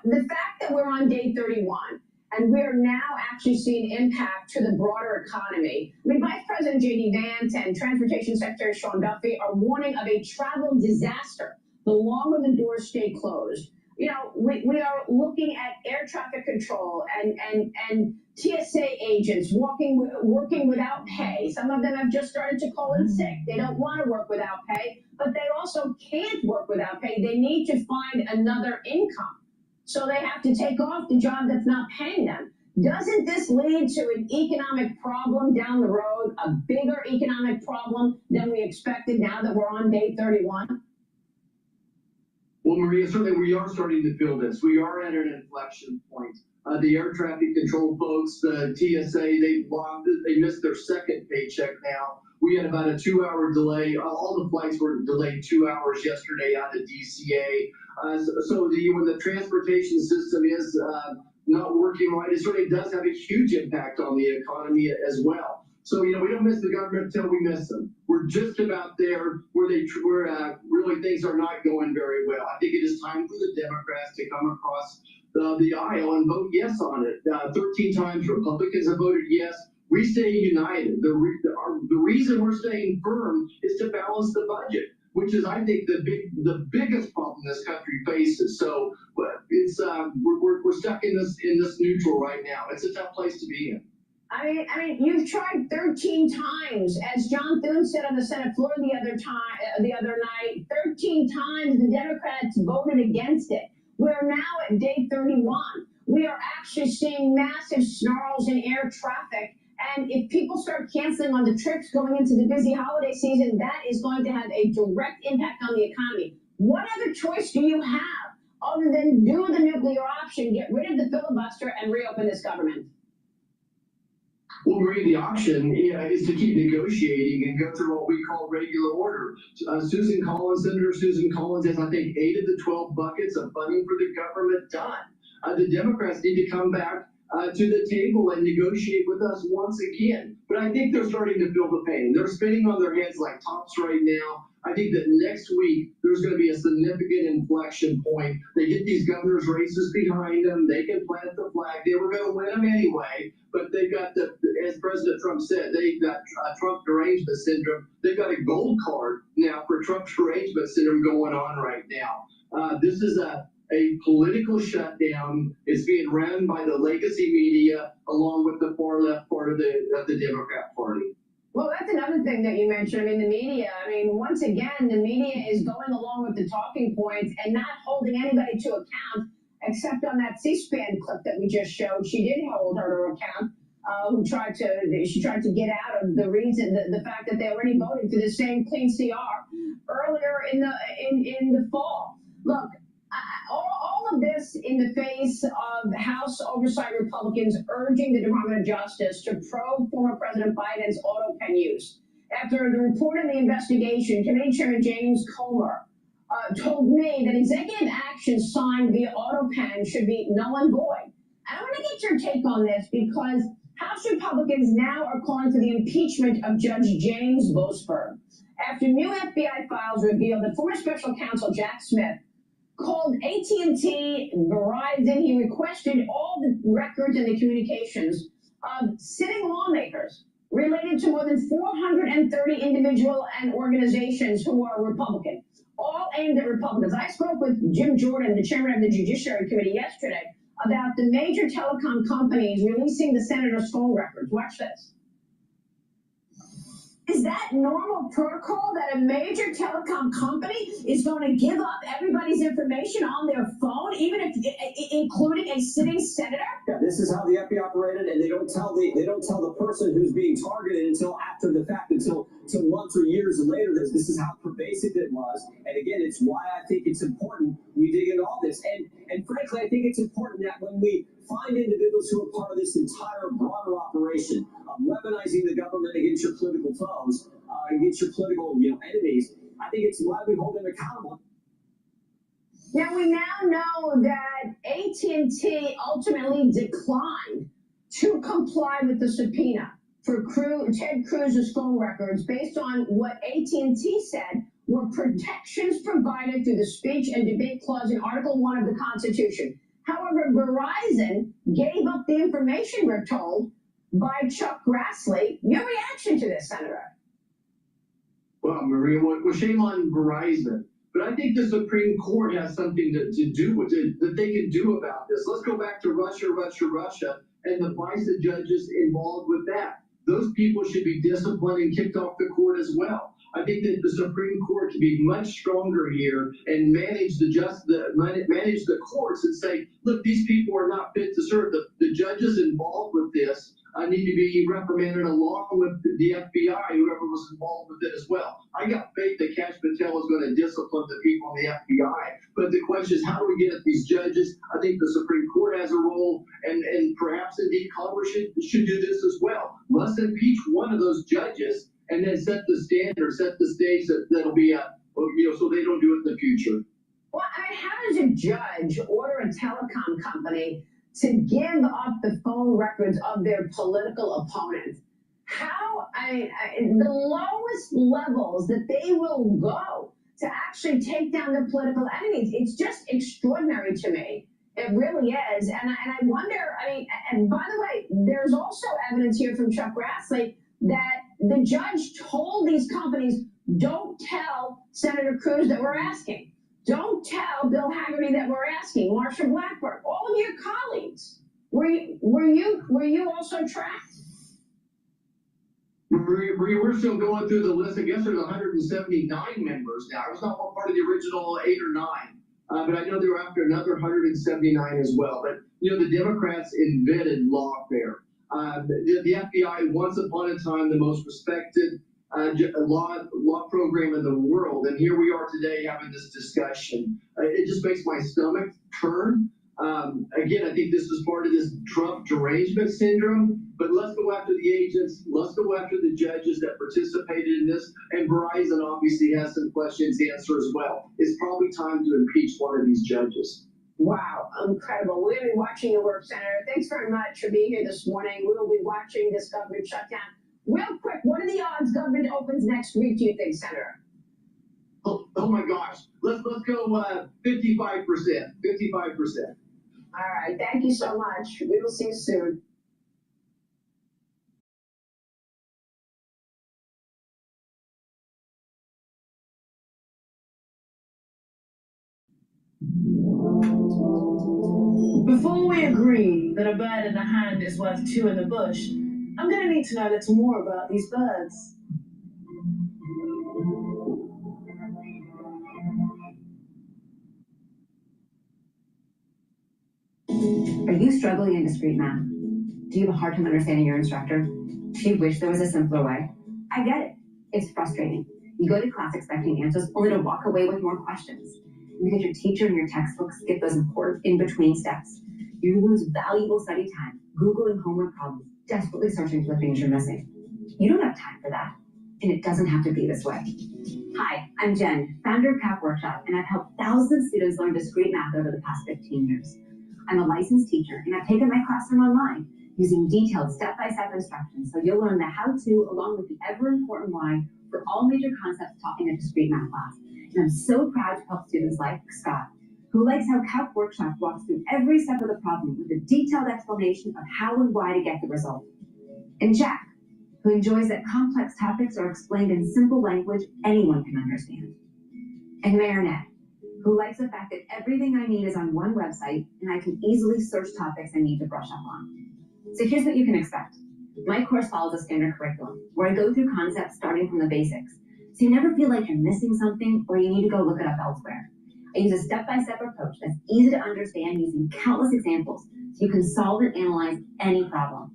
the fact that we're on day 31 and we're now actually seeing impact to the broader economy. I mean, Vice President J.D. Vance and Transportation Secretary Sean Duffy are warning of a travel disaster the longer the doors stay closed. You know, we are looking at air traffic control and TSA agents working without pay. Some of them have just started to call in sick. They don't want to work without pay, but they also can't work without pay. They need to find another income. So they have to take off the job that's not paying them. Doesn't this lead to an economic problem down the road, a bigger economic problem than we expected now that we're on day 31? Well, Maria, certainly we are starting to feel this. We are at an inflection point. The air traffic control folks, the TSA, they missed their second paycheck now. We had about a 2-hour delay. All the flights were delayed 2 hours yesterday out of DCA. So when the transportation system is not working right, it certainly does have a huge impact on the economy as well. So, we don't miss the government until we miss them. We're just about there where really things are not going very well. I think it is time for the Democrats to come across the aisle and vote yes on it. 13 times Republicans have voted yes. We stay united. The reason we're staying firm is to balance the budget, which is, I think, the biggest problem this country faces. So it's we're stuck in this neutral right now. It's a tough place to be in. I mean, you've tried 13 times, as John Thune said on the Senate floor the other night. 13 times the Democrats voted against it. We're now at day 31. We are actually seeing massive snarls in air traffic. And if people start canceling on the trips going into the busy holiday season, that is going to have a direct impact on the economy. What other choice do you have other than do the nuclear option, get rid of the filibuster, and reopen this government? Well, Marie, the option is to keep negotiating and go through what we call regular order. Senator Susan Collins has, I think, 8 of the 12 buckets of funding for the government done. The Democrats need to come back to the table and negotiate with us once again. But I think they're starting to feel the pain. They're spinning on their heads like tops right now. I think that next week there's going to be a significant inflection point. They get these governor's races behind them. They can plant the flag. They were going to win them anyway. But they've got as President Trump said, they've got Trump derangement syndrome. They've got a gold card now for Trump derangement syndrome going on right now. This is a political shutdown. It's being run by the legacy media along with the far left part of the Democrat Party. Well, that's another thing that you mentioned. I mean, the media, once again, the media is going along with the talking points and not holding anybody to account, except on that C-SPAN clip that we just showed. She did hold her to account. She tried to get out of the reason, the fact that they already voted for the same clean CR earlier in the fall. Look, all of this in the face of House Oversight Republicans urging the Department of Justice to probe former President Biden's auto pen use. After the report of the investigation, Committee Chairman James Comer told me that executive action signed via auto pen should be null and void. And I want to get your take on this because House Republicans now are calling for the impeachment of Judge James Boasberg after new FBI files revealed that former special counsel Jack Smith called AT&T, Verizon. He requested all the records and the communications of sitting lawmakers related to more than 430 individual and organizations who are Republican, all aimed at Republicans. I spoke with Jim Jordan, the chairman of the Judiciary Committee, yesterday about the major telecom companies releasing the senator's phone records. Watch this. Is that normal protocol that a major telecom company is going to give up everybody's information on their phone, even if including a sitting senator? Yeah, this is how the FBI operated, and they don't tell the person who's being targeted until after the fact, until months or years later. This is how pervasive it was, and again, it's why I think it's important we dig into all this. And frankly, I think it's important that when we find individuals who are part of this entire broader operation of weaponizing the government against your political foes, against your political enemies, I think it's why we hold them accountable. Now, we now know that AT&T ultimately declined to comply with the subpoena for Ted Cruz's phone records based on what AT&T said were protections provided through the speech and debate clause in Article 1 of the Constitution. However, Verizon gave up the information, we're told, by Chuck Grassley. Your reaction to this, Senator? Well, Maria, well, shame on Verizon. But I think the Supreme Court has something to do with it, that they can do about this. Let's go back to Russia, and the FISA judges involved with that. Those people should be disciplined and kicked off the court as well. I think that the Supreme Court can be much stronger here and manage the courts and say, look, these people are not fit to serve. The judges involved with this need to be reprimanded along with the FBI, whoever was involved with it as well. I got faith that Kash Patel is going to discipline the people in the FBI. But the question is, how do we get at these judges? I think the Supreme Court has a role, and perhaps indeed Congress should do this as well. Let's impeach one of those judges and then set the standard, set the stage that'll be so they don't do it in the future. Well, how does a judge order a telecom company to give up the phone records of their political opponents? How, the lowest levels that they will go to actually take down their political enemies, it's just extraordinary to me. It really is. And I wonder, and by the way, there's also evidence here from Chuck Grassley that the judge told these companies, don't tell Senator Cruz that we're asking. Don't tell Bill Hagerty that we're asking. Marsha Blackburn, all of your colleagues. Were you also tracked? we're still going through the list. I guess there's 179 members now. I was not part of the original 8 or 9, but I know they were after another 179 as well. But the Democrats invented lawfare. The FBI, once upon a time, the most respected law program in the world, and here we are today having this discussion. It just makes my stomach turn. Again, I think this is part of this Trump derangement syndrome, but let's go after the agents, let's go after the judges that participated in this, and Verizon obviously has some questions to answer as well. It's probably time to impeach one of these judges. Wow, incredible. We're going to be watching your work, Senator. Thanks very much for being here this morning. We will be watching this government shutdown. Real quick, what are the odds government opens next week, do you think, Senator? Oh my gosh. Let's go 55%. 55%. All right, thank you so much. We will see you soon. Before we agree that a bird in the hand is worth 2 in the bush, I'm going to need to know a little more about these birds. Are you struggling in discrete math? Do you have a hard time understanding your instructor? Do you wish there was a simpler way? I get it. It's frustrating. You go to class expecting answers only to walk away with more questions. And because your teacher and your textbooks skip those important in-between steps, you lose valuable study time, Googling homework problems, desperately searching for the things you're missing. You don't have time for that, and it doesn't have to be this way. Hi, I'm Jen, founder of CAP Workshop, and I've helped thousands of students learn discrete math over the past 15 years. I'm a licensed teacher, and I've taken my classroom online, using detailed step-by-step instructions so you'll learn the how-to along with the ever-important why for all major concepts taught in a discrete math class. And I'm so proud to help students like Scott, who likes how CAP Workshop walks through every step of the problem with a detailed explanation of how and why to get the result. And Jack, who enjoys that complex topics are explained in simple language anyone can understand. And Marinette, who likes the fact that everything I need is on one website and I can easily search topics I need to brush up on. So here's what you can expect. My course follows a standard curriculum where I go through concepts starting from the basics, so you never feel like you're missing something or you need to go look it up elsewhere. I use a step-by-step approach that's easy to understand using countless examples so you can solve and analyze any problem.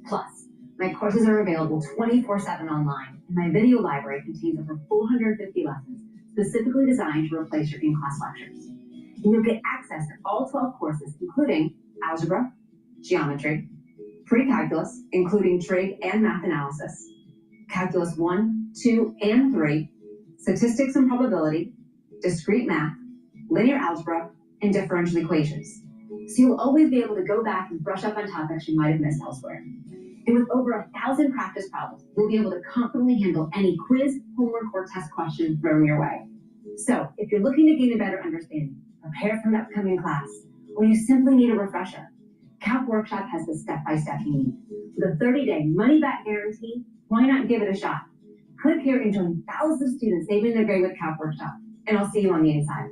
Plus, my courses are available 24/7 online, and my video library contains over 450 lessons specifically designed to replace your in-class lectures. And you'll get access to all 12 courses, including algebra, geometry, pre-calculus, including trig and math analysis, calculus 1, 2, and 3, statistics and probability, discrete math, linear algebra, and differential equations. So you'll always be able to go back and brush up on topics you might have missed elsewhere. And with over 1,000 practice problems, you'll be able to confidently handle any quiz, homework, or test question thrown your way. So if you're looking to gain a better understanding, prepare for an upcoming class, or you simply need a refresher, CAP Workshop has the step-by-step you need. With a 30-day money-back guarantee, why not give it a shot? Click here and join thousands of students saving their grade with CAP Workshop, and I'll see you on the inside.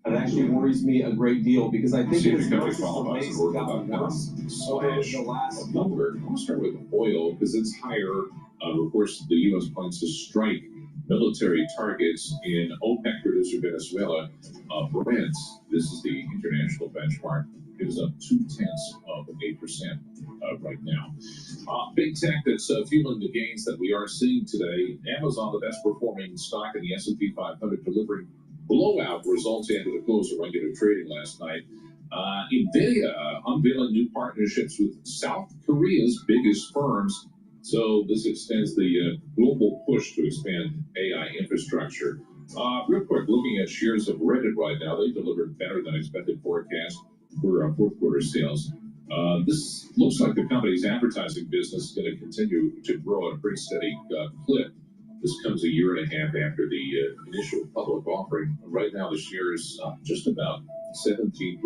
It actually worries me a great deal because I think it's not just amazing about what's over the last number. I'll start with oil because it's higher. Of course, the U.S. plans to strike military targets in OPEC producer Venezuela. Brent, this is the international benchmark, is up 0.2% right now. Big tech that's fueling the gains that we are seeing today. Amazon, the best performing stock in the S&P 500, delivering blowout results after the close of regular trading last night. NVIDIA unveiling new partnerships with South Korea's biggest firms. So this extends the global push to expand AI infrastructure. Real quick, looking at shares of Reddit right now, they delivered better than expected forecast for fourth quarter sales. This looks like the company's advertising business is going to continue to grow at a pretty steady clip. This comes a year and a half after the initial public offering. Right now, the share is up just about 17%.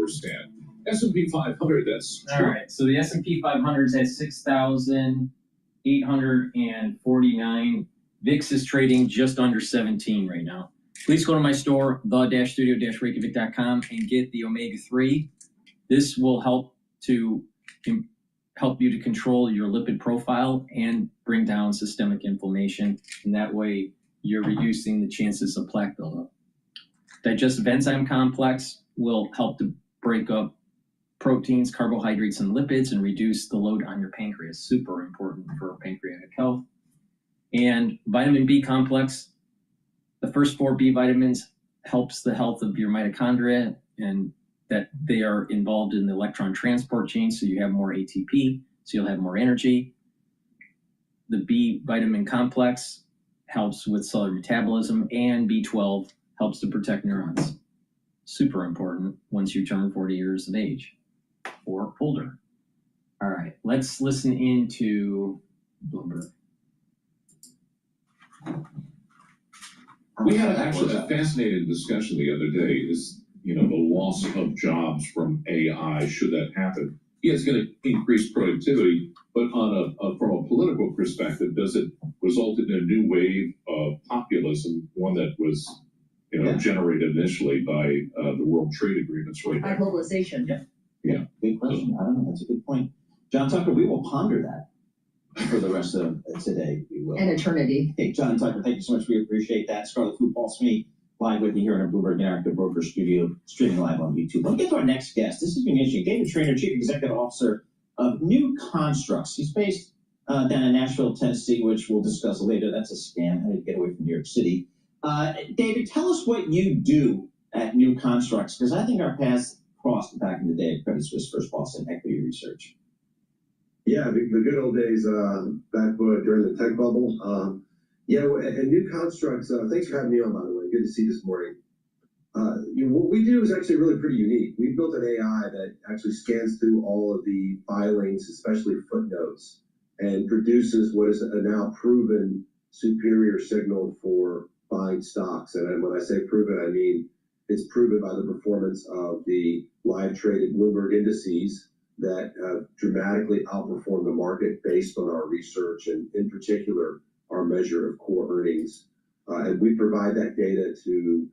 S&P 500, that's All right, so the S&P 500 is at 6,849. VIX is trading just under 17 right now. Please go to my store, the-studio-reykjavik.com, and get the omega-3. This will help you to control your lipid profile and bring down systemic inflammation, and that way you're reducing the chances of plaque buildup. Digestive enzyme complex will help to break up proteins, carbohydrates, and lipids and reduce the load on your pancreas. Super important for pancreatic health. And vitamin B complex, the first 4 B vitamins helps the health of your mitochondria, and that they are involved in the electron transport chain, so you have more ATP, so you'll have more energy. The B vitamin complex helps with cellular metabolism, and B12 helps to protect neurons. Super important once you turn 40 years of age or older. All right, let's listen into Bloomberg. We had actually a fascinating discussion the other day, is, the loss of jobs from AI, should that happen. Yeah, it's going to increase productivity, but from a political perspective, does it result in a new wave of populism, one that was generated initially by the World Trade Agreements right By now? globalization. Yeah. Good question. I don't know. That's a good point. John Tucker, we will ponder that for the rest of today. We will. And eternity. Hey, John Tucker, thank you so much. We appreciate that. Scarlet Fu, Paul Smee, live with you here in our Bloomberg Interactive Broker studio, streaming live on YouTube. Let's get to our next guest. This has been interesting. David Traynor, Chief Executive Officer of New Constructs. He's based down in Nashville, Tennessee, which we'll discuss later. That's a scam. How to get away from New York City. David, tell us what you do at New Constructs, because I think our paths crossed back in the day at Credit Suisse First Boston Equity Research. Yeah, the good old days back during the tech bubble. And New Constructs, thanks for having me on, by the way. Good to see you this morning. What we do is actually really pretty unique. We built an AI that actually scans through all of the filings, especially footnotes, and produces what is a now proven superior signal for buying stocks. And when I say proven, I mean it's proven by the performance of the live traded Bloomberg indices that have dramatically outperformed the market based on our research, and in particular, our measure of core earnings. And we provide that data to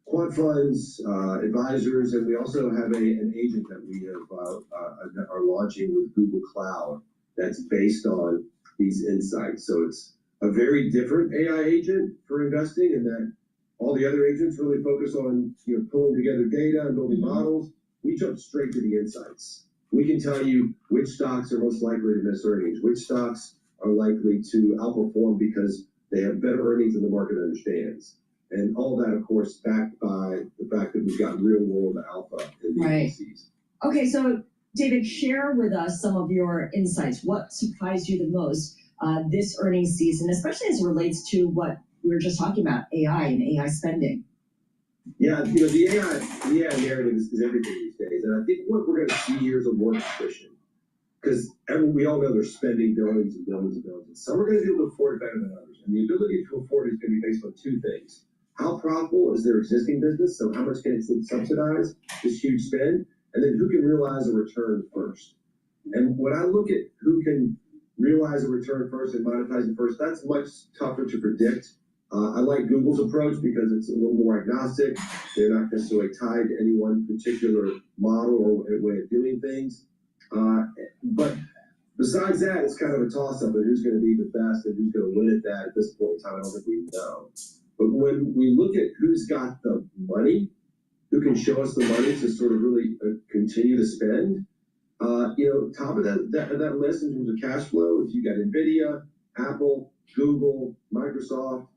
quant funds, advisors, and we also have an agent that we are launching with Google Cloud that's based on these insights. So it's a very different AI agent for investing, in that all the other agents really focus on pulling together data and building models. We jump straight to the insights. We can tell you which stocks are most likely to miss earnings, which stocks are likely to outperform because they have better earnings than the market understands. And all that, of course, backed by the fact that we've got real world alpha in the indices. Okay, so David, share with us some of your insights. What surprised you the most this earnings season, especially as it relates to what we were just talking about, AI and AI spending? Yeah, the AI narrative is everything these days. And I think what we're going to see here is a more attrition. Because we all know they're spending billions and billions and billions. And some are going to be able to afford it better than others. And the ability to afford it is going to be based on two things. How profitable is their existing business? So how much can it subsidize this huge spend? And then who can realize a return first? And when I look at who can realize a return first and monetize it first, that's much tougher to predict. I like Google's approach because it's a little more agnostic. They're not necessarily tied to any one particular model or way of doing things. But besides that, it's kind of a toss-up of who's going to be the best and who's going to win at that. At this point in time, I don't think we know. But when we look at who's got the money, who can show us the money to sort of really continue to spend, top of that list in terms of cash flow, if you got NVIDIA, Apple, Google, Microsoft,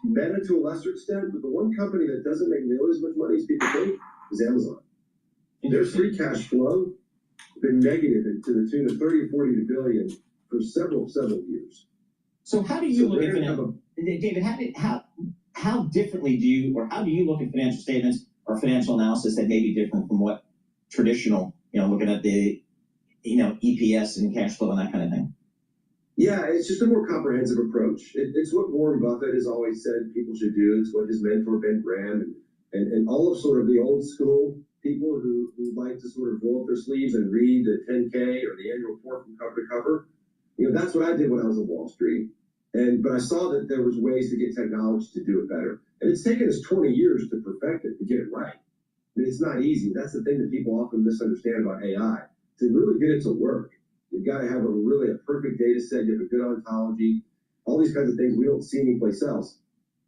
Meta to a lesser extent, but the one company that doesn't make nearly as much money as people think is Amazon. Their free cash flow been negative to the tune of 30 or 40 billion for several years. So how do you look at financial, David? How differently do you look at financial statements or financial analysis that may be different from what traditional, looking at the, EPS and cash flow and that kind of thing? Yeah, it's just a more comprehensive approach. It's what Warren Buffett has always said people should do. It's what his mentor Ben Graham and all of sort of the old school people who like to sort of roll up their sleeves and read the 10K or the annual report from cover to cover. That's what I did when I was on Wall Street. But I saw that there was ways to get technology to do it better. And it's taken us 20 years to perfect it, to get it right. It's not easy. That's the thing that people often misunderstand about AI. To really get it to work, you've got to have a perfect data set. You have a good ontology, all these kinds of things we don't see anyplace else.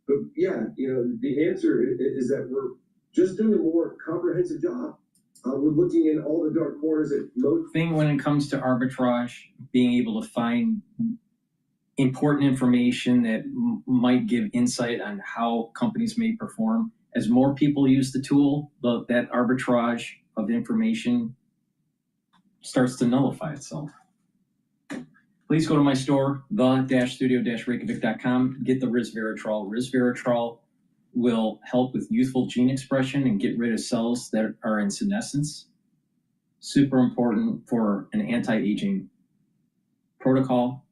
But yeah, the answer is that we're just doing a more comprehensive job. We're looking in all the dark corners at most. Thing when it comes to arbitrage, being able to find important information that might give insight on how companies may perform. As more people use the tool, that arbitrage of information starts to nullify itself. Please go to my store, the-studio-reykjavik.com. Get the resveratrol. Resveratrol will help with youthful gene expression and get rid of cells that are in senescence. Super important for an anti-aging protocol.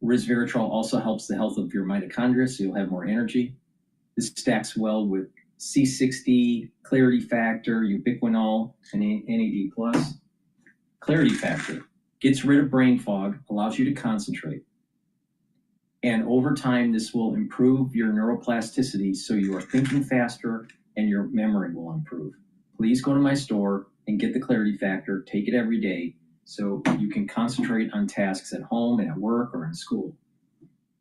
Resveratrol also helps the health of your mitochondria, so you'll have more energy. This stacks well with C60, Clarity Factor, Ubiquinol, and NAD+. Clarity Factor gets rid of brain fog, allows you to concentrate. And over time, this will improve your neuroplasticity, so you are thinking faster and your memory will improve. Please go to my store and get the Clarity Factor. Take it every day so you can concentrate on tasks at home and at work or in school.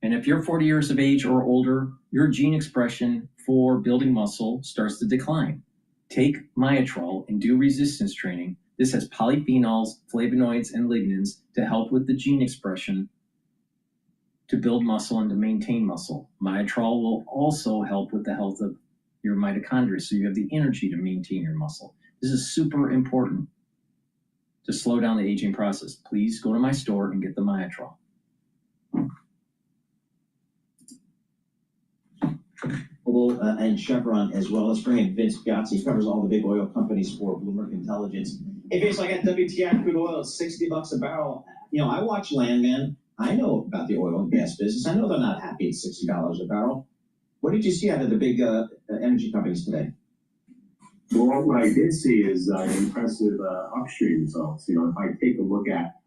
And if you're 40 years of age or older, your gene expression for building muscle starts to decline. Take Myotrol and do resistance training. This has polyphenols, flavonoids, and lignans to help with the gene expression to build muscle and to maintain muscle. Myotrol will also help with the health of your mitochondria, so you have the energy to maintain your muscle. This is super important to slow down the aging process. Please go to my store and get the Myotrol. And Chevron, as well as bringing Vince Piazzi. He covers all the big oil companies for Bloomberg Intelligence. Hey, Vince, I got WTI crude oil, $60 a barrel. I watch Landman. I know about the oil and gas business. I know they're not happy at $60 a barrel. What did you see out of the big energy companies today? Well, what I did see is impressive upstream results. If I take a look at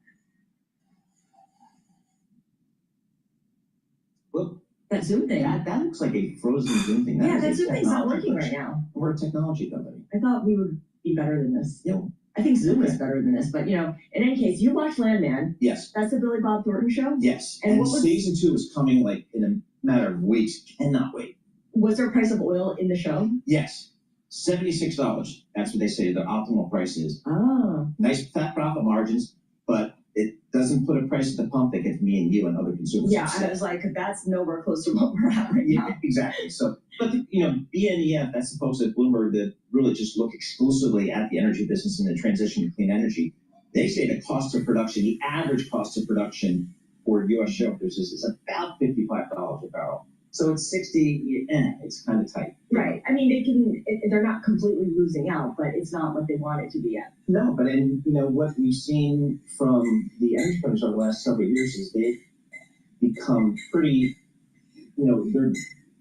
that Zoom thing. That looks like a frozen Zoom thing. That Zoom thing's not working right now. We're a technology company. I thought we would be better than this. Yeah. I think Zoom is better than this, but in any case, you watch Landman. Yes. That's the Billy Bob Thornton show? Yes. And season 2 is coming like in a matter of weeks. Cannot wait. Was there a price of oil in the show? Yes. $76. That's what they say the optimal price is. Oh. Nice fat profit margins, but it doesn't put a price at the pump that gets me and you and other consumers. Yeah, I was like, that's nowhere close to what we're at right now. Exactly. So, but BNEF, that's the folks at Bloomberg that really just look exclusively at the energy business and the transition to clean energy. They say the cost of production, the average cost of production for U.S. shale producers is about $55 a barrel. So it's 60. It's kind of tight. Right. I mean, they're not completely losing out, but it's not what they want it to be at. No, but what we've seen from the energy companies over the last several years is they've become pretty, they're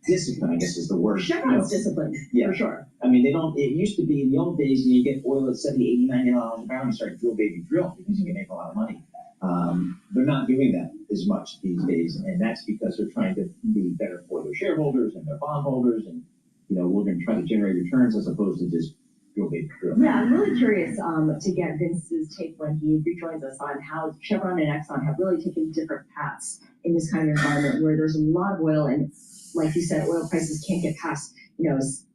disciplined, I guess is the word. Chevron's disciplined, for sure. I mean, it used to be in the old days, you get oil at $70, $80, $90 a barrel, and you start drill, baby, drill, because you can make a lot of money. They're not doing that as much these days, and that's because they're trying to be better for their shareholders and their bondholders, and we're going to try to generate returns as opposed to just drill, baby, drill. Yeah, I'm really curious to get Vince's take when he rejoins us on how Chevron and Exxon have really taken different paths in this kind of environment where there's a lot of oil, and like you said, oil prices can't get past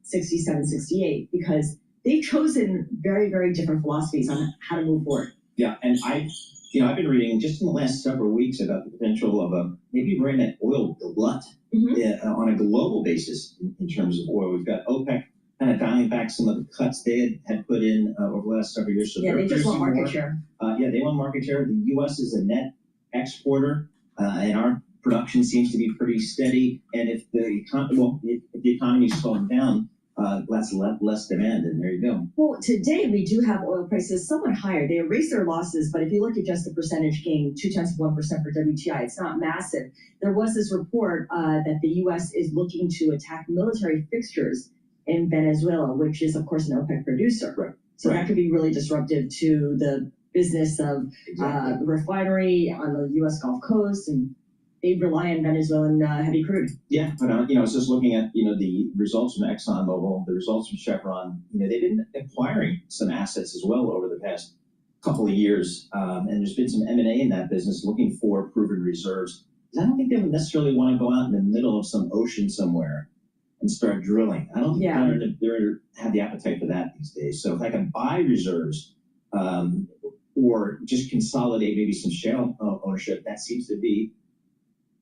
67, 68 because they've chosen very, very different philosophies on how to move forward. Yeah, and I've been reading just in the last several weeks about the potential of maybe we're in an oil glut on a global basis in terms of oil. We've got OPEC kind of dialing back some of the cuts they had put in over the last several years. So they just want market share. They want market share. The U.S. is a net exporter, and our production seems to be pretty steady. And if the economy is slowing down, that's less demand, and there you go. Well, today we do have oil prices somewhat higher. They erased their losses, but if you look at just the percentage gain, 0.2% for WTI, it's not massive. There was this report that the U.S. is looking to attack military fixtures in Venezuela, which is, of course, an OPEC producer. Right. So that could be really disruptive to the business of the refinery on the U.S. Gulf Coast, and they rely on Venezuelan heavy crude. Yeah, but I was just looking at the results from ExxonMobil, the results from Chevron. They've been acquiring some assets as well over the past couple of years, and there's been some M&A in that business looking for proven reserves. I don't think they would necessarily want to go out in the middle of some ocean somewhere and start drilling. I don't think they're have the appetite for that these days. So if I can buy reserves, or just consolidate maybe some shale ownership, that seems to be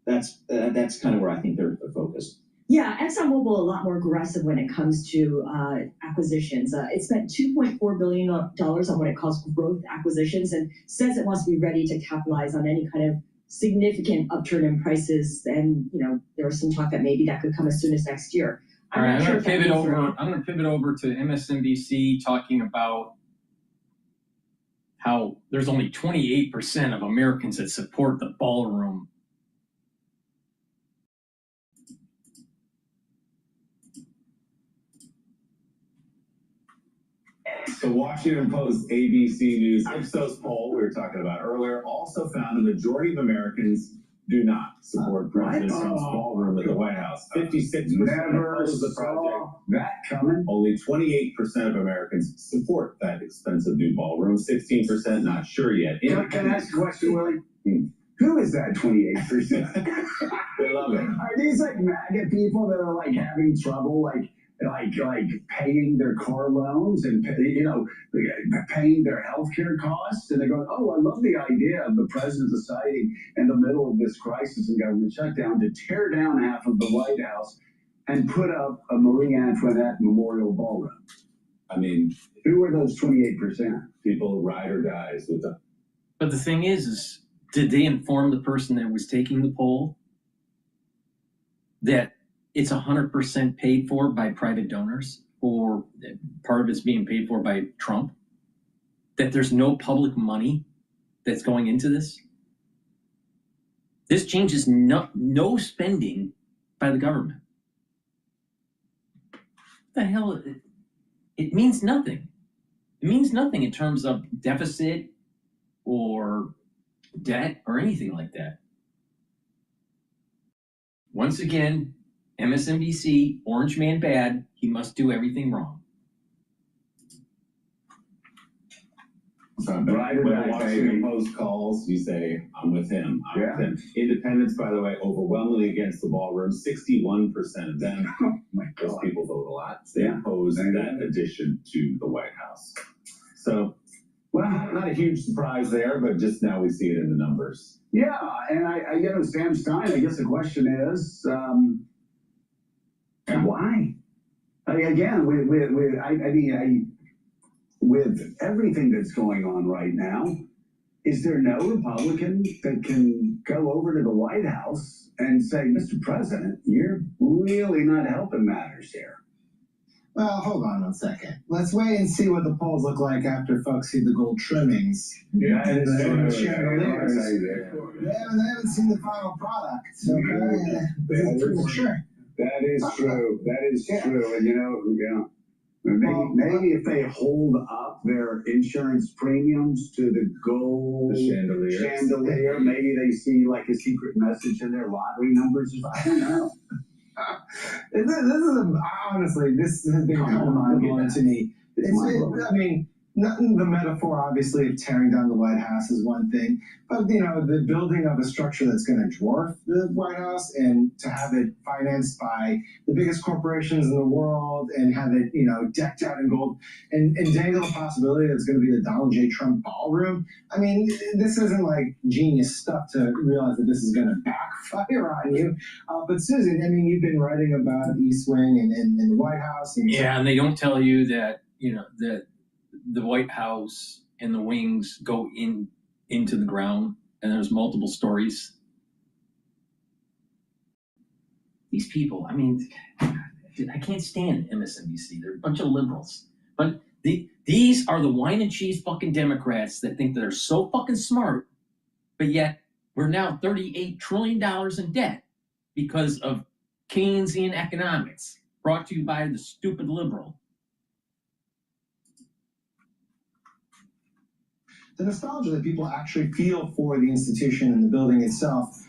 that's kind of where I think they're focused. Yeah, ExxonMobil a lot more aggressive when it comes to acquisitions. It spent $2.4 billion on what it calls growth acquisitions, and says it wants to be ready to capitalize on any kind of significant upturn in prices. And there was some talk that maybe that could come as soon as next year. I'm going to pivot over to MSNBC, talking about how there's only 28% of Americans that support the ballroom. The Washington Post ABC News Ipsos poll we were talking about earlier also found a majority of Americans do not support President Trump's ballroom at the White House. 56% oppose the project. That coming. Only 28% of Americans support that expensive new ballroom. 16% not sure yet. Can I ask a question, Willie? Who is that 28%? They love it. Are these like MAGA people that are like having trouble like paying their car loans and paying their healthcare costs, and they're going, oh, I love the idea of the president deciding in the middle of this crisis and government shutdown to tear down half of the White House and put up a Marie Antoinette memorial ballroom. I mean, who are those 28%? People ride or dies with them. But the thing is did they inform the person that was taking the poll that it's 100% paid for by private donors, or part of it's being paid for by Trump? That there's no public money that's going into this? This changes no spending by the government. What the hell? It means nothing. It means nothing in terms of deficit or debt or anything like that. Once again, MSNBC, Orange Man bad, he must do everything wrong. When the Washington Post calls, you say, I'm with him. I'm with him. Independents, by the way, overwhelmingly against the ballroom. 61% of them. Those people vote a lot. They oppose that addition to the White House. So, well, not a huge surprise there, but just now we see it in the numbers. Yeah, and Sam Stein, I guess the question is, why? Again, with everything that's going on right now, is there no Republican that can go over to the White House and say, Mr. President, you're really not helping matters here? Well, hold on 1 second. Let's wait and see what the polls look like after folks see the gold trimmings. Yeah, and the chandeliers. They haven't seen the final product. Okay? It's premature. That is true. That is true. And maybe if they hold up their insurance premiums to the gold chandelier, maybe they see like a secret message in their lottery numbers. I don't know. Honestly, this has been kind of mind-blowing to me. The metaphor, obviously, of tearing down the White House is one thing, but, the building of a structure that's going to dwarf the White House and to have it financed by the biggest corporations in the world and have it, decked out in gold and dangle the possibility that it's going to be the Donald J. Trump ballroom. I mean, this isn't like genius stuff to realize that this is going to backfire on you. But Susan, you've been writing about East Wing and the White House. And they don't tell you that, that the White House and the wings go into the ground, and there's multiple stories. These people, I can't stand MSNBC. They're a bunch of liberals. But these are the wine and cheese fucking Democrats that think they're so fucking smart, but yet we're now $38 trillion in debt because of Keynesian economics, brought to you by the stupid liberal. the nostalgia that people actually feel for the institution and the building itself.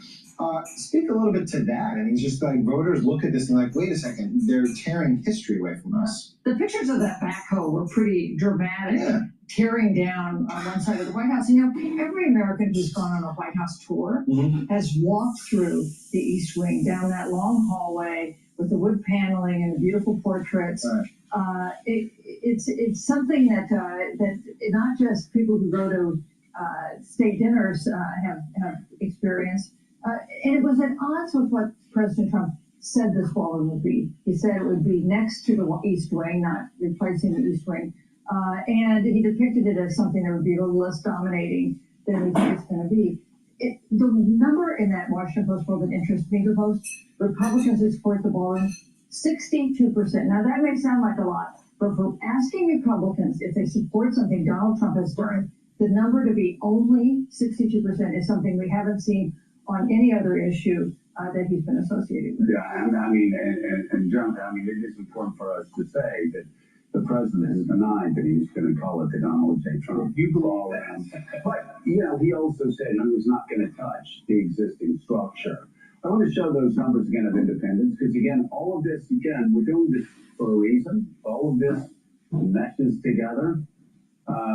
Speak a little bit to that. I mean, just like voters look at this and like, wait a second, they're tearing history away from us. The pictures of that backhoe were pretty dramatic, tearing down one side of the White House. You know, every American who's gone on a White House tour has walked through the East Wing, down that long hallway with the wood paneling and the beautiful portraits. It's something that not just people who go to state dinners have experienced. And it was at odds with what President Trump said this ballroom would be. He said it would be next to the East Wing, not replacing the East Wing. And he depicted it as something that would be a little less dominating than we think it's going to be. The number in that Washington Post poll that interests me the most, Republicans who support the ballroom, 62%. Now that may sound like a lot, but for asking Republicans if they support something Donald Trump has done, the number to be only 62% is something we haven't seen on any other issue that he's been associated with. Yeah, I mean, and John, I mean, it is important for us to say that the president has denied that he was going to call it the Donald J. Trump. You believe that? But, you know, he also said he was not going to touch the existing structure. I want to show those numbers again of independence, because again, all of this, again, we're doing this for a reason. All of this meshes together.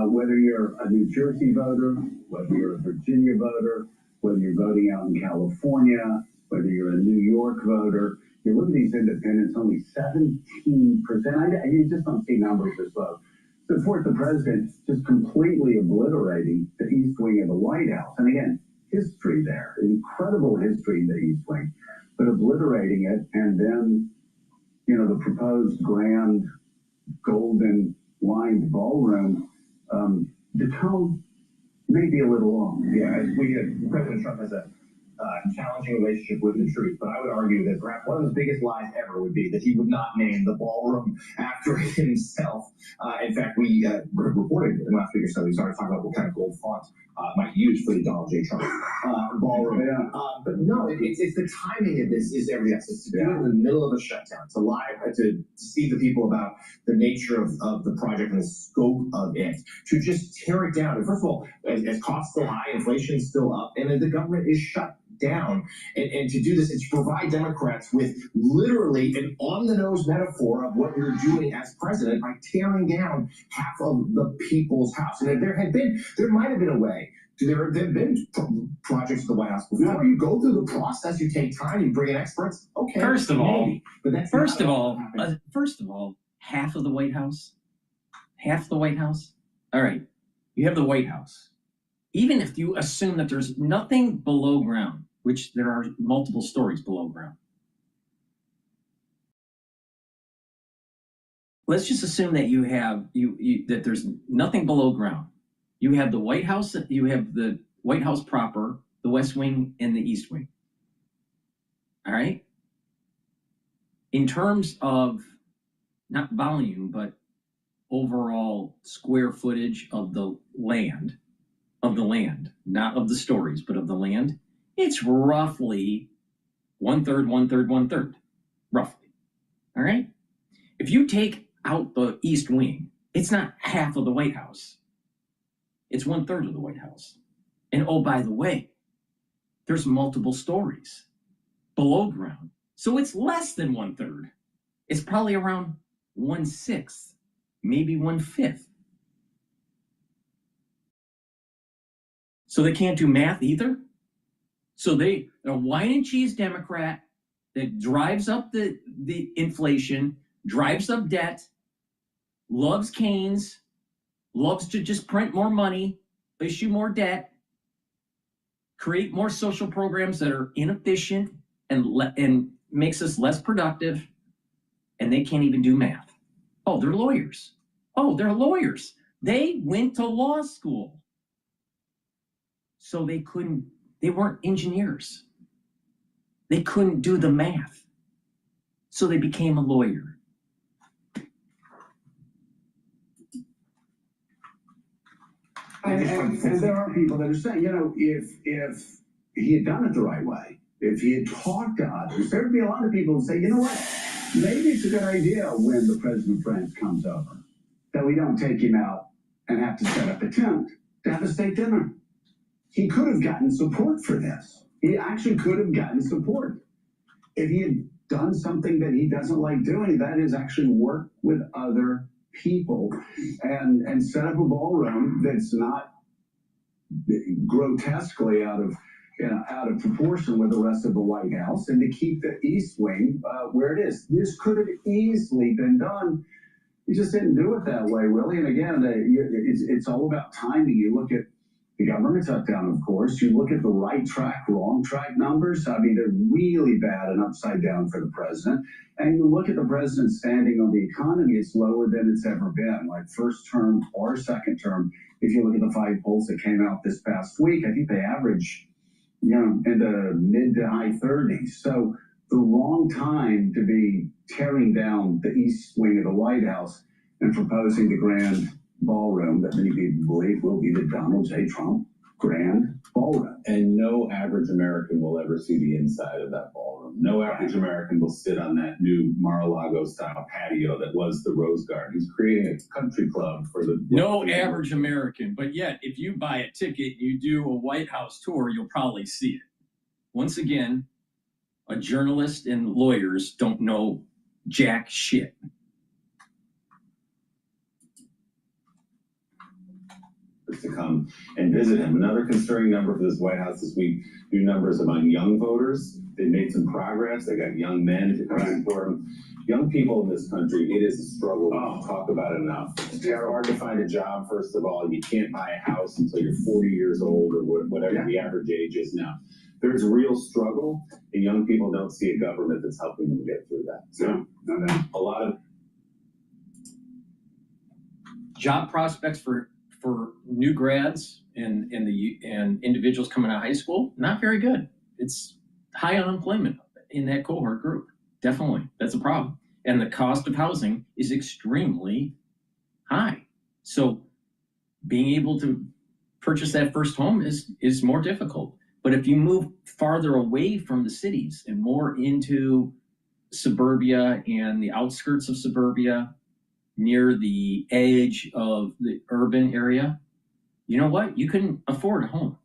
Whether you're a New Jersey voter, whether you're a Virginia voter, whether you're voting out in California, whether you're a New York voter, you look at these independents, only 17%. You just don't see numbers this low. Support the president, just completely obliterating the East Wing of the White House. And again, history there, incredible history in the East Wing, but obliterating it, and then, you know, the proposed grand golden lined ballroom, the tone may be a little long. Yeah, President Trump has a challenging relationship with the truth, but I would argue that perhaps one of his biggest lies ever would be that he would not name the ballroom after himself. In fact, we reported in last week or so, we started talking about what kind of gold font might use for the Donald J. Trump ballroom. Yeah. But no, it's the timing of this is everything else. It's to do it in the middle of a shutdown, to deceive the people about the nature of the project and the scope of it, to just tear it down. And first of all, as costs still high, inflation's still up, and the government is shut down. And to do this, it's to provide Democrats with literally an on-the-nose metaphor of what you're doing as president by tearing down half of the people's house. And if there might have been a way. There have been projects at the White House before. You go through the process, you take time, you bring in experts. Okay. First of all, half of the White House. Half the White House. All right, you have the White House. Even if you assume that there's nothing below ground, which there are multiple stories below ground. Let's just assume that you have that there's nothing below ground. You have the White House, you have the White House proper, the West Wing, and the East Wing. All right? In terms of not volume, but overall square footage of the land, not of the stories, but of the land, it's roughly 1/3, 1/3, 1/3, roughly. All right? If you take out the East Wing, it's not half of the White House. It's 1/3 of the White House. And oh, by the way, there's multiple stories below ground. So it's less than 1/3. It's probably around 1/6, maybe 1/5. So they can't do math either. So they're a wine and cheese Democrat that drives up the inflation, drives up debt, loves Keynes, loves to just print more money, issue more debt, create more social programs that are inefficient and makes us less productive, and they can't even do math. Oh, they're lawyers. They went to law school. So they weren't engineers. They couldn't do the math. So they became a lawyer. And there are people that are saying, you know, if he had done it the right way, if he had talked to others, there would be a lot of people who say, you know what, maybe it's a good idea when the president of France comes over, that we don't take him out and have to set up a tent. to have a steak dinner. He could have gotten support for this. He actually could have gotten support. If he had done something that he doesn't like doing, that is actually work with other people and set up a ballroom that's not grotesquely out of proportion with the rest of the White House, and to keep the East Wing where it is. This could have easily been done. You just didn't do it that way, Willie. And again, it's all about timing. You look at the government shutdown, of course. You look at the right track, wrong track numbers. I mean, they're really bad and upside down for the president. And you look at the president's standing on the economy, it's lower than it's ever been, like first term or second term. If you look at the 5 polls that came out this past week, I think they average, in the mid to high 30s. So the wrong time to be tearing down the East Wing of the White House and proposing the grand ballroom that many people believe will be the Donald J. Trump grand ballroom. And no average American will ever see the inside of that ballroom. No average American will sit on that new Mar-a-Lago style patio that was the Rose Garden. He's creating a country club for the... No average American, but yet if you buy a ticket, you do a White House tour, you'll probably see it. Once again, a journalist and lawyers don't know jack shit. To come and visit him. Another concerning number for this White House this week, new numbers among young voters. They made some progress. They got young men to come for him. Young people in this country, it is a struggle. We don't talk about it enough. It's hard to find a job, first of all. You can't buy a house until you're 40 years old or whatever the average age is now. There's a real struggle, and young people don't see a government that's helping them get through that. So, a lot of job prospects for new grads and individuals coming out of high school, not very good. It's high unemployment in that cohort group. Definitely, that's a problem. And the cost of housing is extremely high. So being able to purchase that first home is more difficult. But if you move farther away from the cities and more into suburbia and the outskirts of suburbia, near the edge of the urban area, you know what? You can afford a home.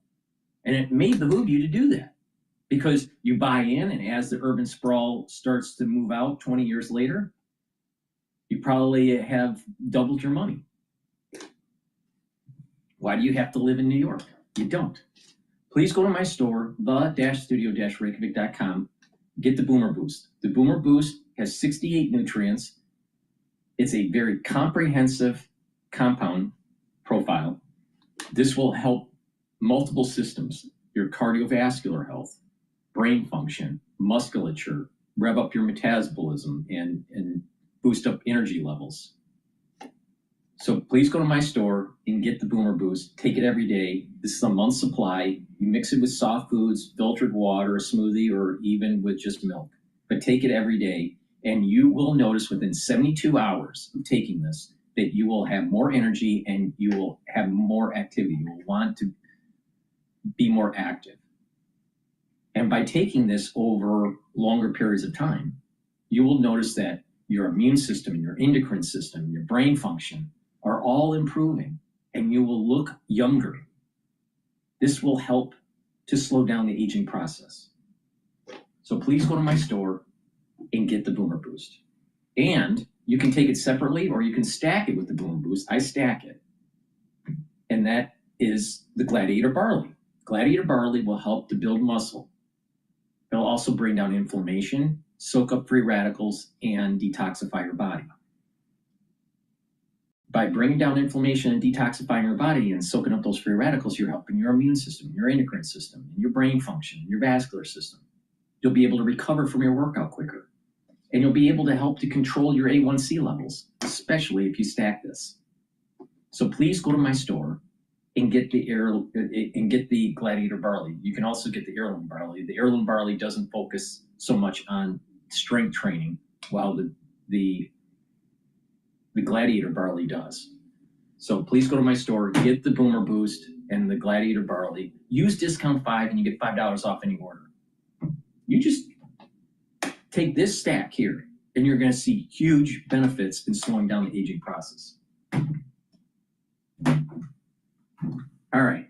And it may behoove you to do that because you buy in, and as the urban sprawl starts to move out 20 years later, you probably have doubled your money. Why do you have to live in New York? You don't. Please go to my store, the-studio-reykjavik.com, get the Boomer Boost. The Boomer Boost has 68 nutrients. It's a very comprehensive compound profile. This will help multiple systems, your cardiovascular health, brain function, musculature, rev up your metabolism, and boost up energy levels. So please go to my store and get the Boomer Boost. Take it every day. This is a month's supply. You mix it with soft foods, filtered water, a smoothie, or even with just milk. But take it every day. And you will notice within 72 hours of taking this that you will have more energy and you will have more activity. You will want to be more active. And by taking this over longer periods of time, you will notice that your immune system and your endocrine system and your brain function are all improving, and you will look younger. This will help to slow down the aging process. So please go to my store and get the Boomer Boost. And you can take it separately or you can stack it with the Boomer Boost. I stack it. And that is the Gladiator Barley. Gladiator Barley will help to build muscle. It'll also bring down inflammation, soak up free radicals, and detoxify your body. By bringing down inflammation and detoxifying your body and soaking up those free radicals, you're helping your immune system, your endocrine system, and your brain function, your vascular system. You'll be able to recover from your workout quicker. And you'll be able to help to control your A1C levels, especially if you stack this. So please go to my store and get the Gladiator Barley. You can also get the Heirloom Barley. The Heirloom Barley doesn't focus so much on strength training, while the Gladiator Barley does. So please go to my store, get the Boomer Boost and the Gladiator Barley. Use discount 5 and you get $5 off any order. You just take this stack here and you're going to see huge benefits in slowing down the aging process. All All right,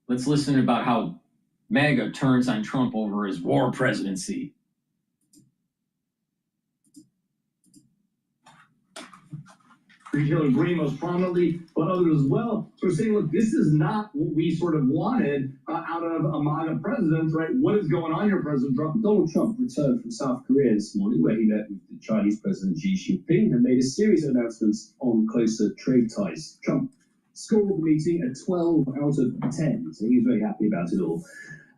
let's listen about how MAGA turns on Trump over his war presidency. Retailer agree most prominently, but others as well, sort of saying, look, this is not what we sort of wanted out of a MAGA president, right? What is going on here, President Trump? Donald Trump returned from South Korea this morning, where he met with the Chinese President Xi Jinping and made a series of announcements on closer trade ties. Trump scored the meeting a 12 out of 10, so he was very happy about it all.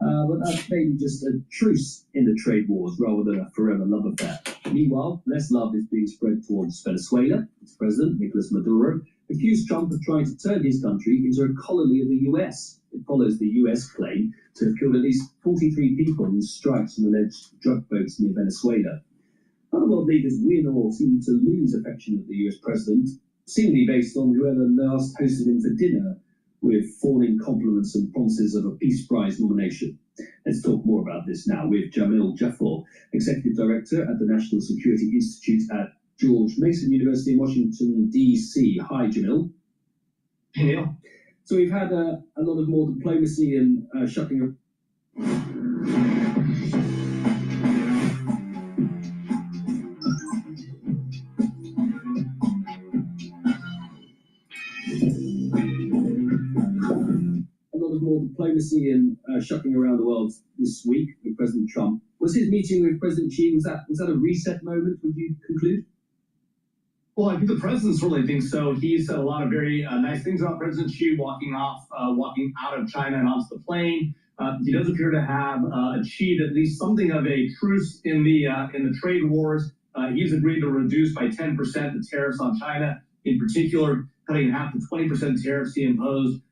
But that's maybe just a truce in the trade wars rather than a forever love affair. Meanwhile, less love is being spread towards Venezuela. Its president, Nicolas Maduro, accused Trump of trying to turn his country into a colony of the US. It follows the US claim to have killed at least 43 people in strikes on alleged drug boats near Venezuela. Other world leaders win or seem to lose affection of the US president, seemingly based on whoever last hosted him for dinner, with fawning compliments and promises of a Peace Prize nomination. Let's talk more about this now with Jamil Jaffer, Executive Director at the National Security Institute at George Mason University in Washington, D.C. Hi, Jamil. Hey, Neil. So we've had a lot of more diplomacy and shutting up. More diplomacy and shucking around the world this week with President Trump. Was his meeting with President Xi, was that a reset moment, would you conclude? Well, I think the president certainly thinks so. He said a lot of very nice things about President Xi walking out of China and onto the plane. He does appear to have achieved at least something of a truce in the trade wars. He's agreed to reduce by 10% the tariffs on China, in particular, cutting in half the 20% tariffs he imposed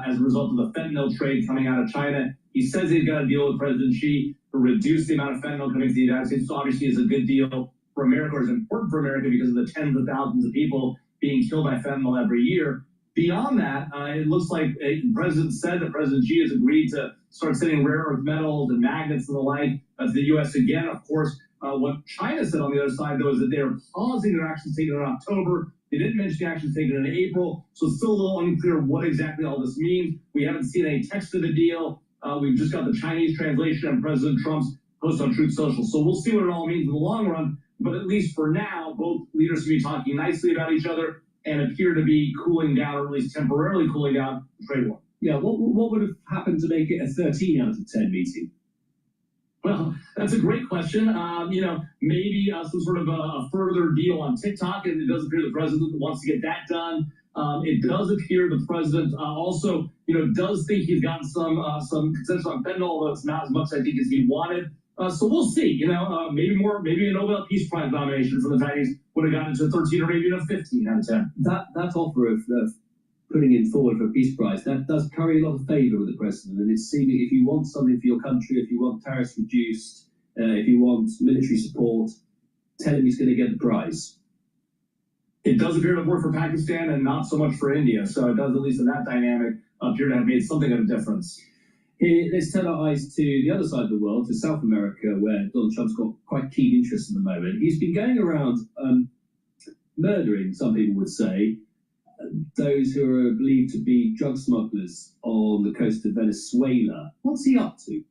as a result of the fentanyl trade coming out of China. He says he's got a deal with President Xi to reduce the amount of fentanyl coming to the United States. So obviously is a good deal for America, or is important for America because of the tens of thousands of people being killed by fentanyl every year. Beyond that, it looks like the president said that President Xi has agreed to start sending rare earth metals and magnets and the like to the U.S. again. Of course, what China said on the other side, though, is that they are pausing their actions taken in October. They didn't mention the actions taken in April, so it's still a little unclear what exactly all this means. We haven't seen any text of the deal. We've just got the Chinese translation on President Trump's post on Truth Social. So we'll see what it all means in the long run. But at least for now, both leaders will be talking nicely about each other and appear to be cooling down, or at least temporarily cooling down, the trade war. Yeah, what would have happened to make it a 13 out of 10 meeting? Well, that's a great question. Maybe some sort of a further deal on TikTok, and it does appear the president wants to get that done. It does appear the president also, does think he's gotten some consensus on fentanyl, although it's not as much, I think, as he wanted. So we'll see. Maybe a Nobel Peace Prize nomination for the Chinese would have gotten to 13 or maybe even a 15 out of 10. That offer of putting it forward for a peace prize, that does carry a lot of favour with the president. And it's seeming if you want something for your country, if you want tariffs reduced, if you want military support, tell him he's going to get the prize. It does appear to work for Pakistan and not so much for India. So it does, at least in that dynamic, appear to have made something of a difference. Here, let's turn our eyes to the other side of the world, to South America, where Donald Trump's got quite keen interest at the moment. He's been going around murdering, some people would say, those who are believed to be drug smugglers on the coast of Venezuela. What's he up to?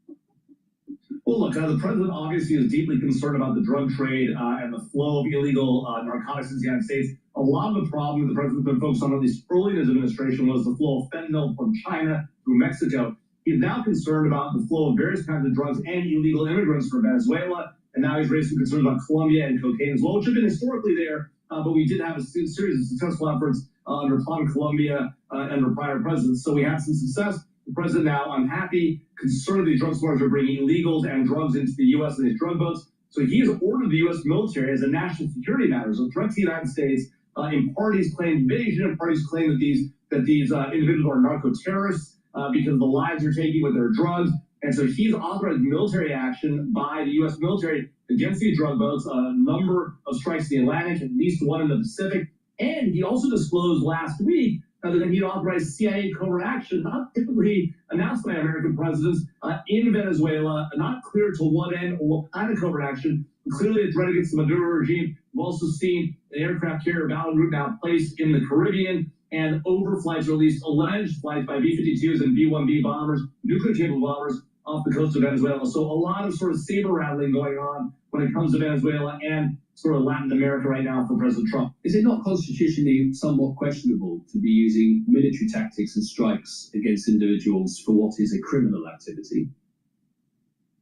Well, look, the president obviously is deeply concerned about the drug trade and the flow of illegal narcotics in the United States. A lot of the problem that the president's been focused on, at least early in his administration, was the flow of fentanyl from China through Mexico. He's now concerned about the flow of various kinds of drugs and illegal immigrants from Venezuela, and now he's raising concerns about Colombia and cocaine as well, which have been historically there, but we did have a series of successful efforts under Plan Colombia under prior presidents. So we had some success. The president now unhappy, concerned the drug smugglers are bringing illegals and drugs into the U.S. in these drug boats. So he has ordered the U.S. military as a national security matter, so threat to the United States. In parties claim invasion, and parties claim that these individuals are narco-terrorists because of the lives they're taking with their drugs. And so he's authorized military action by the U.S. military against these drug boats, a number of strikes in the Atlantic, at least one in the Pacific. And he also disclosed last week that he authorized CIA covert action, not typically announced by American presidents, in Venezuela, not clear to what end or what kind of covert action. Clearly a threat against the Maduro regime. We've also seen the aircraft carrier battle group now placed in the Caribbean. and overflights, or at least alleged flights by B-52s and B-1B bombers, nuclear-capable bombers off the coast of Venezuela. So a lot of sort of saber rattling going on when it comes to Venezuela and sort of Latin America right now for President Trump. Is it not constitutionally somewhat questionable to be using military tactics and strikes against individuals for what is a criminal activity?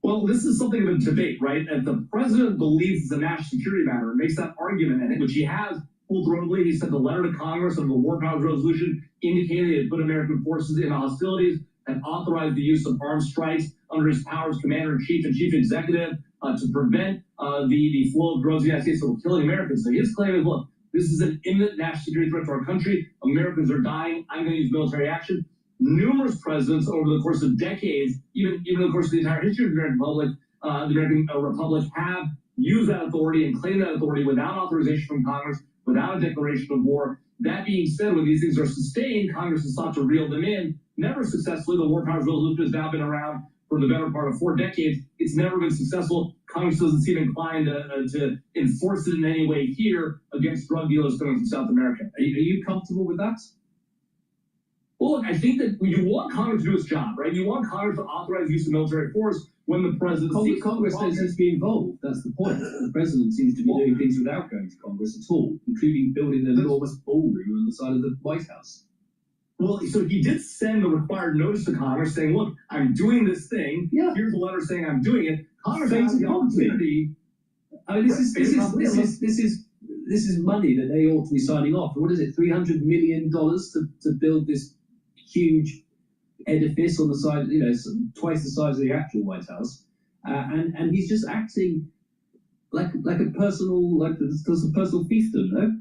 Well, this is something of a debate, right? If the president believes it's a national security matter and makes that argument, which he has full-throatedly, he sent a letter to Congress on the War Powers Resolution indicating he had put American forces in hostilities and authorized the use of armed strikes under his powers commander-in-chief and chief executive to prevent the flow of drugs in the United States that were killing Americans. So his claim is, look, this is an imminent national security threat to our country. Americans are dying. I'm going to use military action. Numerous presidents over the course of decades, even the course of the entire history of the American Republic, have used that authority and claimed that authority without authorization from Congress, without a declaration of war. That being said, when these things are sustained, Congress has sought to reel them in. Never successfully. The War Powers Resolution has now been around for the better part of 4 decades. It's never been successful. Congress doesn't seem inclined to enforce it in any way here against drug dealers coming from South America. Are you comfortable with that? Well, look, I think that you want Congress to do its job, right? You want Congress to authorize use of military force when the president... Congress doesn't seem to be involved. That's the point. The president seems to be doing things without going to Congress at all, including building an enormous ballroom on the side of the White House. Well, so he did send the required notice to Congress saying, look, I'm doing this thing. Yeah. Here's a letter saying I'm doing it. Congress has the opportunity. I mean, this is money that they ought to be signing off. What is it, $300 million to build this huge edifice on the side, twice the size of the actual White House, and he's just acting like a personal, there's a personal fiefdom, no?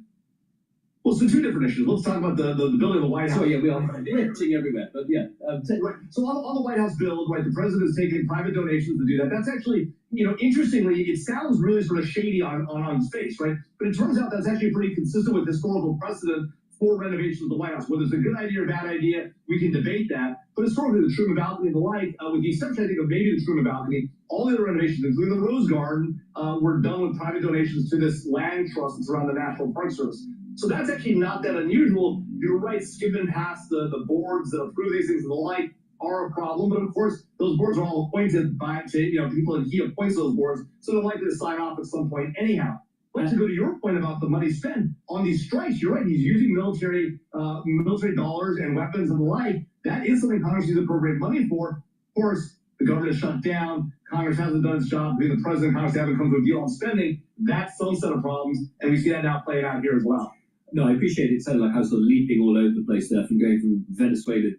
Well, so 2 different issues. Let's talk about the building of the White House. So yeah, we are lifting everywhere, but yeah. Right. So on the White House build, right, the president is taking private donations to do that. That's actually, interestingly, it sounds really sort of shady on its face, right? But it turns out that's actually pretty consistent with historical precedent for renovation of the White House. Whether it's a good idea or bad idea, we can debate that. But historically, the Truman balcony and the like, with the exception, I think, of maybe the Truman balcony, all the other renovations, including the Rose Garden, were done with private donations to this land trust that's around the National Park Service. So that's actually not that unusual. You're right, skipping past the boards that approve these things and the like are a problem. But of course, those boards are all appointed by people, and he appoints those boards, so they're likely to sign off at some point anyhow. But to go to your point about the money spent on these strikes, you're right. He's using military dollars and weapons and the like. That is something Congress needs appropriate money for. Of course, the government is shut down. Congress hasn't done its job. The president and Congress haven't come to a deal on spending. That's some set of problems, and we see that now playing out here as well. No, I appreciate it. It sounded like I was sort of leaping all over the place there, from going from Venezuela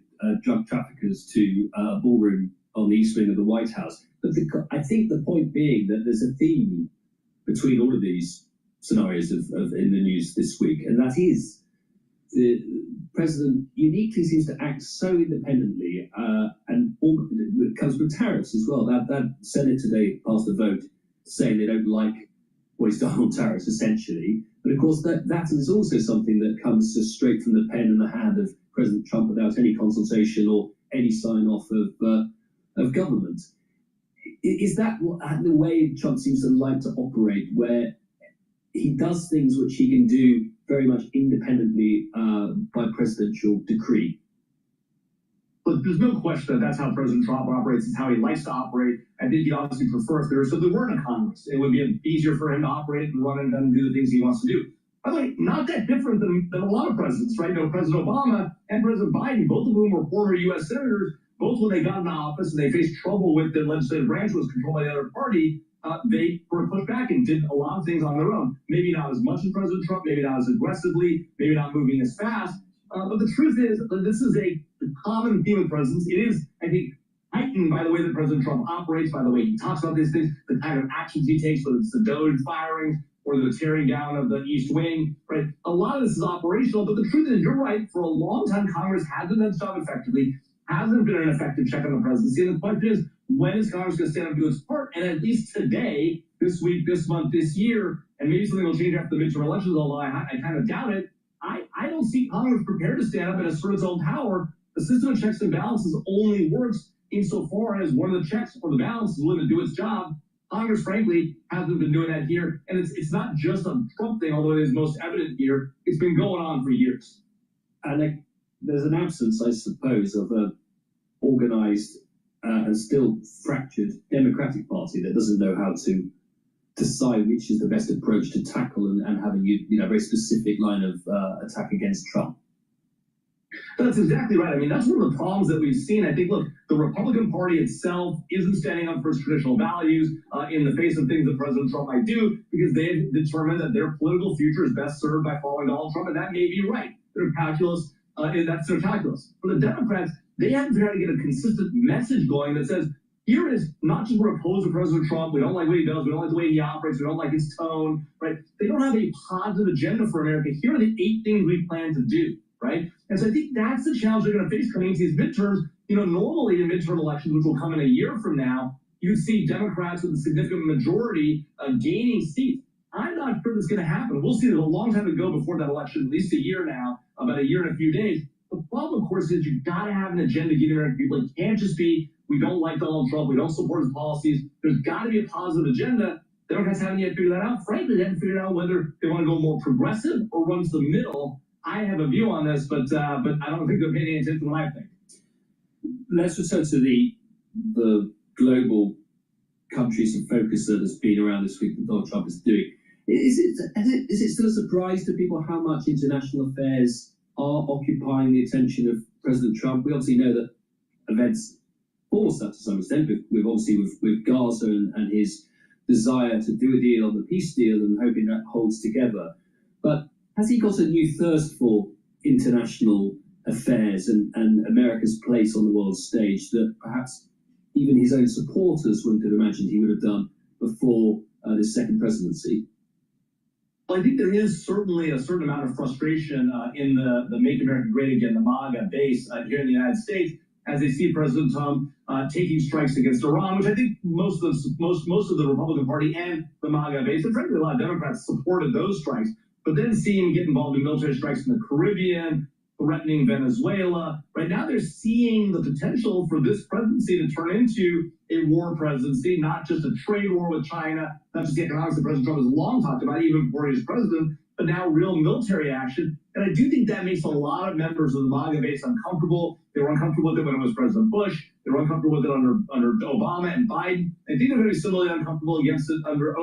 drug traffickers to a ballroom on the east wing of the White House. But I think the point being that there's a theme between all of these scenarios in the news this week, and that is the president uniquely seems to act so independently, and it comes with tariffs as well. That Senate today passed a vote saying they don't like what he's done on tariffs, essentially. But of course, that is also something that comes just straight from the pen and the hand of President Trump without any consultation or any sign-off of government. Is that the way Trump seems to like to operate, where he does things which he can do very much independently by presidential decree? But there's no question that that's how President Trump operates. It's how he likes to operate. I think he'd obviously prefer if there weren't a Congress. It would be easier for him to operate and run and do the things he wants to do. By the way, not that different than a lot of presidents, right? President Obama and President Biden, both of whom were former U.S. senators, both when they got into office and they faced trouble with the legislative branch was controlled by the other party, they were pushed back and did a lot of things on their own. Maybe not as much as President Trump, maybe not as aggressively, maybe not moving as fast. But the truth is that this is a common theme of presidents. It is, I think, heightened by the way that President Trump operates, by the way he talks about these things, the kind of actions he takes, whether it's the Doge firings or the tearing down of the East Wing, right? A lot of this is operational, but the truth is, you're right, for a long time, Congress hasn't done its job effectively, hasn't been an effective check on the presidency. And the question is, when is Congress going to stand up and do its part? And at least today, this week, this month, this year, and maybe something will change after the midterm elections, although I kind of doubt it, I don't see Congress prepared to stand up and assert its own power. The system of checks and balances only works insofar as one of the checks or the balance is willing to do its job. Congress, frankly, hasn't been doing that here. And it's not just a Trump thing, although it is most evident here. It's been going on for years. And there's an absence, I suppose, of a organised and still fractured Democratic Party that doesn't know how to decide which is the best approach to tackle and have a very specific line of attack against Trump. That's exactly right. I mean, that's one of the problems that we've seen. I think, look, the Republican Party itself isn't standing up for its traditional values in the face of things that President Trump might do, because they've determined that their political future is best served by following Donald Trump, and that may be right. Their calculus, that's their calculus. For the Democrats, they haven't figured out to get a consistent message going that says, here is not just we're opposed to President Trump, we don't like what he does, we don't like the way he operates, we don't like his tone, right? They don't have a positive agenda for America. Here are the 8 things we plan to do, right? And so I think that's the challenge they're going to face coming into these midterms. You know, normally in midterm elections, which will come in a year from now, you'd see Democrats with a significant majority gaining seats. I'm not sure that's going to happen. We'll see. There's a long time to go before that election, at least a year now, about a year and a few days. The problem, of course, is you've got to have an agenda giving American people. It can't just be, we don't like Donald Trump, we don't support his policies. There's got to be a positive agenda. Democrats haven't yet figured that out. Frankly, they haven't figured out whether they want to go more progressive or run to the middle. I have a view on this, but I don't think they're paying any attention to what I think. Let's return to the global countries of focus that has been around this week that Donald Trump is doing. Is it still a surprise to people how much international affairs are occupying the attention of President Trump? We obviously know that events force that to some extent, with Gaza and his desire to do a deal on the peace deal and hoping that holds together. But has he got a new thirst for international affairs and America's place on the world stage that perhaps even his own supporters wouldn't have imagined he would have done before this second presidency? Well, I think there is certainly a certain amount of frustration in the Make America Great Again, the MAGA base here in the United States, as they see President Trump taking strikes against Iran, which I think most of the Republican Party and the MAGA base, and frankly a lot of Democrats supported those strikes, but then seeing him get involved in military strikes in the Caribbean, threatening Venezuela. Right now they're seeing the potential for this presidency to turn into a war presidency, not just a trade war with China, not just the economics that President Trump has long talked about, even before he was president, but now real military action. And I do think that makes a lot of members of the MAGA base uncomfortable. They were uncomfortable with it when it was President Bush. They were uncomfortable with it under Obama and Biden. I think they're going to be similarly uncomfortable against it under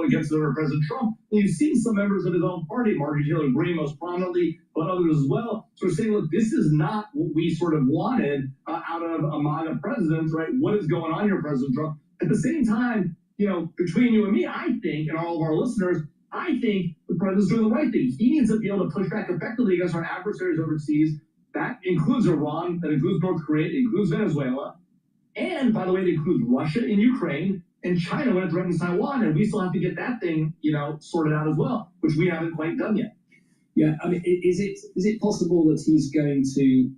President Trump. And you've seen some members of his own party, Marjorie Taylor Greene most prominently, but others as well, sort of saying, look, this is not what we sort of wanted out of a MAGA president, right? What is going on here, President Trump? At the same time, you know, between you and me, I think, and all of our listeners, I think the president's doing the right thing. He needs to be able to push back effectively against our adversaries overseas. That includes Iran, that includes North Korea, it includes Venezuela. And, by the way, it includes Russia and Ukraine and China when it threatens Taiwan. And we still have to get that thing, you know, sorted out as well, which we haven't quite done yet. Yeah, I mean, is it possible that he's going to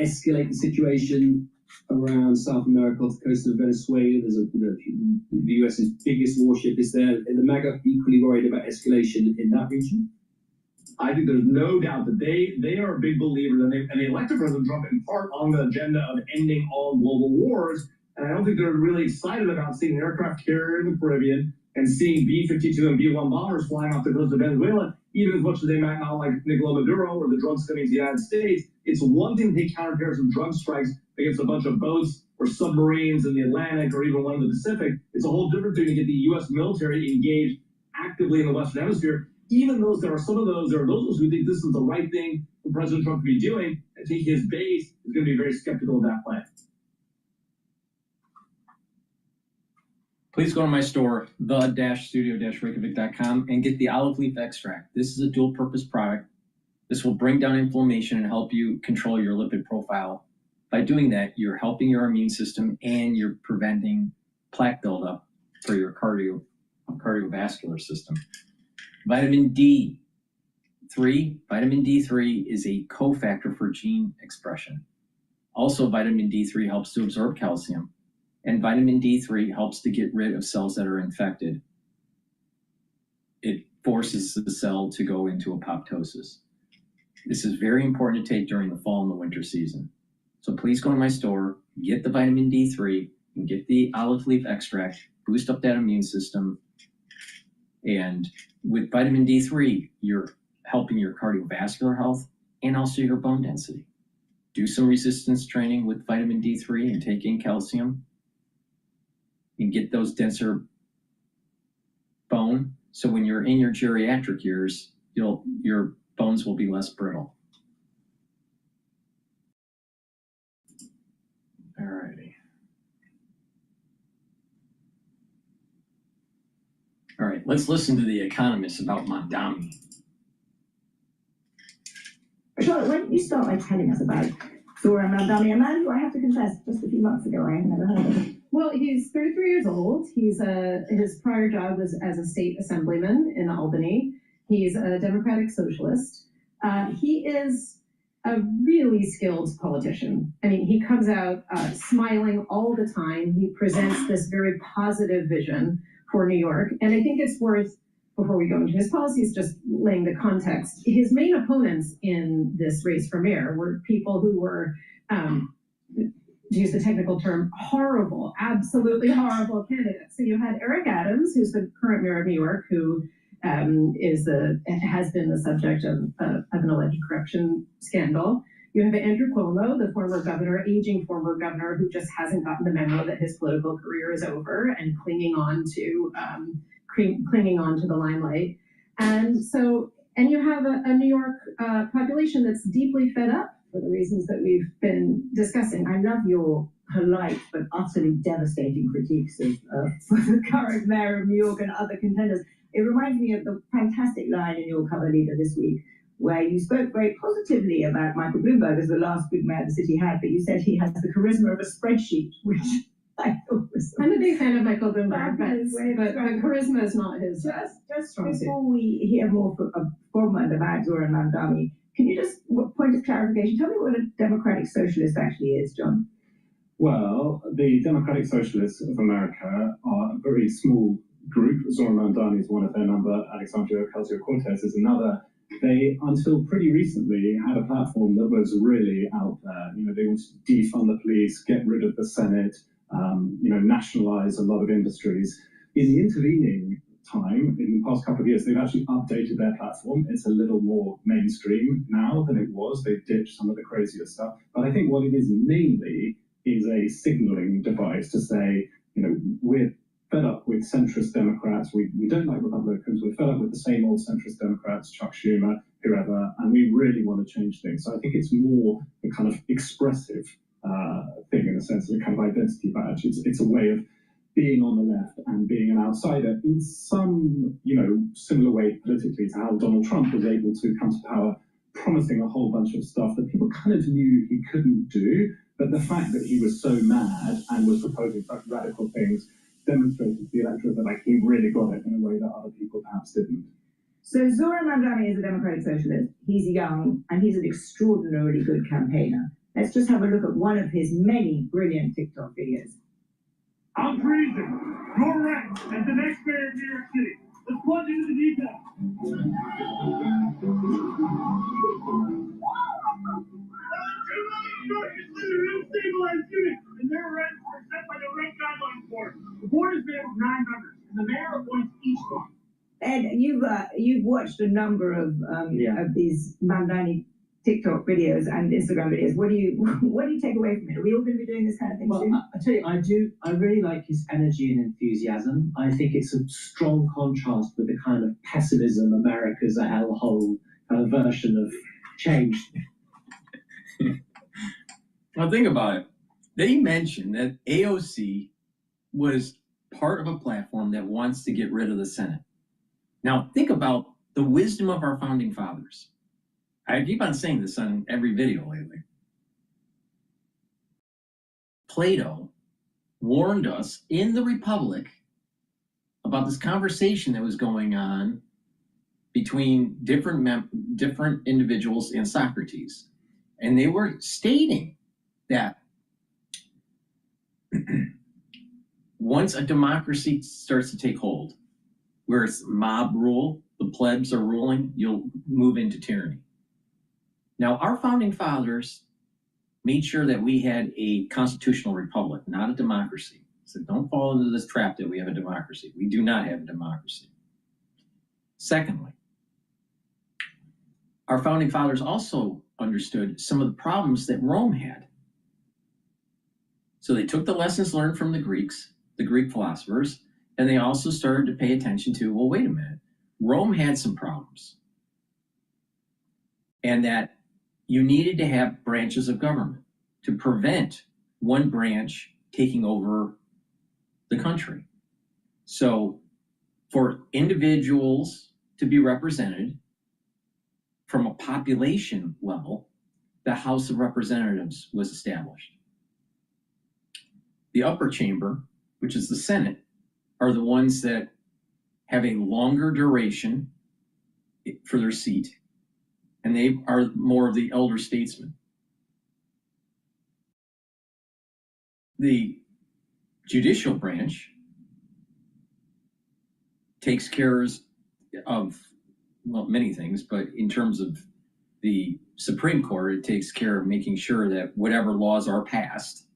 escalate the situation around South America off the coast of Venezuela? There's the US's biggest warship is there. Are the MAGA equally worried about escalation in that region? I think there's no doubt that they are big believers, and they elected President Trump in part on the agenda of ending all global wars. And I don't think they're really excited about seeing an aircraft carrier in the Caribbean and seeing B-52 and B-1 bombers flying off the coast of Venezuela, even as much as they might not like Nicolas Maduro or the drugs coming to the United States. It's one thing to take counterterrorism drug strikes against a bunch of boats or submarines in the Atlantic or even one in the Pacific. It's a whole different thing to get the U.S. military engaged actively in the Western Hemisphere. Even those, there are those who think this is the right thing for President Trump to be doing. I think his base is going to be very skeptical of that plan. Please go to my store, the-studio-reykjavik.com, and get the olive leaf extract. This is a dual-purpose product. This will bring down inflammation and help you control your lipid profile. By doing that, you're helping your immune system and you're preventing plaque buildup for your cardiovascular system. Vitamin D3 is a cofactor for gene expression. Also, vitamin D3 helps to absorb calcium, and vitamin D3 helps to get rid of cells that are infected. It forces the cell to go into apoptosis. This is very important to take during the fall and the winter season. So please go to my store, get the vitamin D3, and get the olive leaf extract, boost up that immune system. And with vitamin D3, you're helping your cardiovascular health and also your bone density. Do some resistance training with vitamin D3 and take in calcium and get those denser bone. So when you're in your geriatric years, your bones will be less brittle. All righty. All right, let's listen to The Economist about Mamdani. Charlotte, why don't you start by telling us about Zora Mamdani, a man who I have to confess, just a few months ago, I had never heard of him. Well, he's 33 years old. His prior job was as a state assemblyman in Albany. He's a democratic socialist. He is a really skilled politician. I mean, he comes out smiling all the time. He presents this very positive vision for New York. And I think it's worth, before we go into his policies, just laying the context. His main opponents in this race for mayor were people who were, to use the technical term, horrible, absolutely horrible candidates. So you had Eric Adams, who's the current mayor of New York, who has been the subject of an alleged corruption scandal. You have Andrew Cuomo, the former governor, aging former governor, who just hasn't gotten the memo that his political career is over and clinging on to the limelight. And you have a New York population that's deeply fed up for the reasons that we've been discussing. I love your polite but utterly devastating critiques of the current mayor of New York and other contenders. It reminds me of the fantastic line in your cover leader this week, where you spoke very positively about Michael Bloomberg as the last good mayor the city had, but you said he has the charisma of a spreadsheet, which I thought was... I'm a big fan of Michael Bloomberg, but charisma is not his Just before we hear more from and about Zora Mamdani, can you just, point of clarification, tell me what a democratic socialist actually is, John? Well, the Democratic Socialists of America are a very small group. Zora Mamdani is one of their number, Alexandria Ocasio-Cortez is another. They, until pretty recently, had a platform that was really out there. They wanted to defund the police, get rid of the Senate, nationalize a lot of industries. In the intervening time, in the past couple of years, they've actually updated their platform. It's a little more mainstream now than it was. They've ditched some of the crazier stuff. But I think what it is mainly is a signaling device to say, we're fed up with centrist Democrats. We don't like Republicans. We're fed up with the same old centrist Democrats, Chuck Schumer, whoever, and we really want to change things. So I think it's more a kind of expressive thing in a sense of a kind of identity badge. It's a way of being on the left and being an outsider in some, similar way politically to how Donald Trump was able to come to power, promising a whole bunch of stuff that people kind of knew he couldn't do. But the fact that he was so mad and was proposing such radical things demonstrated to the electorate that he really got it in a way that other people perhaps didn't. So Zora Mamdani is a democratic socialist. He's young and he's an extraordinarily good campaigner. Let's just have a look at one of his many brilliant TikTok videos. I'm freezing. You're right. As the next mayor of New York City, let's plunge into the details. New York is living in unstabilized units, and their rents are set by the Rent Guidelines Board. The board is made up of 9 members, and the mayor appoints each one. Ed, you've watched a number of these Mamdani TikTok videos and Instagram videos. What do you take away from it? Are we all going to be doing this kind of thing soon? I tell you, I really like his energy and enthusiasm. I think it's a strong contrast with the kind of pessimism America's a hellhole kind of version of change. Well, think about it. They mentioned that AOC was part of a platform that wants to get rid of the Senate. Now, think about the wisdom of our founding fathers. I keep on saying this on every video lately. Plato warned us in the Republic about this conversation that was going on between different individuals and Socrates. And they were stating that once a democracy starts to take hold, where it's mob rule, the plebs are ruling, you'll move into tyranny. Now, our founding fathers made sure that we had a constitutional republic, not a democracy. So don't fall into this trap that we have a democracy. We do not have a democracy. Secondly, our founding fathers also understood some of the problems that Rome had. So they took the lessons learned from the Greeks, the Greek philosophers, and they also started to pay attention to, well, wait a minute, Rome had some problems. And that you needed to have branches of government to prevent one branch taking over the country. So for individuals to be represented from a population level, the House of Representatives was established. The upper chamber, which is the Senate, are the ones that have a longer duration for their seat, and they are more of the elder statesmen. The judicial branch takes care of, well, many things, but in terms of the Supreme Court, it takes care of making sure that whatever laws are passed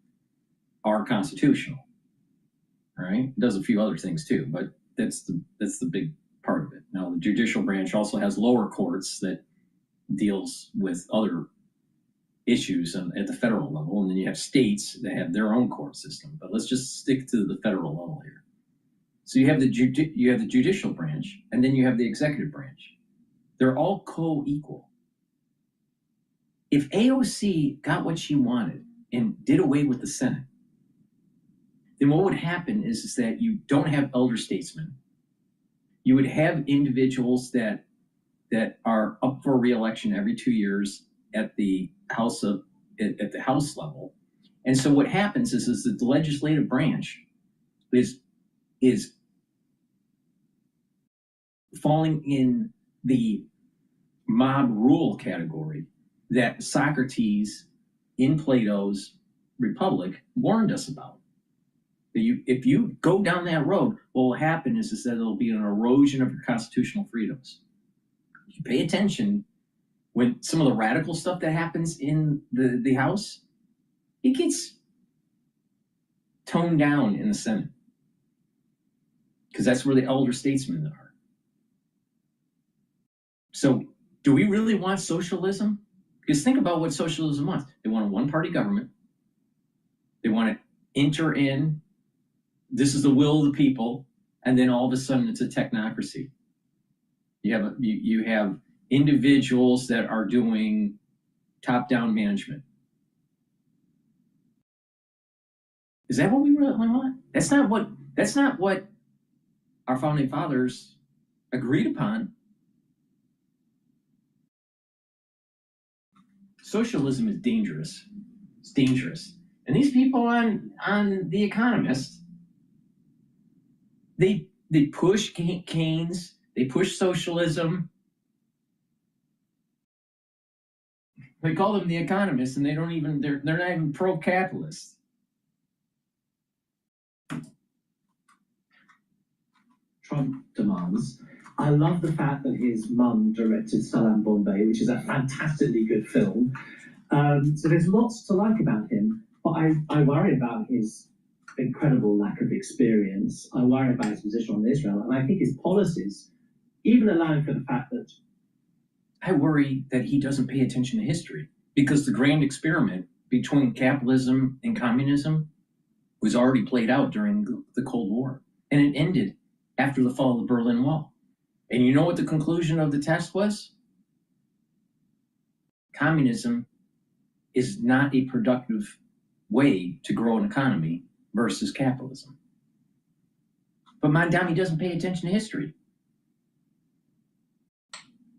are constitutional. Right? It does a few other things too, but that's the big part of it. Now, the judicial branch also has lower courts that deals with other issues at the federal level, and then you have states that have their own court system. But let's just stick to the federal level here. So you have the judicial branch, and then you have the executive branch. They're all co-equal. If AOC got what she wanted and did away with the Senate, then what would happen is that you don't have elder statesmen. You would have individuals that are up for re-election every 2 years at the House level. And so what happens is that the legislative branch is falling in the mob rule category that Socrates in Plato's Republic warned us about. If you go down that road, what will happen is that there'll be an erosion of your constitutional freedoms. You pay attention when some of the radical stuff that happens in the House, it gets toned down in the Senate, because that's where the elder statesmen are. So do we really want socialism? Because think about what socialism wants. They want a one-party government. They want to enter in, this is the will of the people, and then all of a sudden it's a technocracy. You have individuals that are doing top-down management. Is that what we really want? That's not what our founding fathers agreed upon. Socialism is dangerous. It's dangerous. And these people on The Economist, they push Keynes, they push socialism. They call them The Economists, and they're not even pro-capitalist. Trump demands. I love the fact that his mum directed Salam Bombay, which is a fantastically good film. So there's lots to like about him, but I worry about his incredible lack of experience. I worry about his position on Israel, and I think his policies, even allowing for the fact that I worry that he doesn't pay attention to history, because the grand experiment between capitalism and communism was already played out during the Cold War, and it ended after the fall of the Berlin Wall. And you know what the conclusion of the test was? Communism is not a productive way to grow an economy versus capitalism. But Mamdani doesn't pay attention to history.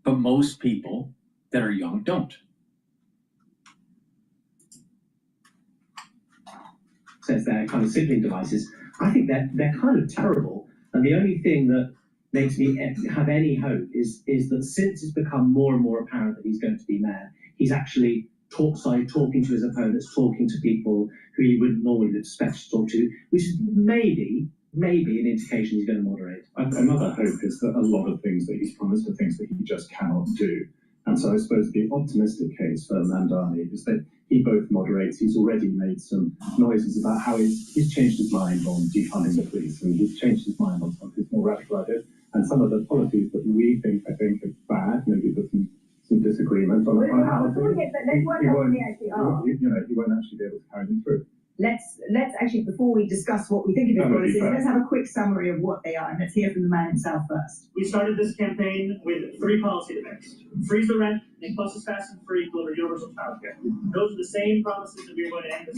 But most people that are young don't. Says they're kind of sibling devices. I think they're kind of terrible. And the only thing that makes me have any hope is that since it's become more and more apparent that he's going to be mayor, he's actually talking to his opponents, talking to people who he wouldn't normally expect to talk to, which is maybe an indication he's going to moderate. Another hope is that a lot of things that he's promised are things that he just cannot do. And so I suppose the optimistic case for Mamdani is that he both moderates. He's already made some noises about how he's changed his mind on defunding the police, and he's changed his mind on some of his more radical ideas. And some of the policies that we think, are bad, maybe there's some disagreement on how to. Let's work out what they actually are. He won't actually be able to carry them through. Let's actually, before we discuss what we think of his policies, let's have a quick summary of what they are, and let's hear from the man himself first. We started this campaign with 3 policy demands: freeze the rent, make buses fast and free, deliver universal childcare. Those are the same promises that we are going to end this.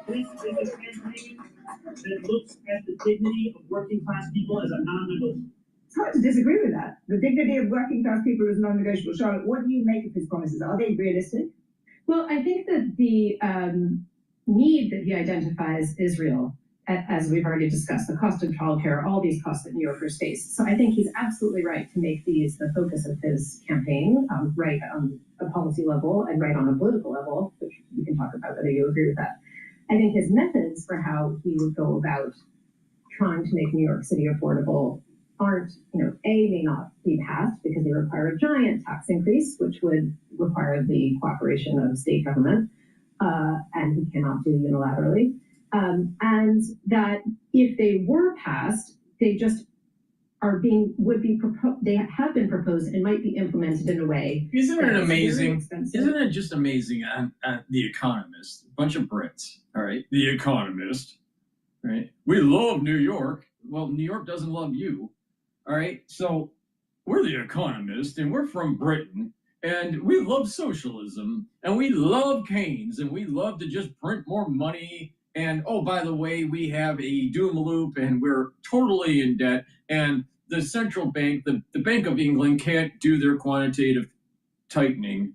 This is a campaign that looks at the dignity of working class people as a non-negotiable. It's hard to disagree with that. The dignity of working class people is non-negotiable. Charlotte, what do you make of his promises? Are they realistic? Well, I think that the need that he identifies is real, as we've already discussed, the cost of childcare, all these costs that New Yorkers face. So I think he's absolutely right to make these the focus of his campaign, right on a policy level and right on a political level, which we can talk about whether you agree with that. I think his methods for how he would go about trying to make New York City affordable aren't, may not be passed because they require a giant tax increase, which would require the cooperation of state government, and he cannot do unilaterally. And that if they were passed, they just they have been proposed and might be implemented in a way. Isn't it amazing? Isn't it just amazing on The Economist? A bunch of Brits, all right? The Economist, right? We love New York. Well, New York doesn't love you. All right, so we're The Economist, and we're from Britain, and we love socialism, and we love Keynes, and we love to just print more money. And oh, by the way, we have a doom loop, and we're totally in debt. And the central bank, the Bank of England, can't do their quantitative tightening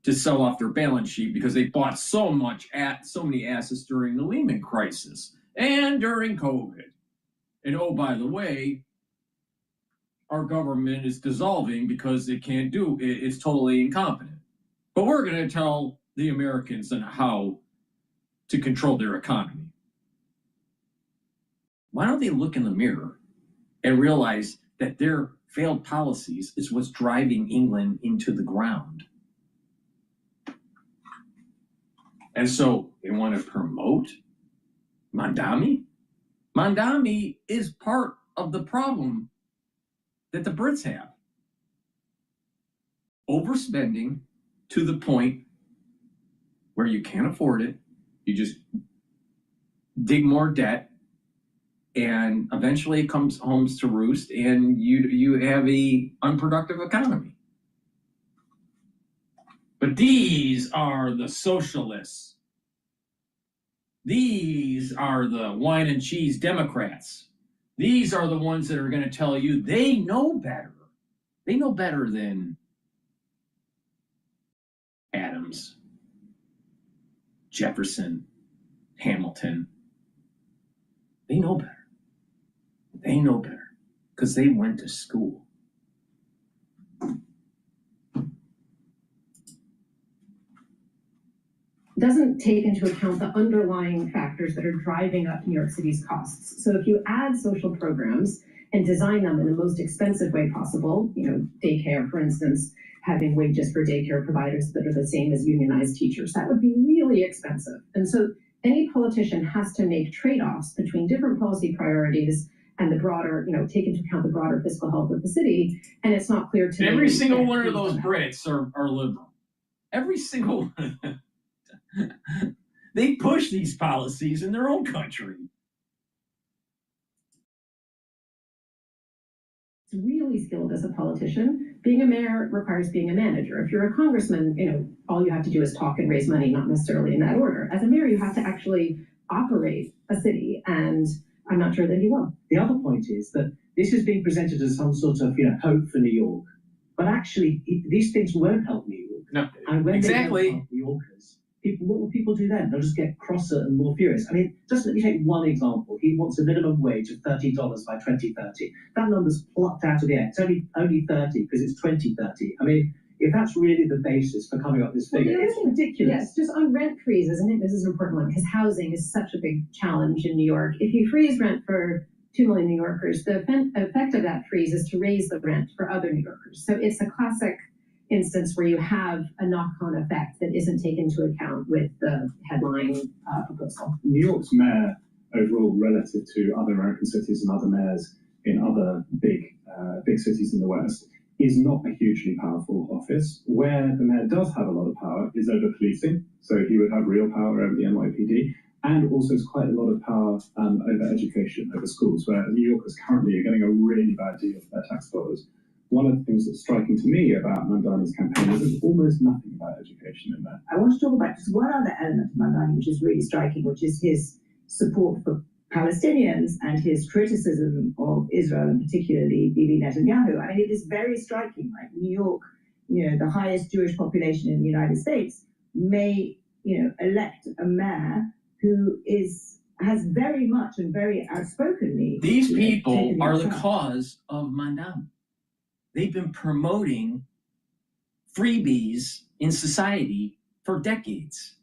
to sell off their balance sheet because they bought so many assets during the Lehman crisis and during COVID. And oh, by the way, our government is dissolving because it's totally incompetent. But we're going to tell the Americans on how to control their economy. Why don't they look in the mirror and realize that their failed policies is what's driving England into the ground? And so they want to promote Mamdani. Mamdani is part of the problem that the Brits have. Overspending to the point where you can't afford it. You just dig more debt, and eventually it comes home to roost, and you have a unproductive economy. But these are the socialists. These are the wine and cheese Democrats. These are the ones that are going to tell you they know better. They know better than Adams, Jefferson, Hamilton. They know better. They know better because they went to school. Doesn't take into account the underlying factors that are driving up New York City's costs. So if you add social programs and design them in the most expensive way possible, daycare, for instance, having wages for daycare providers that are the same as unionized teachers, that would be really expensive. And so any politician has to make trade-offs between different policy priorities and the broader, take into account the broader fiscal health of the city. And it's not clear to me. Every single one of those Brits are liberal. Every single one. They push these policies in their own country. It's really skilled as a politician. Being a mayor requires being a manager. If you're a congressman, all you have to do is talk and raise money, not necessarily in that order. As a mayor, you have to actually operate a city, and I'm not sure that he will. The other point is that this is being presented as some sort of hope for New York, but actually these things won't help New York. No, and when exactly. They don't help New Yorkers, what will people do then? They'll just get crosser and more furious. I mean, just let me take one example. He wants a minimum wage of $30 by 2030. That number's plucked out of the air. It's only 30 because it's 2030. I mean, if that's really the basis for coming up with this figure, it's ridiculous. Yes, just on rent freeze, isn't it? This is an important one because housing is such a big challenge in New York. If you freeze rent for 2 million New Yorkers, the effect of that freeze is to raise the rent for other New Yorkers. So it's a classic instance where you have a knock-on effect that isn't taken into account with the headline proposal. New York's mayor overall relative to other American cities and other mayors in other big cities in the West, is not a hugely powerful office. Where the mayor does have a lot of power is over policing, so he would have real power over the NYPD, and also has quite a lot of power over education, over schools, where New Yorkers currently are getting a really bad deal for their tax dollars. One of the things that's striking to me about Mamdani's campaign is there's almost nothing about education in there. I want to talk about just one other element of Mamdani, which is really striking, which is his support for Palestinians and his criticism of Israel, and particularly Bibi Netanyahu. I mean, it is very striking. Like New York, the highest Jewish population in the United States, may, elect a mayor who has very much and very outspokenly. These people are the cause of Mamdani. They've been promoting freebies in society for decades.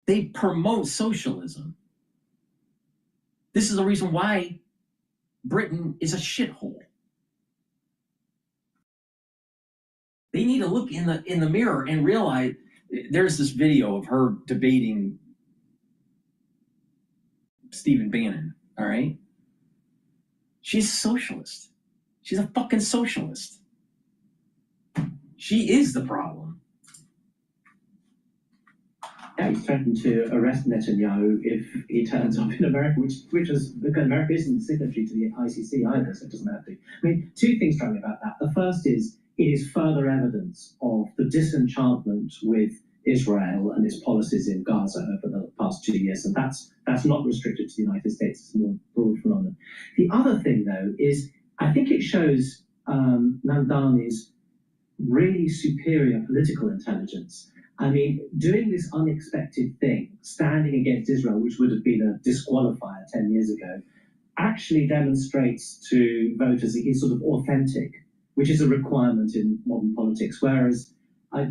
They promote socialism. This is the reason why Britain is a shithole. They need to look in the mirror and realize there's this video of her debating Stephen Bannon, all right? She's a socialist. She's a fucking socialist. She is the problem. Yeah, he's threatened to arrest Netanyahu if he turns up in America, which is because America isn't signatory to the ICC either, so it doesn't have to. I mean, two things strike me about that. The first is it is further evidence of the disenchantment with Israel and its policies in Gaza over the past 2 years, and that's not restricted to the United States. It's a more broad phenomenon. The other thing, though, is I think it shows Mamdani's really superior political intelligence. I mean, doing this unexpected thing, standing against Israel, which would have been a disqualifier 10 years ago, actually demonstrates to voters that he's sort of authentic, which is a requirement in modern politics. Whereas I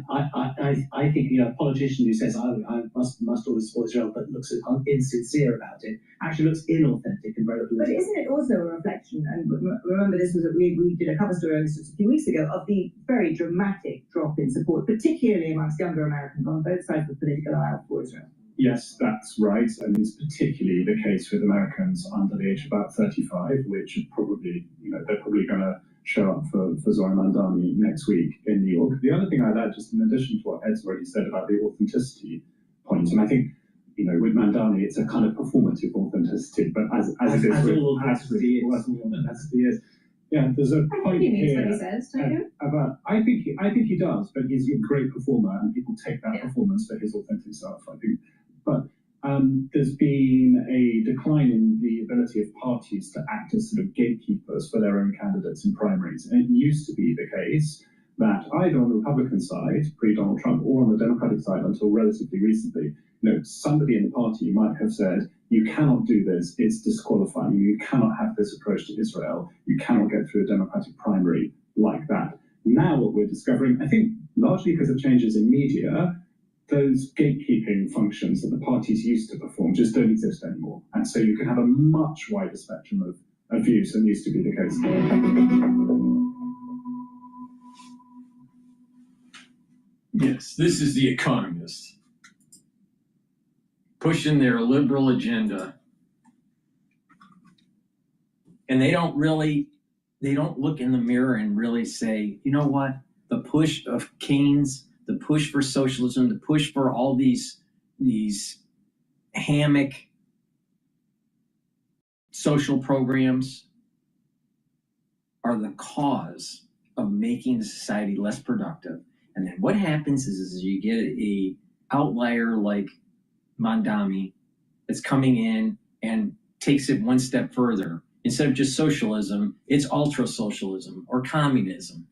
think a politician who says I must always support Israel but looks insincere about it actually looks inauthentic and very political. But isn't it also a reflection, and remember this was we did a cover story on this a few weeks ago, of the very dramatic drop in support, particularly amongst younger Americans on both sides of the political aisle for Israel? Yes, that's right. And it's particularly the case with Americans under the age of about 35, which are probably, they're probably going to show up for Zohar Mamdani next week in New York. The other thing I'd add, just in addition to what Ed's already said about the authenticity point, and I think, with Mamdani, it's a kind of performative authenticity, but as it is with authenticity is. Yeah, there's a point here what he says, about. I think he does, but he's a great performer, and people take that performance for his authentic self. I think, but there's been a decline in the ability of parties to act as sort of gatekeepers for their own candidates in primaries. And it used to be the case that either on the Republican side, pre-Donald Trump, or on the Democratic side until relatively recently, somebody in the party might have said, you cannot do this, it's disqualifying, you cannot have this approach to Israel, you cannot get through a Democratic primary like that. Now what we're discovering, I think largely because of changes in media, those gatekeeping functions that the parties used to perform just don't exist anymore. And so you can have a much wider spectrum of views than used to be the case. Yes, this is The Economist, pushing their liberal agenda. And they don't look in the mirror and really say, you know what, the push of Keynes, the push for socialism, the push for all these hammock social programs are the cause of making the society less productive. And then what happens is you get a outlier like Mamdani that's coming in and takes it one step further. Instead of just socialism, it's ultra-socialism or communism.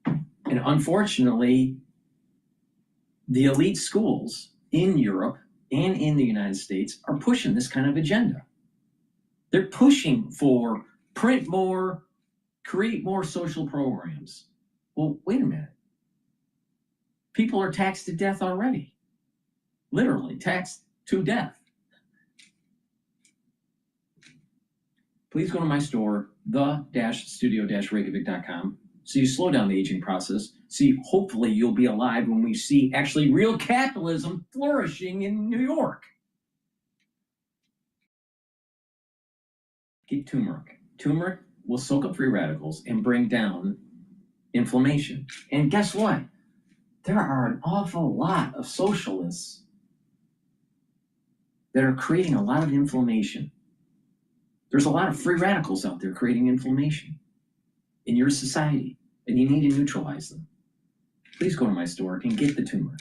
And unfortunately, the elite schools in Europe and in the United States are pushing this kind of agenda. They're pushing for print more, create more social programs. Well, wait a minute. People are taxed to death already. Literally taxed to death. Please go to my store, the-studio-reykjavik.com. So you slow down the aging process. See, hopefully you'll be alive when we see actually real capitalism flourishing in New York. Get turmeric. Turmeric will soak up free radicals and bring down inflammation. And guess what? There are an awful lot of socialists that are creating a lot of inflammation. There's a lot of free radicals out there creating inflammation in your society, and you need to neutralize them. Please go to my store and get the turmeric.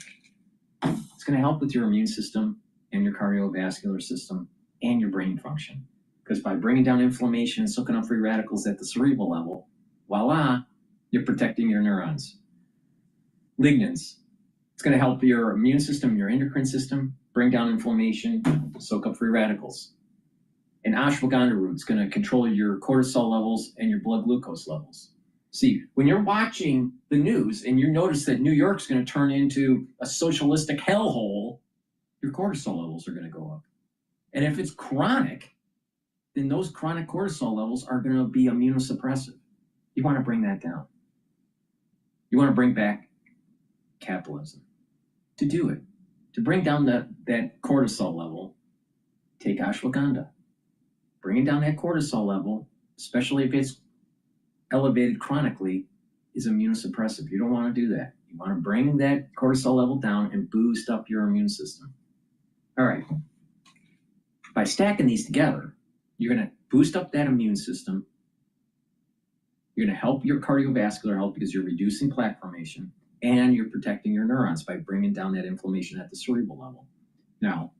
It's going to help with your immune system and your cardiovascular system and your brain function. Because by bringing down inflammation and soaking up free radicals at the cerebral level, voila, you're protecting your neurons. Lignans. It's going to help your immune system, your endocrine system, bring down inflammation, soak up free radicals. And ashwagandha root is going to control your cortisol levels and your blood glucose levels. See, when you're watching the news and you notice that New York's going to turn into a socialistic hellhole, your cortisol levels are going to go up. And if it's chronic, then those chronic cortisol levels are going to be immunosuppressive. You want to bring that down. You want to bring back capitalism. To do it, to bring down that cortisol level, take ashwagandha. Bringing down that cortisol level, especially if it's elevated chronically, is immunosuppressive. You don't want to do that. You want to bring that cortisol level down and boost up your immune system. All right. By stacking these together, you're going to boost up that immune system. You're going to help your cardiovascular health because you're reducing plaque formation, and you're protecting your neurons by bringing down that inflammation at the cerebral level. Now,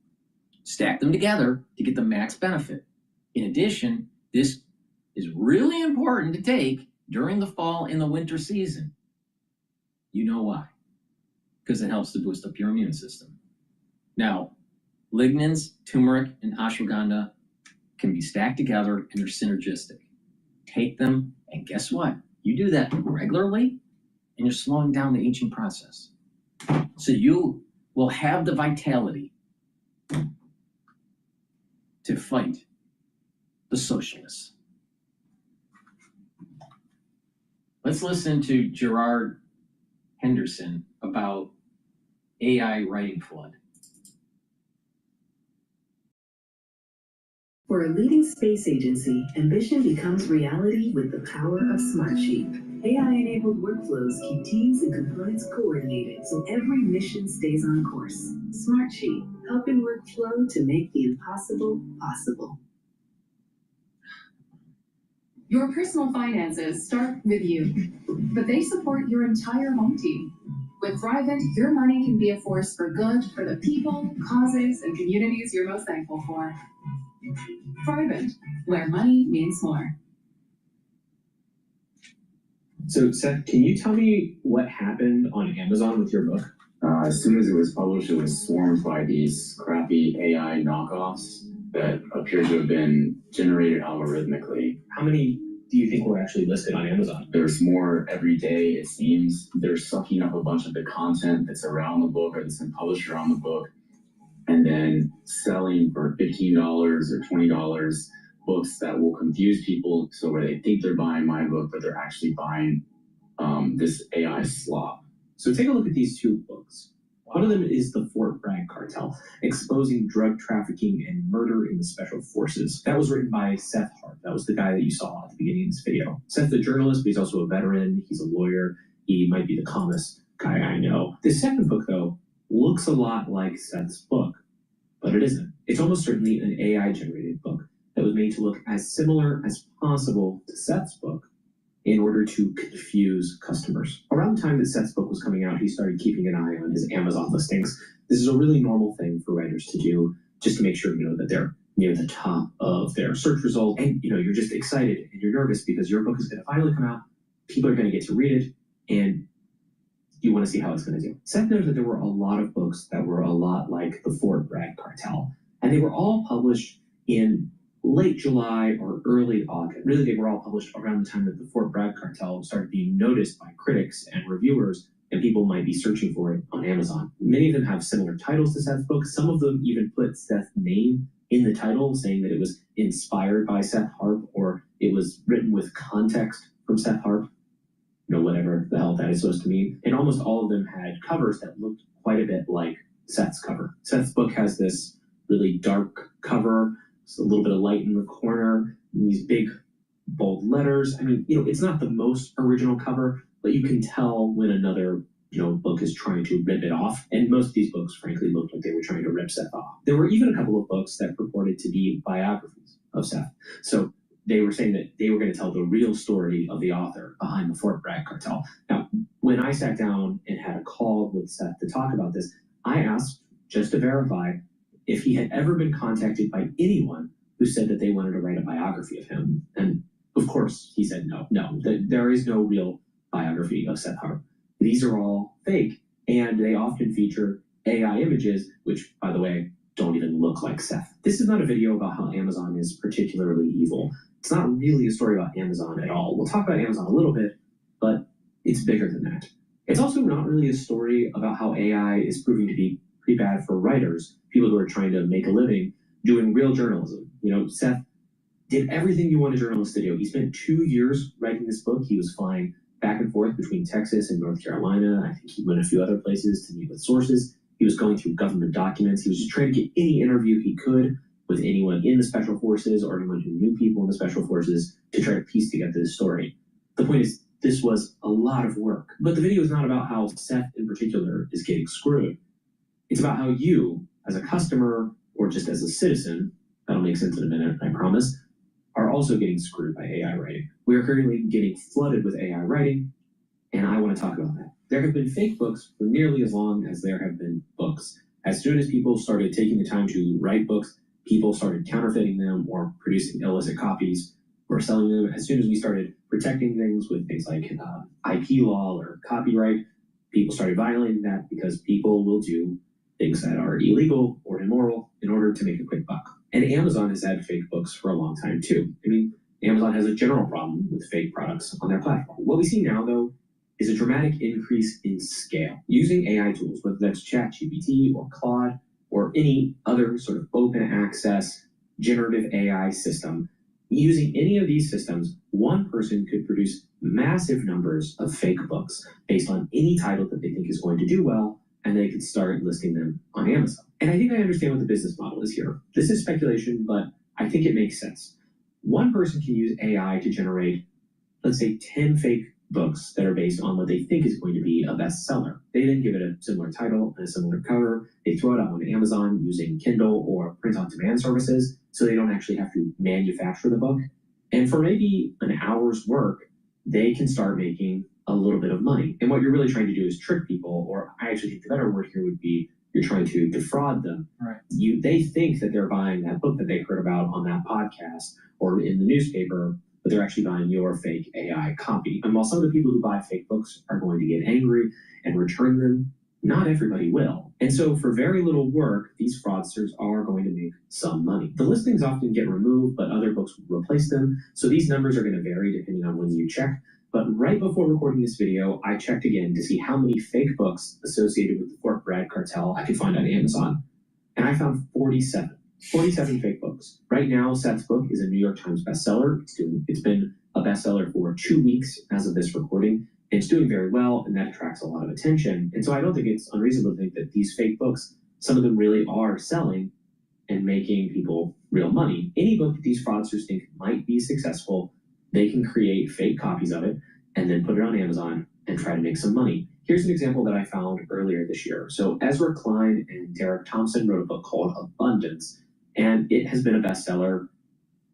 stack them together to get the max benefit. In addition, this is really important to take during the fall and the winter season. You know why? Because it helps to boost up your immune system. Now, lignans, turmeric, and ashwagandha can be stacked together and they're synergistic. Take them, and guess what? You do that regularly, and you're slowing down the aging process. So you will have the vitality to fight the socialists. Let's listen to Gerard Henderson about AI writing flood. For a leading space agency, ambition becomes reality with the power of Smartsheet. AI-enabled workflows keep teams and components coordinated so every mission stays on course. Smartsheet, helping workflow to make the impossible possible. Your personal finances start with you, but they support your entire home team. With Thrivent, your money can be a force for good for the people, causes, and communities you're most thankful for. Thrivent, where money means more. So, Seth, can you tell me what happened on Amazon with your book? As soon as it was published, it was swarmed by these crappy AI knockoffs that appear to have been generated algorithmically. How many do you think were actually listed on Amazon? There's more every day, it seems. They're sucking up a bunch of the content that's around the book or that's been published around the book, and then selling for $15 or $20 books that will confuse people so where they think they're buying my book, but they're actually buying this AI slop. So take a look at these two books. One of them is The Fort Bragg Cartel, Exposing Drug Trafficking and Murder in the Special Forces. That was written by Seth Hart. That was the guy that you saw at the beginning of this video. Seth's a journalist, but he's also a veteran. He's a lawyer. He might be the calmest guy I know. The second book, though, looks a lot like Seth's book, but it isn't. It's almost certainly an AI-generated book that was made to look as similar as possible to Seth's book in order to confuse customers. Around the time that Seth's book was coming out, he started keeping an eye on his Amazon listings. This is a really normal thing for writers to do, just to make sure, that they're near the top of their search results. And, you're just excited and you're nervous because your book is going to finally come out. People are going to get to read it, and you want to see how it's going to do. Seth knows that there were a lot of books that were a lot like The Fort Bragg Cartel, and they were all published in late July or early August. Really, they were all published around the time that The Fort Bragg Cartel started being noticed by critics and reviewers, and people might be searching for it on Amazon. Many of them have similar titles to Seth's book. Some of them even put Seth's name in the title, saying that it was inspired by Seth Harp or it was written with context from Seth Harp. Whatever the hell that is supposed to mean. And almost all of them had covers that looked quite a bit like Seth's cover. Seth's book has this really dark cover, a little bit of light in the corner, in these big, bold letters. I mean, it's not the most original cover, but you can tell when another book is trying to rip it off. And most of these books, frankly, looked like they were trying to rip Seth off. There were even a couple of books that purported to be biographies of Seth. So they were saying that they were going to tell the real story of the author behind the Fort Bragg cartel. Now, when I sat down and had a call with Seth to talk about this, I asked, just to verify, if he had ever been contacted by anyone who said that they wanted to write a biography of him. And of course, he said no, there is no real biography of Seth Hart. These are all fake, and they often feature AI images, which, by the way, don't even look like Seth. This is not a video about how Amazon is particularly evil. It's not really a story about Amazon at all. We'll talk about Amazon a little bit, but it's bigger than that. It's also not really a story about how AI is proving to be pretty bad for writers, people who are trying to make a living doing real journalism. Seth did everything you want a journalist to do. He spent 2 years writing this book. He was flying back and forth between Texas and North Carolina. I think he went a few other places to meet with sources. He was going through government documents. He was just trying to get any interview he could with anyone in the Special Forces or anyone who knew people in the Special Forces to try to piece together this story. The point is, this was a lot of work. But the video is not about how Seth in particular is getting screwed. It's about how you, as a customer or just as a citizen, that'll make sense in a minute, I promise, are also getting screwed by AI writing. We are currently getting flooded with AI writing, and I want to talk about that. There have been fake books for nearly as long as there have been books. As soon as people started taking the time to write books, people started counterfeiting them or producing illicit copies or selling them. As soon as we started protecting things with things like IP law or copyright, people started violating that because people will do things that are illegal or immoral in order to make a quick buck. And Amazon has had fake books for a long time too. I mean, Amazon has a general problem with fake products on their platform. What we see now, though, is a dramatic increase in scale. Using AI tools, whether that's ChatGPT or Claude or any other sort of open access generative AI system, using any of these systems, one person could produce massive numbers of fake books based on any title that they think is going to do well, and they could start listing them on Amazon. And I think I understand what the business model is here. This is speculation, but I think it makes sense. One person can use AI to generate, let's say, 10 fake books that are based on what they think is going to be a bestseller. They then give it a similar title and a similar cover. They throw it out on Amazon using Kindle or print-on-demand services, so they don't actually have to manufacture the book. And for maybe an hour's work, they can start making a little bit of money. And what you're really trying to do is trick people, or I actually think the better word here would be you're trying to defraud them. Right. They think that they're buying that book that they heard about on that podcast or in the newspaper, but they're actually buying your fake AI copy. And while some of the people who buy fake books are going to get angry and return them, not everybody will. And so for very little work, these fraudsters are going to make some money. The listings often get removed, but other books will replace them. So these numbers are going to vary depending on when you check. But right before recording this video, I checked again to see how many fake books associated with the Fort Bragg cartel I could find on Amazon. And I found 47 fake books. Right now, Seth's book is a New York Times bestseller. It's been a bestseller for 2 weeks as of this recording. It's doing very well, and that attracts a lot of attention. And so I don't think it's unreasonable to think that these fake books, some of them really are selling and making people real money. Any book that these fraudsters think might be successful, they can create fake copies of it and then put it on Amazon and try to make some money. Here's an example that I found earlier this year. So Ezra Klein and Derek Thompson wrote a book called Abundance, and it has been a bestseller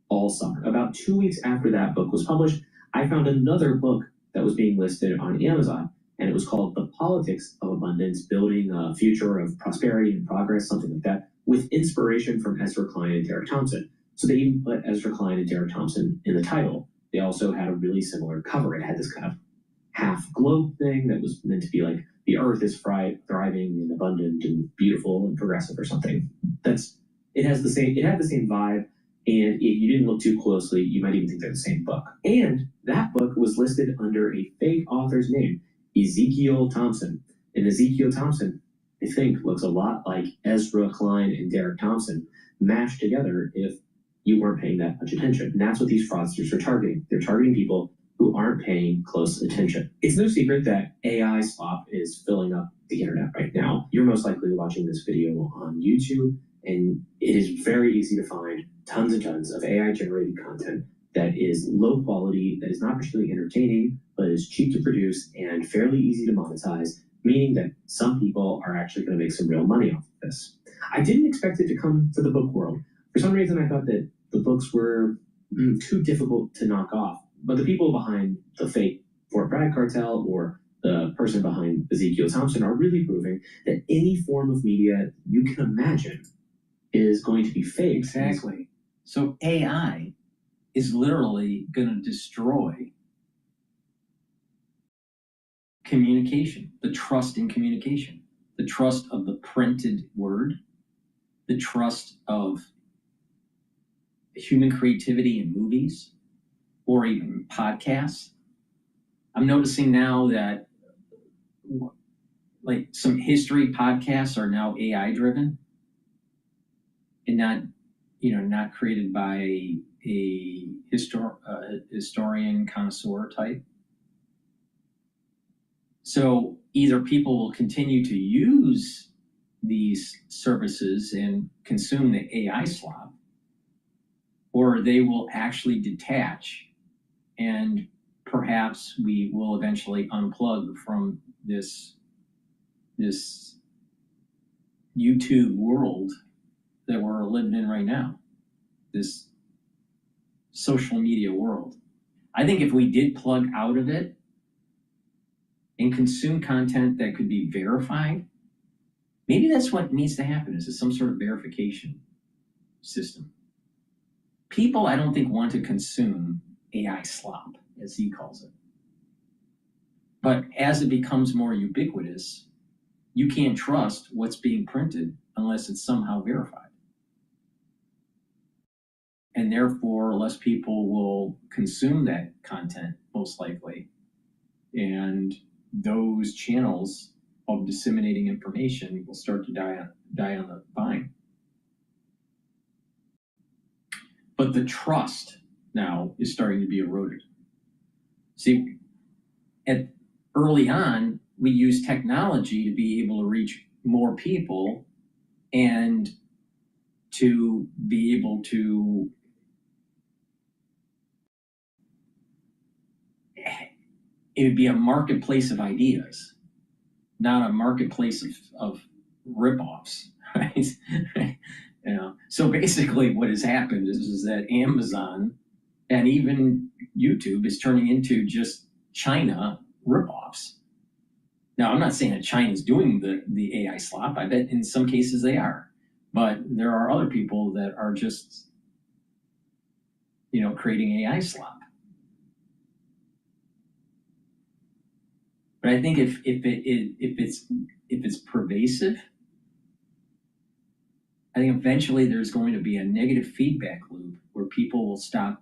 all summer. About 2 weeks after that book was published, I found another book that was being listed on Amazon, and it was called The Politics of Abundance, Building a Future of Prosperity and Progress, something like that, with inspiration from Ezra Klein and Derek Thompson. So they even put Ezra Klein and Derek Thompson in the title. They also had a really similar cover. It had this kind of half globe thing that was meant to be like the earth is thriving and abundant and beautiful and progressive or something. It had the same vibe, and if you didn't look too closely, you might even think they're the same book. And that book was listed under a fake author's name, Ezekiel Thompson. And Ezekiel Thompson, I think, looks a lot like Ezra Klein and Derek Thompson mashed together if you weren't paying that much attention. And that's what these fraudsters are targeting. They're targeting people who aren't paying close attention. It's no secret that AI slop is filling up the internet right now. You're most likely watching this video on YouTube, And it is very easy to find tons and tons of AI-generated content that is low quality, that is not particularly entertaining, but is cheap to produce and fairly easy to monetize, meaning that some people are actually going to make some real money off of this. I didn't expect it to come to the book world. For some reason, I thought that the books were too difficult to knock off. But the people behind the fake Fort Bragg cartel or the person behind Ezekiel Thompson are really proving that any form of media you can imagine is going to be fake. Exactly. So AI is literally going to destroy communication, the trust in communication, the trust of the printed word, the trust of human creativity in movies or even podcasts. I'm noticing now that like some history podcasts are now AI driven and not created by a historian connoisseur type. So either people will continue to use these services and consume the AI slop, or they will actually detach, and perhaps we will eventually unplug from this YouTube world that we're living in right now, this social media world. I think if we did plug out of it and consume content that could be verified, maybe that's what needs to happen, is some sort of verification system. People, I don't think, want to consume AI slop, as he calls it. But as it becomes more ubiquitous, you can't trust what's being printed unless it's somehow verified. And therefore, less people will consume that content, most likely. And those channels of disseminating information will start to die on the vine. But the now is starting to be eroded. See, early on, we used technology to be able to reach more people and to be able to it would be a marketplace of ideas, not a marketplace of ripoffs, right? So basically what has happened is that Amazon and even YouTube is turning into just China ripoffs. Now, I'm not saying that China's doing the AI slop. I bet in some cases they are. But there are other people that are just, creating AI slop. But I think if it's pervasive, I think eventually there's going to be a negative feedback loop where people will stop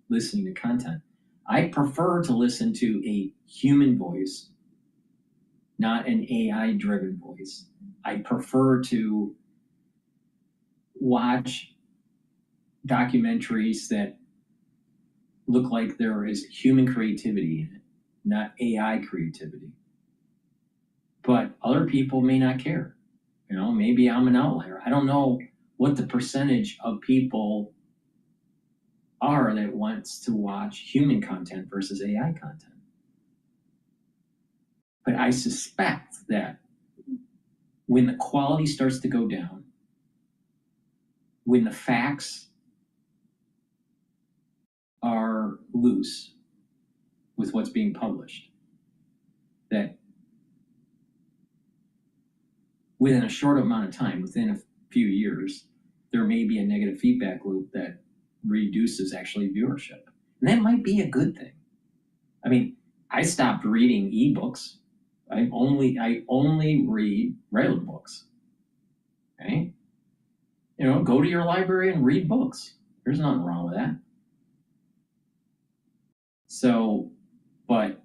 listening to content. I prefer to listen to a human voice, not an AI-driven voice. I prefer to watch documentaries that look like there is human creativity in it, not AI creativity. But other people may not care. Maybe I'm an outlier. I don't know what the percentage of people are that wants to watch human content versus AI content. But I suspect that when the quality starts to go down, when the facts are loose with what's being published, that within a short amount of time, within a few years, there may be a negative feedback loop that reduces actually viewership. And that might be a good thing. I mean, I stopped reading ebooks. I only read regular books. Okay? Go to your library and read books. There's nothing wrong with that. So, but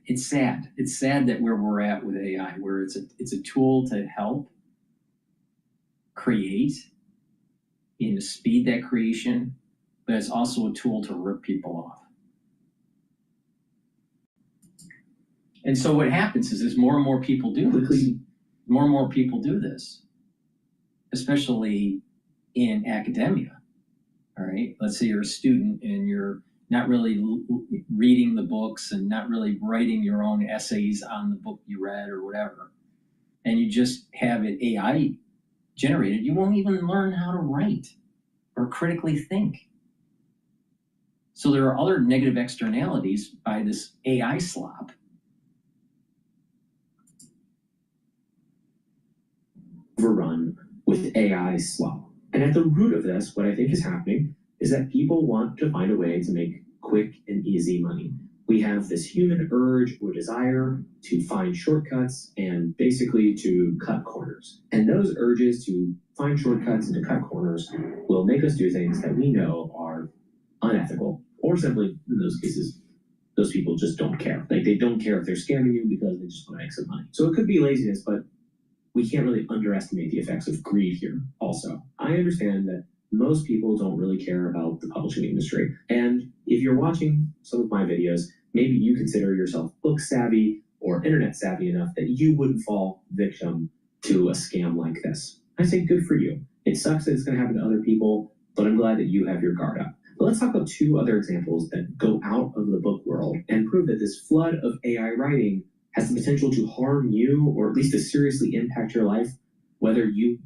it's sad. It's sad that where we're at with AI, where it's a tool to help create and to speed that creation, but it's also a tool to rip people off. And so what happens is as more and more people do this, especially in academia. All right, let's say you're a student and you're not really reading the books and not really writing your own essays on the book you read or whatever, and you just have it AI generated, you won't even learn how to write or critically think. So there are other negative externalities by this AI slop. Overrun with AI slop. And at the root of this, what I think is happening is that people want to find a way to make quick and easy money. We have this human urge or desire to find shortcuts and basically to cut corners. And those urges to find shortcuts and to cut corners will make us do things that we know are unethical, or simply, in those cases, those people just don't care. Like, they don't care if they're scamming you because they just want to make some money. So it could be laziness, but we can't really underestimate the effects of greed here also. I understand that most people don't really care about the publishing industry. And if you're watching some of my videos, maybe you consider yourself book savvy or internet savvy enough that you wouldn't fall victim to a scam like this. I say good for you. It sucks that it's going to happen to other people, but I'm glad that you have your guard up. But let's talk about two other examples that go out of the book world and prove that this flood of AI writing has the potential to harm you, or at least to seriously impact your life, whether you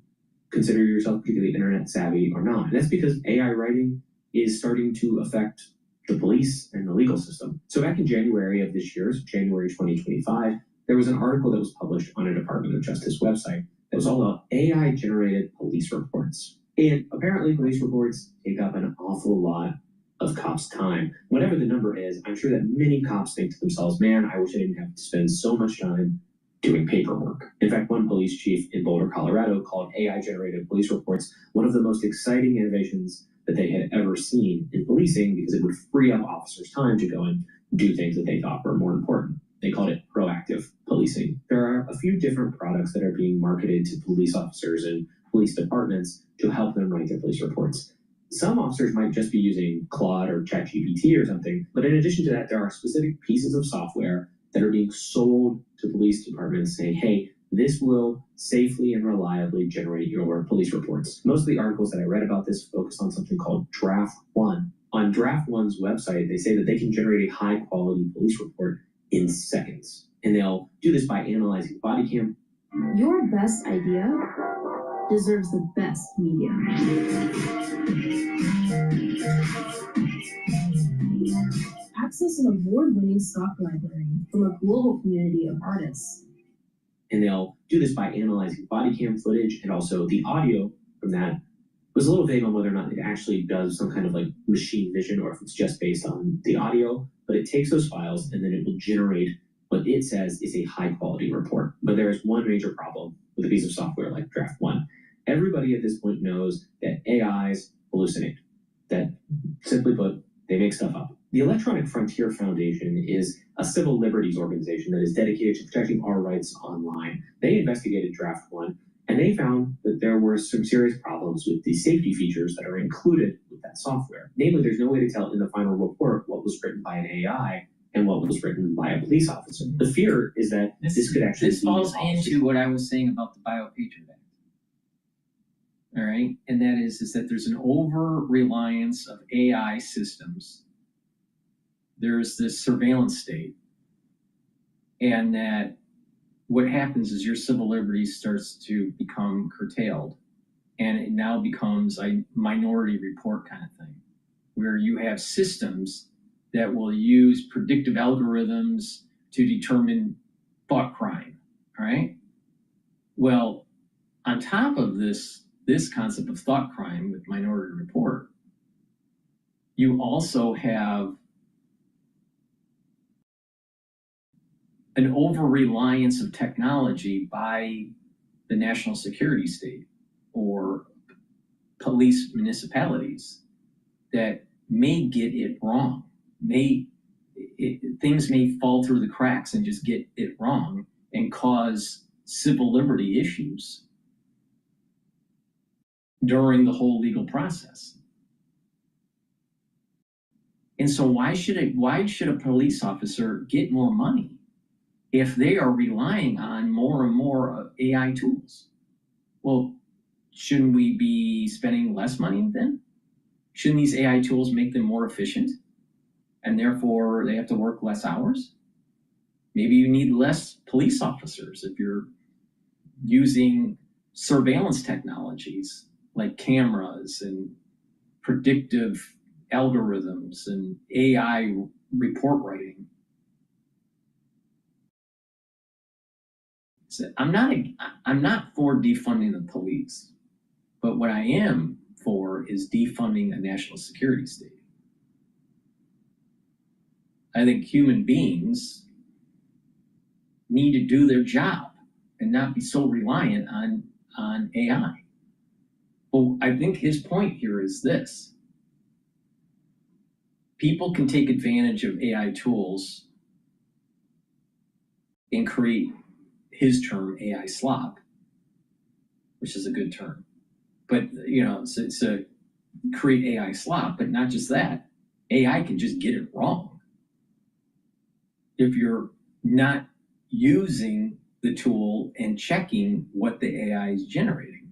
consider yourself particularly internet savvy or not. And that's because AI writing is starting to affect the police and the legal system. So back in January of this year, January 2025, there was an article that was published on a Department of Justice website that was all about AI-generated police reports. And apparently police reports take up an awful lot of cops' time. Whatever the number is, I'm sure that many cops think to themselves, man, I wish I didn't have to spend so much time doing paperwork. In fact, one police chief in Boulder, Colorado, called AI-generated police reports one of the most exciting innovations that they had ever seen in policing, because it would free up officers' time to go and do things that they thought were more important. They called it proactive policing. There are a few different products that are being marketed to police officers and police departments to help them write their police reports. Some officers might just be using Claude or ChatGPT or something, but in addition to that, there are specific pieces of software that are being sold to police departments saying, hey, this will safely and reliably generate your police reports. Most of the articles that I read about this focus on something called Draft One. On Draft One's website, they say that they can generate a high-quality police report in seconds. And they'll do this by analyzing body cam. Your best idea deserves the best media. Access an award-winning stock library from a global community of artists. And they'll do this by analyzing body cam footage, and also the audio from that. It was a little vague on whether or not it actually does some kind of like machine vision or if it's just based on the audio, but it takes those files and then it will generate what it says is a high quality report. But there is one major problem with a piece of software like Draft One. Everybody at this point knows that AIs hallucinate, that simply put, they make stuff up. The Electronic Frontier Foundation is a civil liberties organization that is dedicated to protecting our rights online. They investigated Draft One, and they found that there were some serious problems with the safety features that are included with that software. Namely, there's no way to tell in the final report what was written by an AI and what was written by a police officer. The fear is that this could actually This falls into what I was saying about the Biopatriot Act. All right, and that is that there's an over-reliance of AI systems. There's this surveillance state, and that what happens is your civil liberties starts to become curtailed, and it now becomes a minority report kind of thing, where you have systems that will use predictive algorithms to determine thought crime, all right? Well, on top of this concept of thought crime with Minority Report, you also have an over-reliance of technology by the national security state or police municipalities that may get it wrong. Things may fall through the cracks and just get it wrong and cause civil liberty issues during the whole legal process. And so why should a police officer get more money if they are relying on more and more AI tools? Well, shouldn't we be spending less money then? Shouldn't these AI tools make them more efficient? And therefore they have to work less hours? Maybe you need less police officers if you're using surveillance technologies like cameras and predictive algorithms and AI report writing. So I'm not for defunding the police, but what I am for is defunding a national security state. I think human beings need to do their job and not be so reliant on AI. Well, I think his point here is this. People can take advantage of AI tools and create his term AI slop, which is a good term. But, you know, it's a create AI slop, but not just that. AI can just get it wrong. If you're not using the tool and checking what the AI is generating.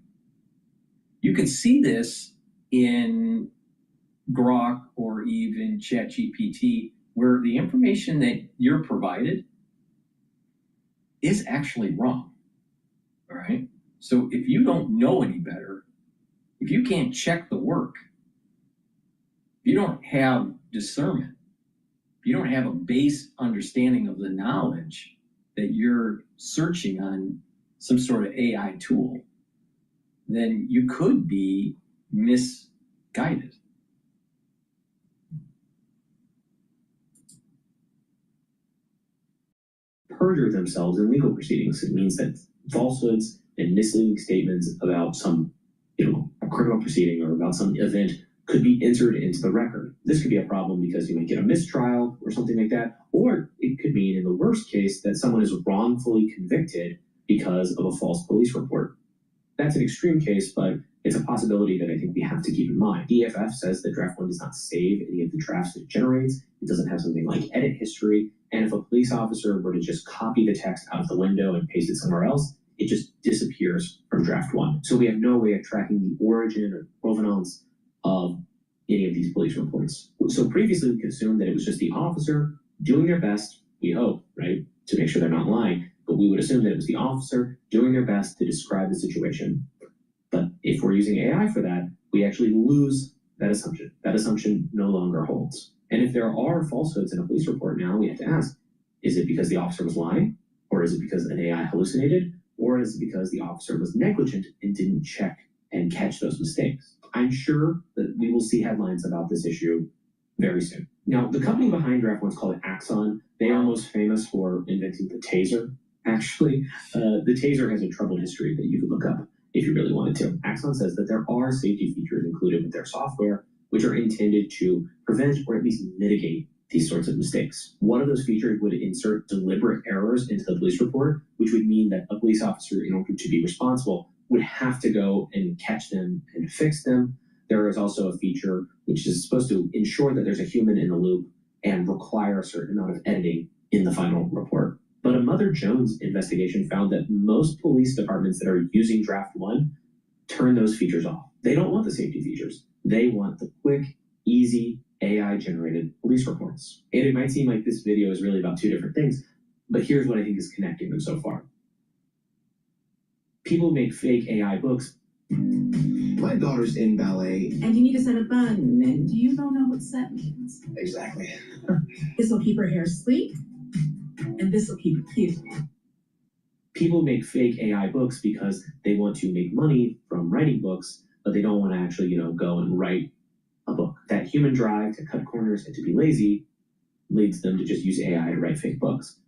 You can see this in Grok or even ChatGPT, where the information that you're provided is actually wrong, all right? So if you don't know any better, if you can't check the work, if you don't have discernment, if you don't have a base understanding of the knowledge that you're searching on some sort of AI tool, then you could be misguided. Perjure themselves in legal proceedings. It means that falsehoods and misleading statements about some, a criminal proceeding or about some event could be entered into the record. This could be a problem because you might get a mistrial or something like that, or it could mean, in the worst case, that someone is wrongfully convicted because of a false police report. That's an extreme case, but it's a possibility that I think we have to keep in mind. DFF says that Draft 1 does not save any of the drafts it generates. It doesn't have something like edit history. And if a police officer were to just copy the text out of the window and paste it somewhere else, it just disappears from Draft 1. So we have no way of tracking the origin or provenance of any of these police reports. So previously we could assume that it was just the officer doing their best, we hope, right, to make sure they're not lying, but we would assume that it was the officer doing their best to describe the situation. But if we're using AI for that, we actually lose that assumption. That assumption no longer holds. And if there are falsehoods in a police report now, we have to ask, is it because the officer was lying? Or is it because an AI hallucinated? Or is it because the officer was negligent and didn't check and catch those mistakes? I'm sure that we will see headlines about this issue very soon. Now, the company behind Draft 1 is called Axon. They are most famous for inventing the taser. Actually, the taser has a troubled history that you could look up if you really wanted to. Axon says that there are safety features included with their software, which are intended to prevent or at least mitigate these sorts of mistakes. One of those features would insert deliberate errors into the police report, which would mean that a police officer, in order to be responsible, would have to go and catch them and fix them. There is also a feature which is supposed to ensure that there's a human in the loop and require a certain amount of editing in the final report. But a Mother Jones investigation found that most police departments that are using Draft 1 turn those features off. They don't want the safety features. They want the quick, easy, AI-generated police reports. And it might seem like this video is really about two different things, but here's what I think is connecting them so far. People make fake AI books. My daughter's in ballet. And you need to set a bun, and you don't know what set means. Exactly. This will keep her hair sleek, and this will keep it cute. People make fake AI books because they want to make money from writing books, but they don't want to actually, go and write a book. That human drive to cut corners and to be lazy leads them to just use AI to write fake books.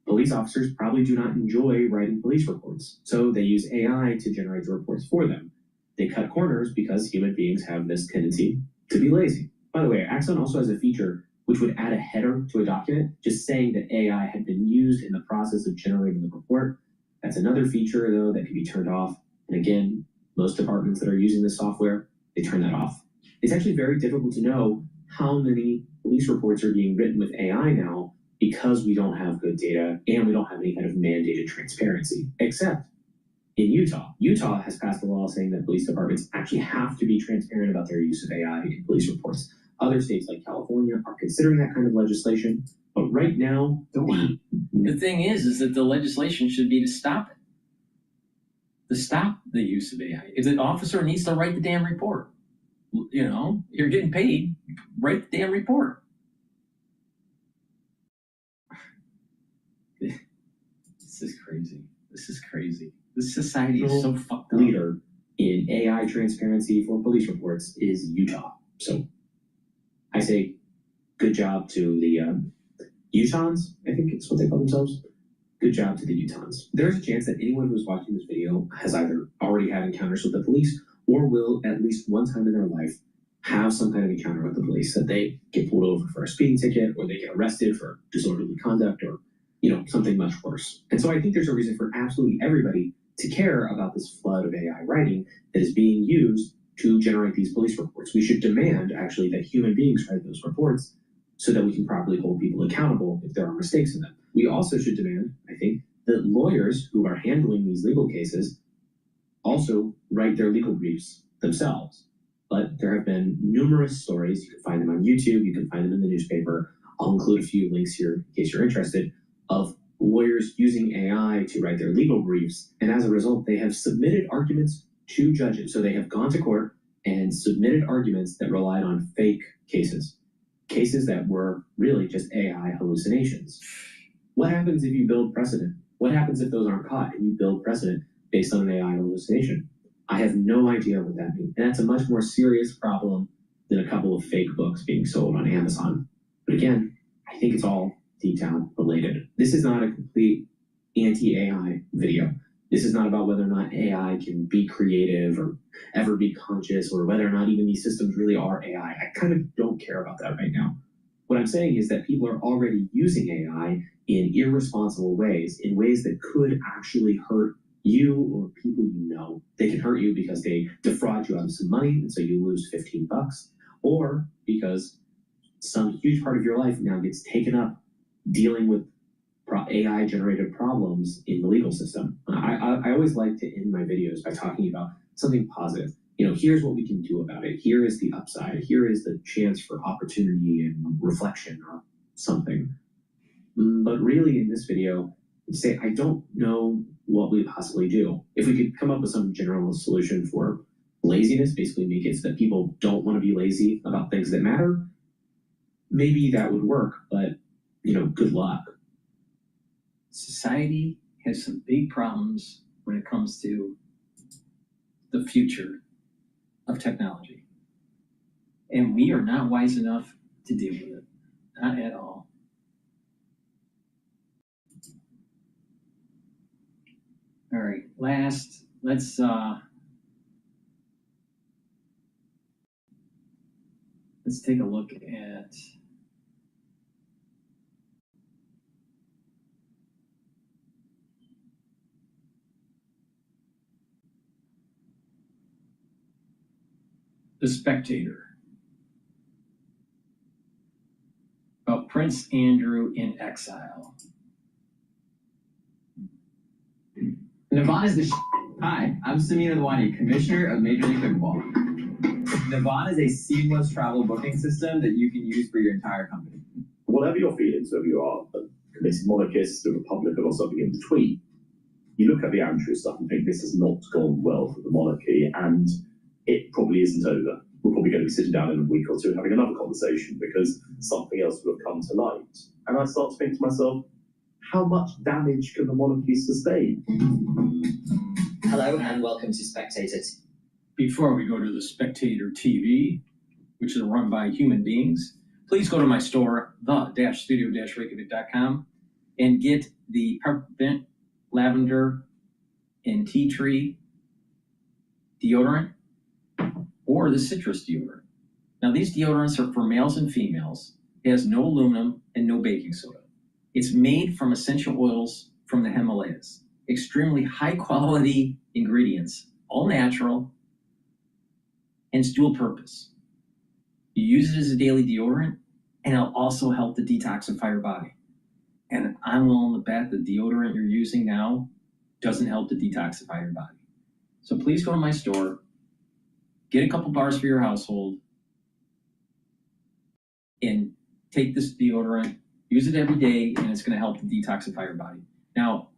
Police officers probably do not enjoy writing police reports, so they use AI to generate the reports for them. They cut corners because human beings have this tendency to be lazy. By the way, Axon also has a feature which would add a header to a document, just saying that AI had been used in the process of generating the report. That's another feature, though, that can be turned off. And again, most departments that are using this software, they turn that off. It's actually very difficult to know how many police reports are being written with AI now because we don't have good data and we don't have any kind of mandated transparency, except in Utah. Utah has passed a law saying that police departments actually have to be transparent about their use of AI in police reports. Other states like California are considering that kind of legislation, but right now, The thing is that the legislation should be to stop it. To stop the use of AI. If the officer needs to write the damn report, you know, you're getting paid, write the damn report. This is crazy. This is crazy. This society is so fucked up. Leader in AI transparency for police reports is Utah. So I say good job to the Utahns, I think it's what they call themselves. Good job to the Utahns. There's a chance that anyone who's watching this video has either already had encounters with the police or will at least one time in their life have some kind of encounter with the police, that they get pulled over for a speeding ticket or they get arrested for disorderly conduct or, you know, something much worse. And so I think there's a reason for absolutely everybody to care about this flood of AI writing that is being used to generate these police reports. We should demand, actually, that human beings write those reports so that we can properly hold people accountable if there are mistakes in them. We also should demand, I think, that lawyers who are handling these legal cases also write their legal briefs themselves. But there have been numerous stories. You can find them on YouTube. You can find them in the newspaper. I'll include a few links here in case you're interested, of lawyers using AI to write their legal briefs. And as a result, they have submitted arguments to judges. So they have gone to court and submitted arguments that relied on fake cases that were really just AI hallucinations. What happens if you build precedent? What happens if those aren't caught and you build precedent based on an AI hallucination? I have no idea what that means. And that's a much more serious problem than a couple of fake books being sold on Amazon. But again, I think it's all deep down related. This is not a complete anti-AI video. This is not about whether or not AI can be creative or ever be conscious, or whether or not even these systems really are AI. I kind of don't care about that right now. What I'm saying is that people are already using AI in irresponsible ways, in ways that could actually hurt you or people you know. They can hurt you because they defraud you out of some money, and so you lose $15, or because some huge part of your life now gets taken up dealing with AI-generated problems in the legal system. I always like to end my videos by talking about something positive. You know, here's what we can do about it. Here is the upside. Here is the chance for opportunity and reflection or something. But really, in this video, I'd say I don't know what we possibly do. If we could come up with some general solution for laziness, basically make it so that people don't want to be lazy about things that matter, maybe that would work, but, you know, good luck. Society has some big problems when it comes to the future of technology. And we are not wise enough to deal with it. Not at all. All right, last, let's take a look at The Spectator about Prince Andrew in exile. Nirvana's the Hi, I'm Samir Adwani, Commissioner of Major League Pickleball. Nirvana is a seamless travel booking system that you can use for your entire company. Whatever your feelings, whether you are a committed monarchist, a Republican, or something in between, you look at the Andrew stuff and think this has not gone well for the monarchy, and it probably isn't over. We're probably going to be sitting down in a week or two and having another conversation because something else will have come to light. And I start to think to myself, how much damage can the monarchy sustain? Hello and welcome to Spectator. Before we go to the Spectator TV, which is run by human beings, please go to my store, the-studio-reykjavik.com, and get the peppermint, lavender, and tea tree deodorant or the citrus deodorant. Now, these deodorants are for males and females. It has no aluminum and no baking soda. It's made from essential oils from the Himalayas. Extremely high quality ingredients, all natural, and it's dual purpose. You use it as a daily deodorant, and it'll also help to detoxify your body. And I'm willing to bet the deodorant you're using now doesn't help to detoxify your body. So please go to my store, get a couple bars for your household, and take this deodorant, use it every day, and it's going to help to detoxify your body. Now,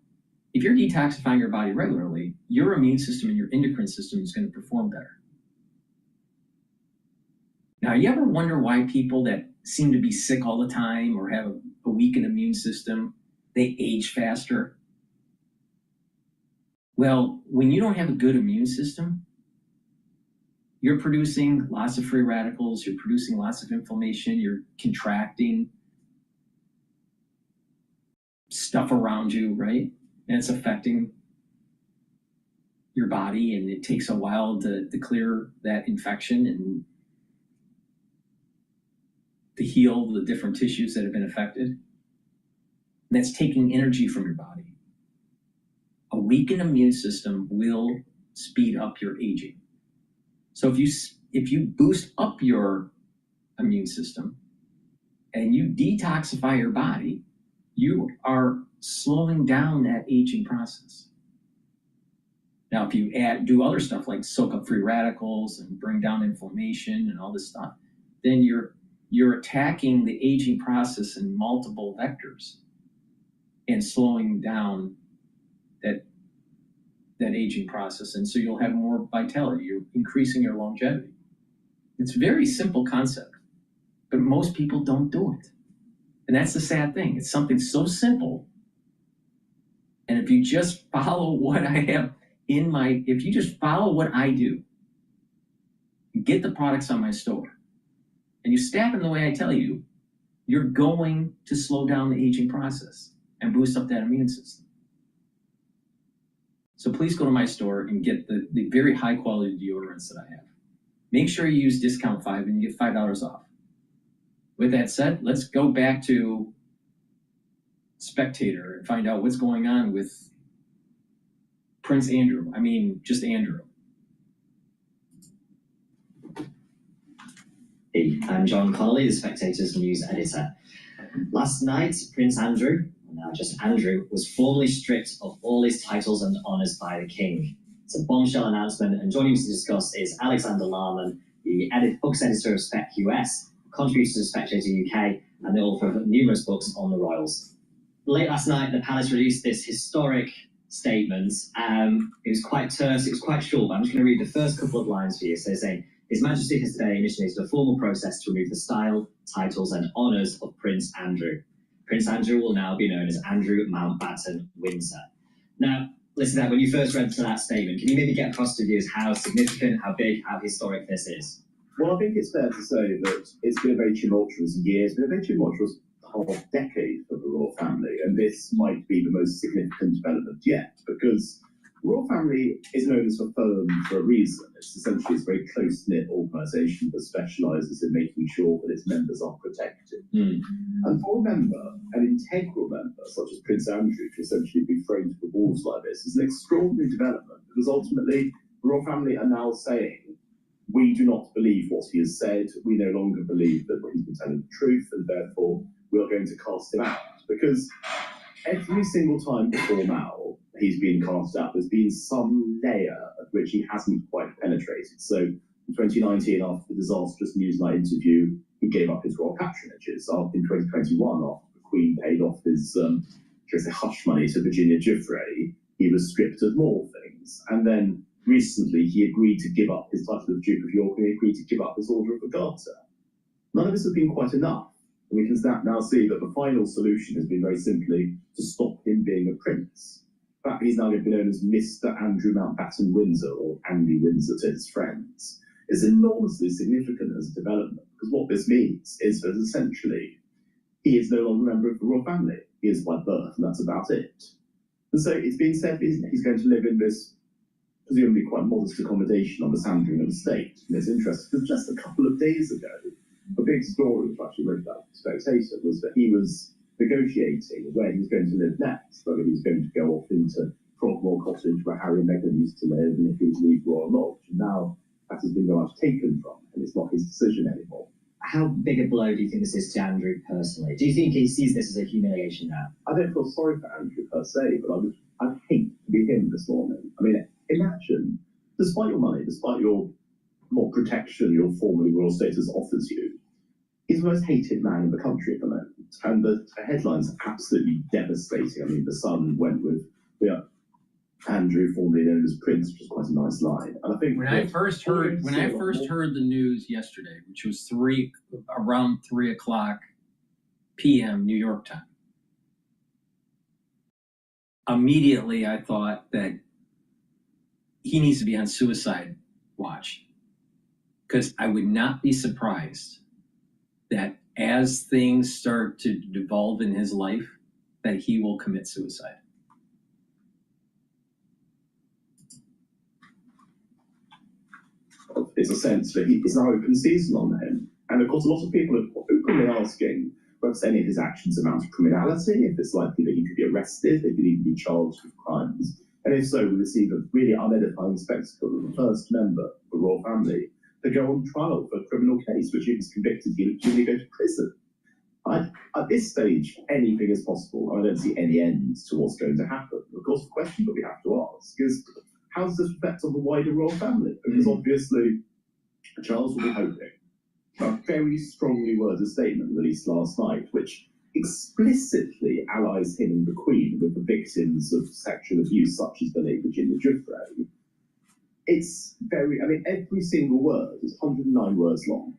if you're detoxifying your body regularly, your immune system and your endocrine system is going to perform better. Now, you ever wonder why people that seem to be sick all the time or have a weakened immune system, they age faster? Well, when you don't have a good immune system, you're producing lots of free radicals, you're producing lots of inflammation, you're contracting stuff around you, right? And it's affecting your body, and it takes a while to clear that infection and to heal the different tissues that have been affected. And that's taking energy from your body. A weakened immune system will speed up your aging. So if you boost up your immune system and you detoxify your body, you are slowing down that aging process. Now, if you do other stuff like soak up free radicals and bring down inflammation and all this stuff, then you're attacking the aging process in multiple vectors and slowing down that aging process. And so you'll have more vitality. You're increasing your longevity. It's a very simple concept, but most people don't do it. And that's the sad thing. It's something so simple. And if you just follow what I have if you just follow what I do, you get the products on my store, and you stack them the way I tell you, you're going to slow down the aging process and boost up that immune system. So please go to my store and get the very high quality deodorants that I have. Make sure you use discount 5 and you get $5 off. With that said, let's go back to Spectator and find out what's going on with Prince Andrew. I mean, just Andrew. Hey, I'm John Connolly, the Spectator's news editor. Last night, Prince Andrew, now just Andrew, was formally stripped of all his titles and honours by the King. It's a bombshell announcement, and joining me to discuss is Alexander Larman, the books editor of Spec US, contributor to Spectator UK, and the author of numerous books on the royals. Late last night, the palace released this historic statement. It was quite terse, it was quite short, but I'm just going to read the first couple of lines for you. So they're saying, His Majesty has today initiated a formal process to remove the style, titles, and honours of Prince Andrew. Prince Andrew will now be known as Andrew Mountbatten Windsor. Now, listen to that, when you first read to that statement, can you maybe get across to viewers how significant, how big, how historic this is? Well, I think it's fair to say that it's been a very tumultuous year, it's been a very tumultuous half decade for the royal family, and this might be the most significant development yet, because the royal family is known as a firm for a reason. It's essentially a very close-knit organisation that specialises in making sure that its members are protected. And for a member, an integral member, such as Prince Andrew, to essentially be thrown to the wolves like this is an extraordinary development, because ultimately the royal family are now saying, we do not believe what he has said, we no longer believe that he's been telling the truth, and therefore we are going to cast him out. Because every single time before now, he's been cast out, there's been some layer of which he hasn't quite penetrated. So in 2019, after the disastrous Newsnight interview, he gave up his royal patronages. In 2021, after the Queen paid off his hush money to Virginia Giuffre, he was stripped of more things. And then recently, he agreed to give up his title of Duke of York, and he agreed to give up his Order of the Garter. None of this has been quite enough. And we can now see that the final solution has been very simply to stop him being a prince. In fact, he's now going to be known as Mr. Andrew Mountbatten Windsor, or Andy Windsor to his friends. It's enormously significant as a development, because what this means is that essentially he is no longer a member of the royal family. He is by birth, and that's about it. And so it's been said he's going to live in this presumably quite modest accommodation on the Sandringham estate. And it's interesting, because just a couple of days ago, a big story, which I actually wrote about the Spectator, was that he was negotiating where he was going to live next, whether he was going to go off into Frogmore Cottage where Harry and Meghan used to live, and if he would leave Royal Lodge. And now that has been very much taken from him, and it's not his decision anymore. How big a blow do you think this is to Andrew personally? Do you think he sees this as a humiliation now? I don't feel sorry for Andrew per se, but I would I'd hate to be him this morning. I mean, imagine, despite your money, despite your more protection your formerly royal status offers you, he's the most hated man in the country at the moment. And the headlines are absolutely devastating. I mean, The Sun went with Andrew, formerly known as Prince, which is quite a nice line. And I think when I first heard the news yesterday, which was around 3:00 p.m. New York time, immediately I thought that he needs to be on suicide watch, because I would not be surprised that as things start to devolve in his life, that he will commit suicide. It's a sense that it's an open season on him. And of course, a lot of people are openly asking whether any of his actions amount to criminality, if it's likely that he could be arrested, if he could even be charged with crimes. And if so, we receive a really unedifying spectacle of the first member of the royal family to go on trial for a criminal case, which if he's convicted, he'll usually go to prison. At this stage, anything is possible. I don't see any end to what's going to happen. Of course, the question that we have to ask is, how does this affect on the wider royal family? Because obviously, Charles will be hoping. A very strongly worded statement released last night, which explicitly allies him and the Queen with the victims of sexual abuse, such as the late Virginia Giuffre. It's very, I mean, every single word is 109 words long.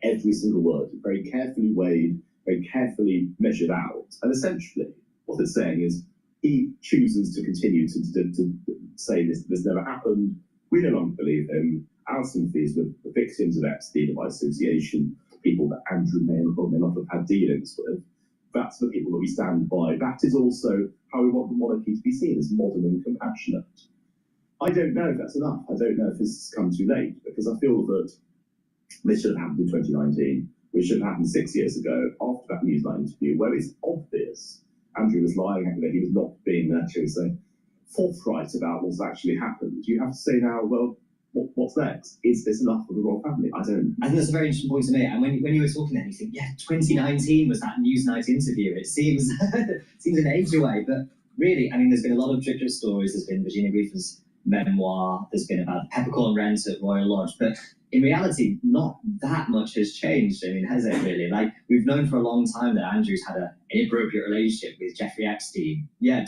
Every single word is very carefully weighed, very carefully measured out. And essentially, what it's saying is, he chooses to continue to say this never happened. We no longer believe him. Our sympathies with the victims of Epstein by association, people that Andrew may or may not have had dealings with. That's the people that we stand by. That is also how we want the monarchy to be seen, as modern and compassionate. I don't know if that's enough. I don't know if this has come too late, because I feel that this should have happened in 2019. It should have happened 6 years ago, after that Newsnight interview, where it's obvious Andrew was lying, that he was not being, actually say, forthright about what's actually happened. You have to say now, well, what's next? Is this enough for the royal family? I don't. I think that's a very interesting point to make. And when you were talking there, you think, yeah, 2019 was that Newsnight interview. It seems seems an age away, but really, I mean, there's been a lot of Bitchute stories. There's been Virginia Giuffre's memoir. There's been about peppercorn rent at Royal Lodge, but in reality, not that much has changed. I mean, has it really? Like, we've known for a long time that Andrew's had an inappropriate relationship with Jeffrey Epstein. Yeah,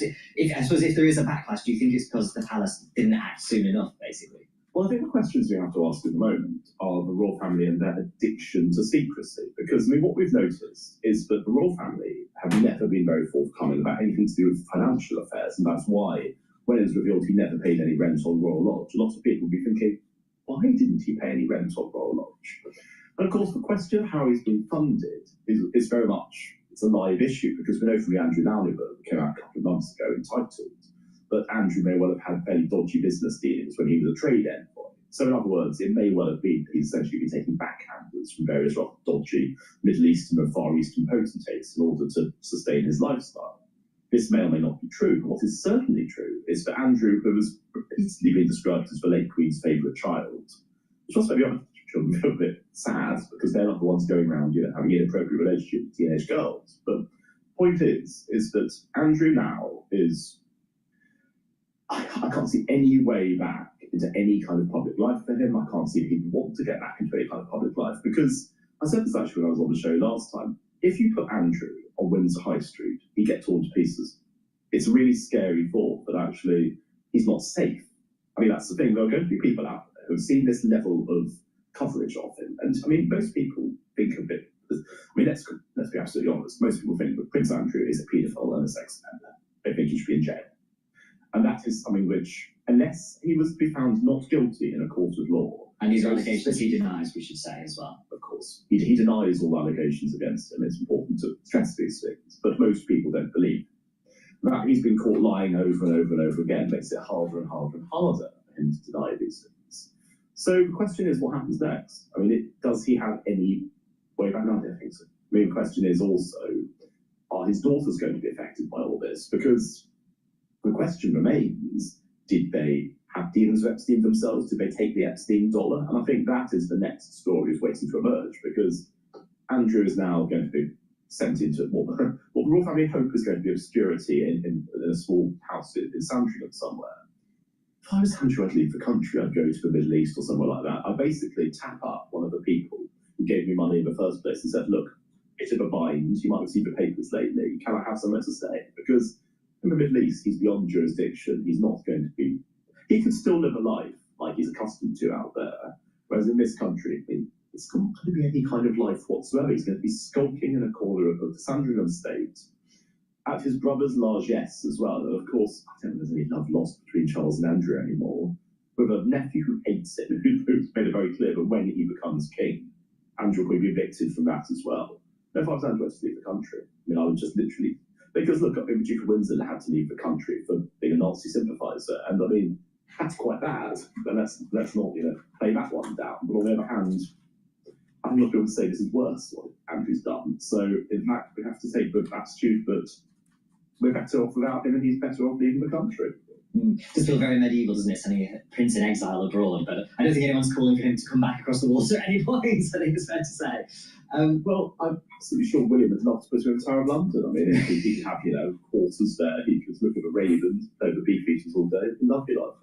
I suppose if there is a backlash, do you think it's because the palace didn't act soon enough, basically? Well, I think the questions we have to ask at the moment are the royal family and their addiction to secrecy. Because, I mean, what we've noticed is that the royal family have never been very forthcoming about anything to do with financial affairs, and that's why, when it was revealed he never paid any rent on Royal Lodge, lots of people will be thinking, why didn't he pay any rent on Royal Lodge? And of course, the question of how he's been funded is very much, it's a live issue, because we know from the Andrew Lowry book that came out a couple of months ago entitled, that Andrew may well have had fairly dodgy business dealings when he was a trade envoy. So in other words, it may well have been that he's essentially been taking backhanders from various dodgy Middle Eastern and Far Eastern potentates in order to sustain his lifestyle. This may or may not be true, but what is certainly true is that Andrew, who has repeatedly been described as the late Queen's favourite child, which must make the other children feel a bit sad, because they're not the ones going around, having an inappropriate relationship with teenage girls. But the point is that Andrew now is, I can't see any way back into any kind of public life for him. I can't see if he would want to get back into any kind of public life, because I said this actually when I was on the show last time. If you put Andrew on Windsor High Street, he gets torn to pieces. It's a really scary thought that actually he's not safe. I mean, that's the thing. There are going to be people out there who have seen this level of coverage of him. And I mean, most people think of it as, I mean, let's be absolutely honest. Most people think that Prince Andrew is a paedophile and a sex offender. They think he should be in jail. And that is something which, unless he was to be found not guilty in a court of law. And these are allegations he denies, we should say as well. Of course. He denies all allegations against him. It's important to stress these things. But most people don't believe. That he's been caught lying over and over and over again makes it harder and harder and harder for him to deny these things. So the question is, what happens next? I mean, does he have any way back? No, I don't think so. I mean, the question is also, are his daughters going to be affected by all this? Because the question remains, did they have dealings with Epstein themselves? Did they take the Epstein dollar? And I think that is the next story is waiting to emerge, because Andrew is now going to be sent into what the royal family hope is going to be obscurity in a small house in Sandringham somewhere. If I was Andrew, I'd leave the country, I'd go to the Middle East or somewhere like that. I'd basically tap up one of the people who gave me money in the first place and said, look, it's in a bind, you might have seen the papers lately, can I have somewhere to stay? Because in the Middle East, he's beyond jurisdiction, he's not going to be, he could still live a life like he's accustomed to out there, whereas in this country, it's not going to be any kind of life whatsoever. He's going to be skulking in a corner of the Sandringham estate at his brother's largesse as well. And of course, I don't think there's any love lost between Charles and Andrew anymore, with a nephew who hates him, who's made it very clear that when he becomes king, Andrew will be evicted from that as well. No, if I was Andrew, I'd leave the country. I mean, I would just literally, because look, the Duke of Windsor had to leave the country for being a Nazi sympathiser, and I mean, that's quite bad. But let's not, play that one down. But on the other hand, I'm not going to say this is worse what Andrew's done. So in fact, we have to take the attitude that we're better off without him, and he's better off leaving the country. Does feel very medieval, doesn't it? Sending a prince in exile abroad, but I don't think anyone's calling for him to come back across the water at any point. I think it's fair to say. Well, I'm absolutely sure William would love to put him in the Tower of London. I mean, he could have, quarters there. He could look at the ravens, play the beef eaters all day. It'd be lovely life.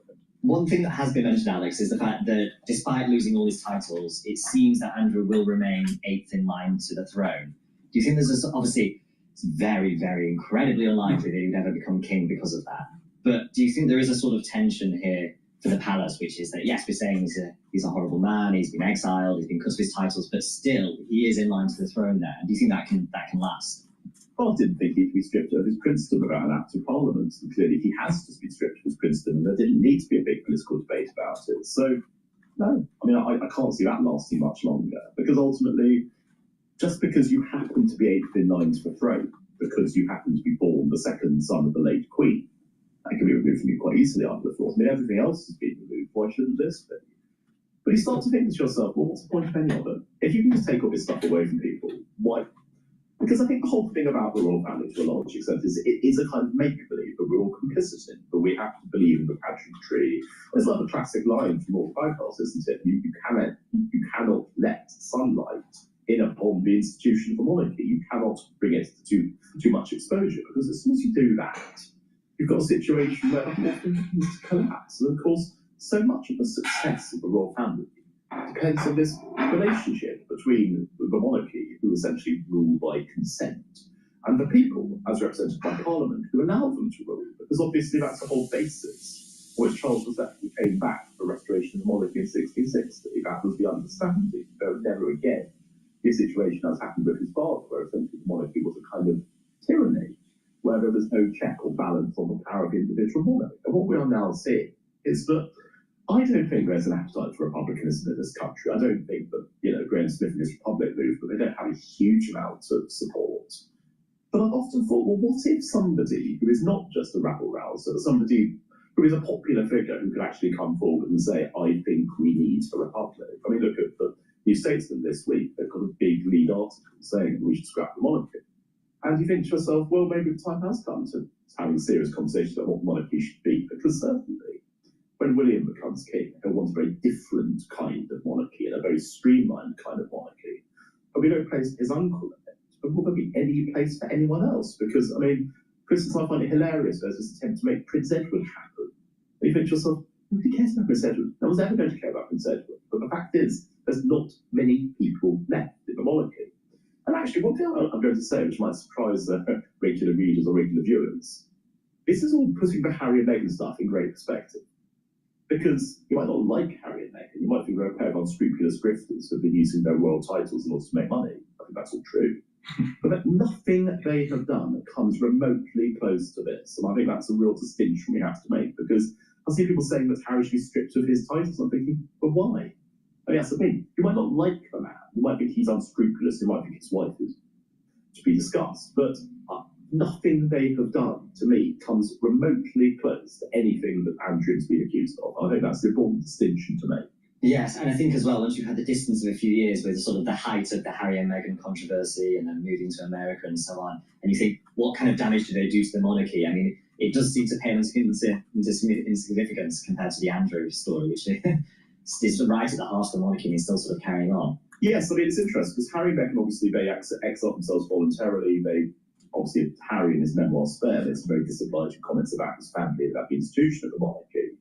One thing that has been mentioned, Alex, is the fact that despite losing all his titles, it seems that Andrew will remain 8th in line to the throne. Do you think there's obviously, it's very, very incredibly unlikely that he would ever become king because of that. But do you think there is a sort of tension here for the palace, which is that, yes, we're saying he's a horrible man, he's been exiled, he's been cut of his titles, but still, he is in line to the throne there. And do you think that can last? Well, I didn't think he'd be stripped of his princedom without an act of parliament. And clearly he has just been stripped of his princedom, and there didn't need to be a big political debate about it. So, no, I mean, I can't see that lasting much longer, because ultimately, just because you happen to be 8th in line to the throne, because you happen to be born the second son of the late Queen, that can be removed from you quite easily, I would have thought. I mean, everything else has been removed. Why shouldn't this be? But you start to think to yourself, well, what's the point of any of it? If you can just take all this stuff away from people, why? Because I think the whole thing about the royal family, to a large extent, is it is a kind of make-believe that we're all complicit in, but we have to believe in the pageantry. It's like a classic line from Lord Bypass, isn't it? You cannot let sunlight in upon the institution of the monarchy. You cannot bring it to too much exposure, because as soon as you do that, you've got a situation where the whole thing begins to collapse. And of course, so much of the success of the royal family depends on this relationship between the monarchy, who essentially rule by consent, and the people, as represented by Parliament, who allow them to rule. Because obviously that's the whole basis on which Charles II came back for restoration of the monarchy in 1660. That was the understanding. There would never again be a situation as happened with his father, where essentially the monarchy was a kind of tyranny, where there was no check or balance on the power of the individual monarch. And what we are now seeing is that I don't think there's an appetite for republicanism in this country. I don't think that, Graham Smith and his Republic movement, they don't have a huge amount of support. But I've often thought, well, what if somebody who is not just a rabble-rouser, somebody who is a popular figure who could actually come forward and say, I think we need a republic. I mean, look at the New Statesman this week. They've got a big lead article saying we should scrap the monarchy. And you think to yourself, well, maybe the time has come to having serious conversations about what monarchy should be, because certainly when William becomes king, he'll want a very different kind of monarchy and a very streamlined kind of monarchy. But we don't place his uncle in it. But will there be any place for anyone else? Because, I mean, for instance, I find it hilarious there's this attempt to make Prince Edward happen. And you think to yourself, who cares about Prince Edward? No one's ever going to care about Prince Edward. But the fact is, there's not many people left in the monarchy. And actually, one thing I'm going to say, which might surprise regular readers or regular viewers, this is all putting the Harry and Meghan stuff in great perspective. Because you might not like Harry and Meghan, you might think they're a pair of unscrupulous grifters who have been using their royal titles in order to make money. I think that's all true. But nothing they have done comes remotely close to this. And I think that's a real distinction we have to make, because I see people saying that Harry should be stripped of his titles. I'm thinking, but why? I mean, that's the thing. You might not like the man. You might think he's unscrupulous. You might think his wife is to be discussed. But nothing they have done, to me, comes remotely close to anything that Andrew's been accused of. I think that's the important distinction to make. Yes, and I think as well, once you've had the distance of a few years with sort of the height of the Harry and Meghan controversy and then moving to America and so on, and you think, what kind of damage do they do to the monarchy? I mean, it does seem to pale into insignificance compared to the Andrew story, which is right at the heart of the monarchy and is still sort of carrying on. Yes, I mean, it's interesting because Harry and Meghan, obviously, they exiled themselves voluntarily. They, obviously, Harry in his memoir Spare, there's some very disobliging comments about his family, about the institution of the monarchy.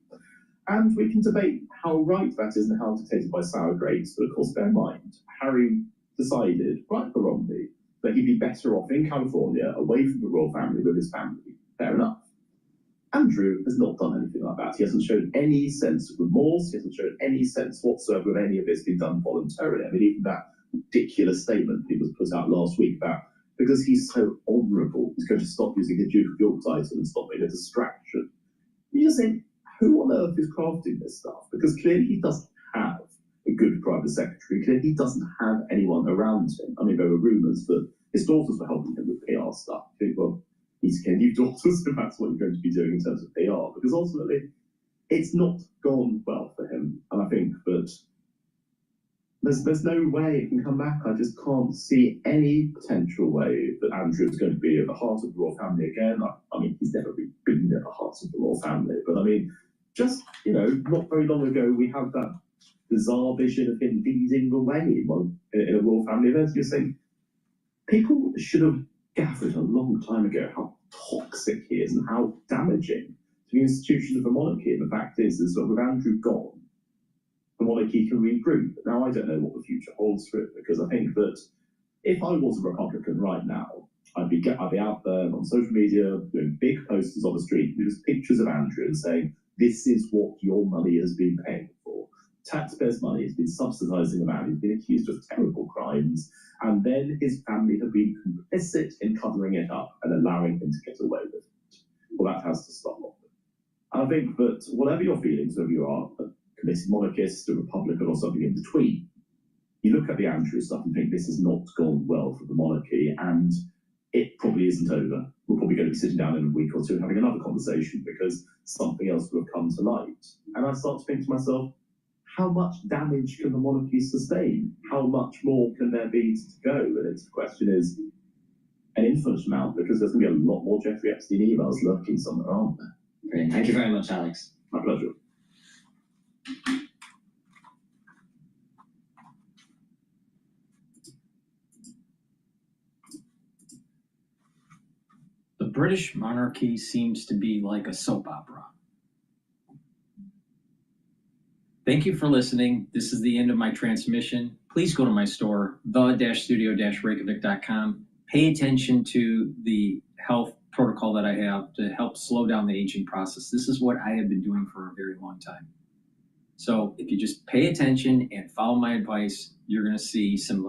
And we can debate how right that is and how dictated by sour grapes, but of course, bear in mind, Harry decided, right or wrongly, that he'd be better off in California, away from the royal family, with his family. Fair enough. Andrew has not done anything like that. He hasn't shown any sense of remorse. He hasn't shown any sense whatsoever of any of this being done voluntarily. I mean, even that ridiculous statement he was put out last week about, because he's so honourable, he's going to stop using the Duke of York title and stop being a distraction. You just think, who on earth is crafting this stuff? Because clearly he doesn't have a good private secretary. Clearly he doesn't have anyone around him. I mean, there were rumours that his daughters were helping him with PR stuff. You think, well, he's getting new daughters, if that's what you're going to be doing in terms of PR, because ultimately it's not gone well for him. And I think that there's no way it can come back. I just can't see any potential way that Andrew is going to be at the heart of the royal family again. I mean, he's never really been at the heart of the royal family, but I mean, just, not very long ago, we had that bizarre vision of him leading the way in a royal family event. You're saying people should have gathered a long time ago how toxic he is and how damaging to the institution of the monarchy. And the fact is that with Andrew gone, the monarchy can regroup. Now, I don't know what the future holds for it, because I think that if I was a Republican right now, I'd be out there on social media doing big posters on the street with just pictures of Andrew and saying, this is what your money has been paying for. Taxpayers' money has been subsidising a man who's been accused of terrible crimes, and then his family have been complicit in covering it up and allowing him to get away with it. Well, that has to stop. And I think that whatever your feelings, whether you are a committed monarchist, a Republican, or something in between, you look at the Andrew stuff and think this has not gone well for the monarchy, and it probably isn't over. We're probably going to be sitting down in a week or two having another conversation because something else will have come to light. And I start to think to myself, how much damage can the monarchy sustain? How much more can there be to go? And the question is an infinite amount, because there's going to be a lot more Jeffrey Epstein emails lurking somewhere, aren't there? Brilliant. Thank you very much, Alex. My pleasure. The British monarchy seems to be like a soap opera. Thank you for listening. This is the end of my transmission. Please go to my store, the-studio-reykjavik.com. Pay attention to the health protocol that I have to help slow down the aging process. This is what I have been doing for a very long time. So if you just pay attention and follow my advice, you're going to see some